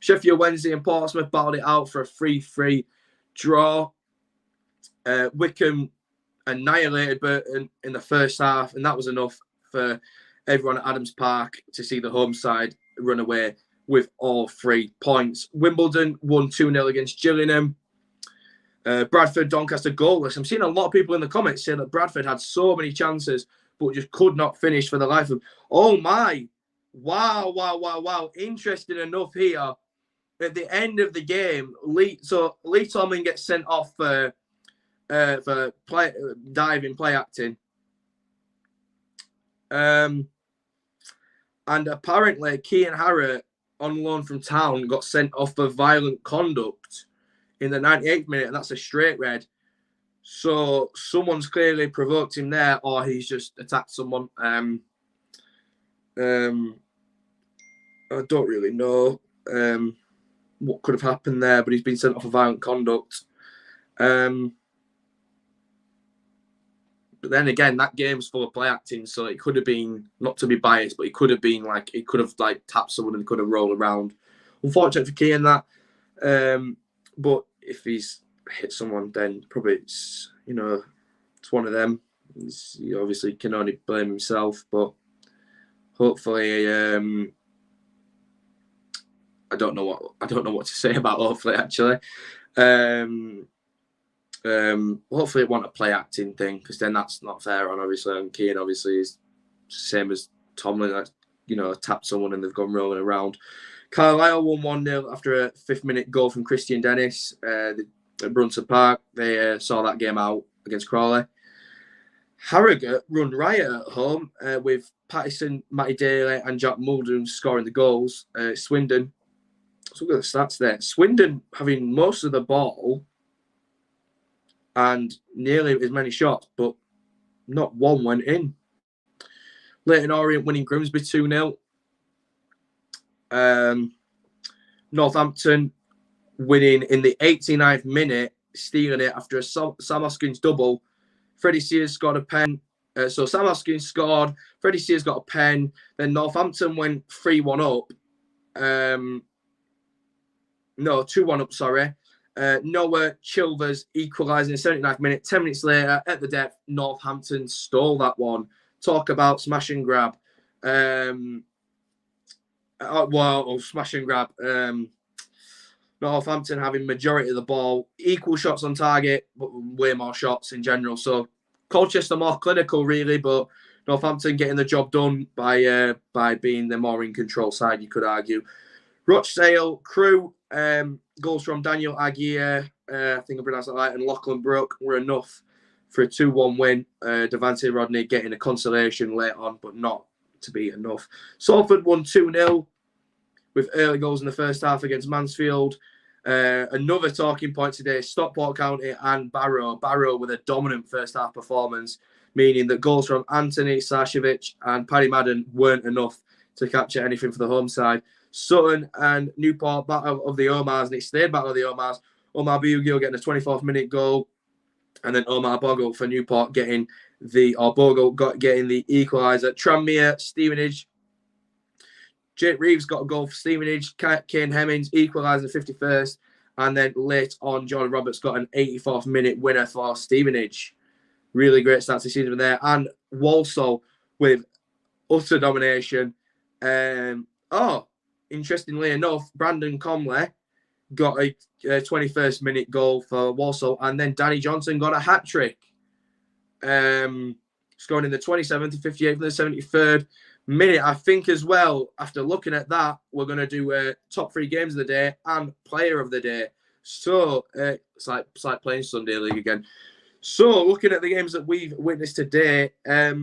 Sheffield Wednesday and Portsmouth battled it out for a 3-3 draw. Wickham annihilated Burton in the first half, and that was enough for everyone at Adams Park to see the home side run away with all 3 points. Wimbledon won 2-0 against Gillingham. Bradford Doncaster goalless. I'm seeing a lot of people in the comments saying that Bradford had so many chances but just could not finish for the life of them. Oh my! Wow! Interesting enough here. At the end of the game, Lee Tomlin gets sent off for diving play acting. And apparently Kean Harrott, on loan from Town, got sent off for violent conduct in the 98th minute, and that's a straight red. So someone's clearly provoked him there, or he's just attacked someone. I don't really know what could have happened there, but he's been sent off for violent conduct. But then again, that game's full of play acting, so it could have been, not to be biased, but it could have been like, it could have like tapped someone and could have rolled around. Unfortunate for Kean that. But if he's hit someone, then probably it's one of them. He obviously can only blame himself, but hopefully, I don't know what to say about hopefully actually. Hopefully it wasn't a play acting thing, because then that's not fair on obviously. And Kean obviously is same as Tomlin, like, tapped someone and they've gone rolling around. Carlisle won 1-0 after a 5th minute goal from Christian Dennis at Brunton Park. They saw that game out against Crawley. Harrogate run riot at home with Pattison, Matty Daly and Jack Muldoon scoring the goals. Swindon, let's look at the stats there. Swindon having most of the ball and nearly as many shots, but not one went in. Leyton Orient winning Grimsby 2-0. Northampton winning in the 89th minute, stealing it after a Sam Hoskins double. Freddie Sears scored a pen. So Sam Hoskins scored, Freddie Sears got a pen, then Northampton went 3-1 up. 2-1 up, sorry. Noah Chilvers equalising in the 79th minute. 10 minutes later, at the depth, Northampton stole that one. Talk about smash and grab. Smash and grab. Northampton having majority of the ball, equal shots on target, but way more shots in general. So Colchester more clinical, really, but Northampton getting the job done by being the more in control side, you could argue. Rochdale Crew, goals from Daniel Aguirre, I think I pronounced that right, and Lachlan Brooke were enough for a 2-1 win. Devante Rodney getting a consolation late on, but not to be enough. Salford won 2-0 with early goals in the first half against Mansfield. Another talking point today, Stockport County and Barrow. Barrow with a dominant first half performance, meaning that goals from Anthony Sashevic and Paddy Madden weren't enough to capture anything for the home side. Sutton and Newport, battle of the Omars, and it stayed battle of the Omars. Omar Bugil getting a 24th minute goal, and then Omar Bogle for Newport getting the equaliser. Tranmere, Stevenage. Jake Reeves got a goal for Stevenage. Kane Hemmings equalising the 51st. And then late on, Jordan Roberts got an 84th minute winner for Stevenage. Really great start to the season there. And Walsall with utter domination. Interestingly enough, Brandon Comley got a 21st minute goal for Walsall. And then Danny Johnson got a hat-trick. Scoring in the 27th, the 58th, and the 73rd. minute. I think as well, after looking at that, we're going to do top 3 games of the day and player of the day. So it's like playing Sunday League again. So looking at the games that we've witnessed today, I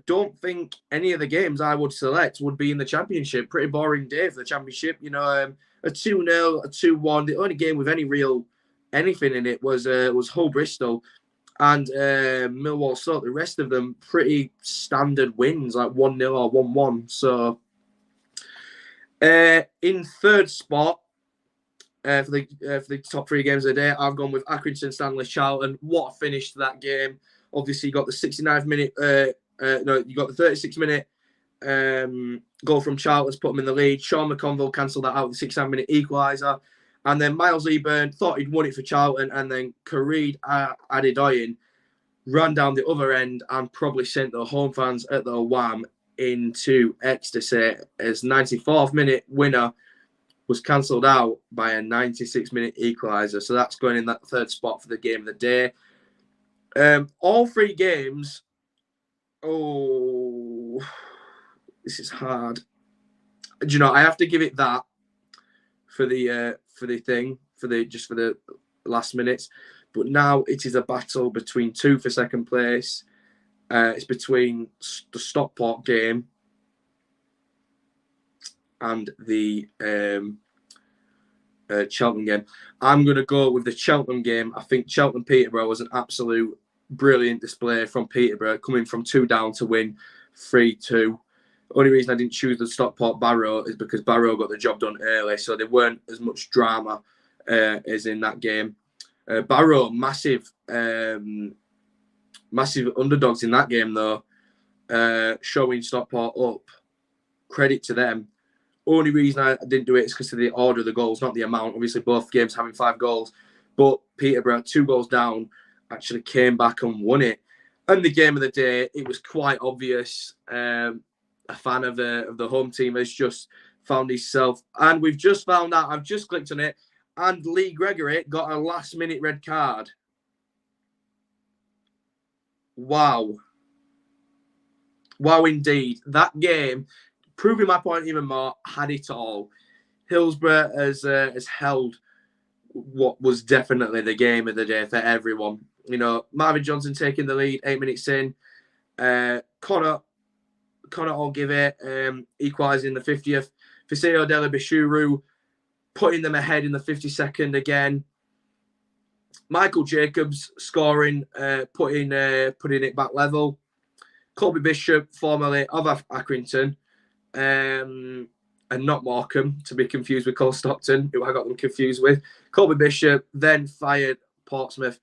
don't think any of the games I would select would be in the Championship. Pretty boring day for the Championship. You know, a 2-0, a 2-1. The only game with any real anything in it was Hull Bristol and Millwall Stoke. The rest of them pretty standard wins, like 1-0 or 1-1. So in third spot for the top 3 games of the day, I've gone with Accrington, Stanley, Charlton. What a finish to that game. Obviously, you got the 69th minute. You got the 36th minute goal from Charlton's put them in the lead. Sean McConville cancelled that out with the 69th minute equaliser. And then Miles Eburn thought he'd won it for Charlton, and then Khalid Adedoyin ran down the other end and probably sent the home fans at the wham into ecstasy as 94th minute winner was cancelled out by a 96th minute equaliser. So that's going in that third spot for the game of the day. All 3 games. Oh, this is hard. Do you know, I have to give it that for the last minutes. But now it is a battle between 2 for second place. It's between the Stockport game and the Cheltenham game. I'm going to go with the Cheltenham game. I think Cheltenham-Peterborough was an absolute brilliant display from Peterborough, coming from 2 down to win 3-2. Only reason I didn't choose the Stockport Barrow is because Barrow got the job done early, so there weren't as much drama as in that game. Barrow, massive underdogs in that game, though, showing Stockport up. Credit to them. Only reason I didn't do it is because of the order of the goals, not the amount. Obviously, both games having 5 goals. But Peterborough, 2 goals down, actually came back and won it. And the game of the day, it was quite obvious. A fan of the home team has just found himself. And we've just found out, I've just clicked on it, and Lee Gregory got a last-minute red card. Wow. Wow, indeed. That game, proving my point even more, had it all. Hillsborough has held what was definitely the game of the day for everyone. You know, Marvin Johnson taking the lead 8 minutes in. Connor I'll give it, equalising the 50th. Fiseo Dela Bishuru putting them ahead in the 52nd again. Michael Jacobs scoring, putting it back level. Colby Bishop, formerly of Accrington, and not Morecambe, to be confused with Cole Stockton, who I got them confused with. Colby Bishop then fired Portsmouth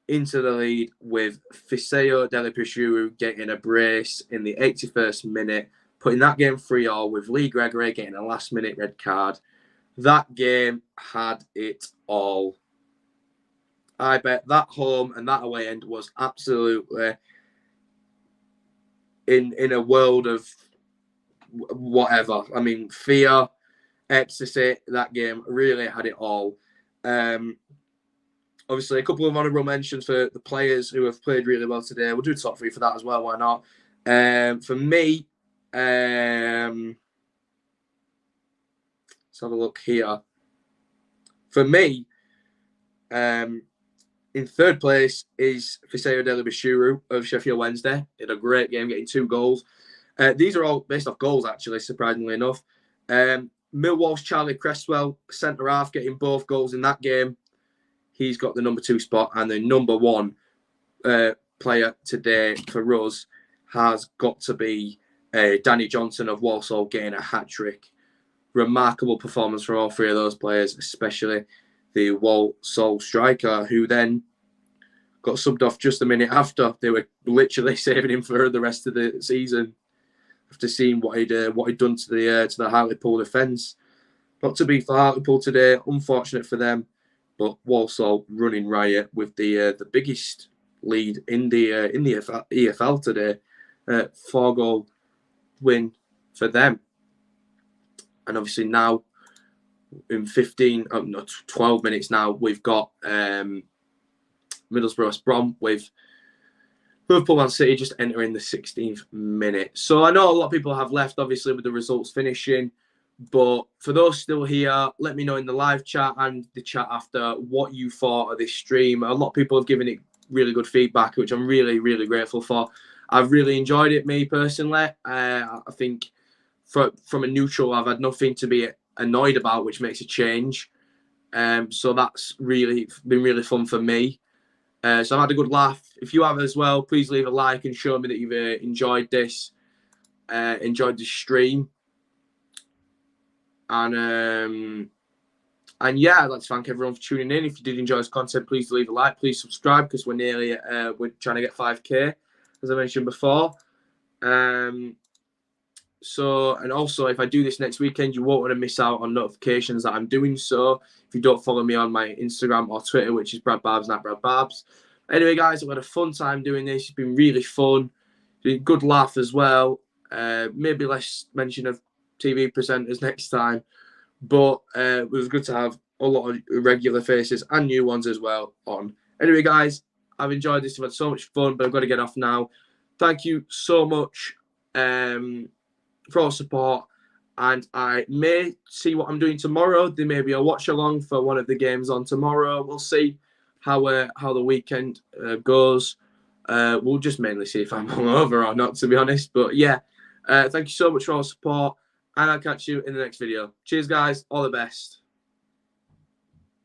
into the lead with Fiseo Dela Bishuru getting a brace in the 81st minute, putting that game 3-3 with Lee Gregory getting a last-minute red card. That game had it all. I bet that home and that away end was absolutely in a world of whatever. I mean, fear, ecstasy. That game really had it all. Obviously, a couple of honourable mentions for the players who have played really well today. We'll do top three for that as well. Why not? For me, let's have a look here. For me, in third place is Fiseo Delibashuru of Sheffield Wednesday. He had a great game, getting 2 goals. These are all based off goals, actually, surprisingly enough. Millwall's Charlie Cresswell, centre half, getting both goals in that game. He's got the number 2 spot, and the number 1 player today for us has got to be Danny Johnson of Walsall, getting a hat-trick. Remarkable performance from all 3 of those players, especially the Walsall striker, who then got subbed off just a minute after. They were literally saving him for the rest of the season after seeing what he'd done to the Hartlepool defence. Not to be for Hartlepool today, unfortunate for them, but Walsall running riot with the biggest lead in the EFL today, 4-goal win for them. And obviously now, in 12 minutes now, we've got Middlesbrough West Brom with Liverpool Man City just entering the 16th minute. So I know a lot of people have left, obviously, with the results finishing. But for those still here, let me know in the live chat and the chat after what you thought of this stream. A lot of people have given it really good feedback, which I'm really, really grateful for. I've really enjoyed it, me personally. I think from a neutral, I've had nothing to be annoyed about, which makes a change. So that's really been really fun for me. So I've had a good laugh. If you have as well, please leave a like and show me that you've enjoyed this, enjoyed the stream. And yeah, I'd like to thank everyone for tuning in. If you did enjoy this content, please leave a like. Please subscribe, because we're nearly we're trying to get 5k, as I mentioned before. So, and also, if I do this next weekend, you won't want to miss out on notifications that I'm doing so. If you don't follow me on my Instagram or Twitter, which is Brad Barbs, not Brad Barbs. Anyway, guys, I've had a fun time doing this. It's been really fun. Good laugh as well. Maybe less mention of TV presenters next time. But it was good to have a lot of regular faces and new ones as well on. Anyway, guys, I've enjoyed this. I've had so much fun, but I've got to get off now. Thank you so much for all support. And I may see what I'm doing tomorrow. There may be a watch along for one of the games on tomorrow. We'll see how the weekend goes. We'll just mainly see if I'm hungover or not, to be honest. But yeah, thank you so much for all support. And I'll catch you in the next video. Cheers, guys. All the best.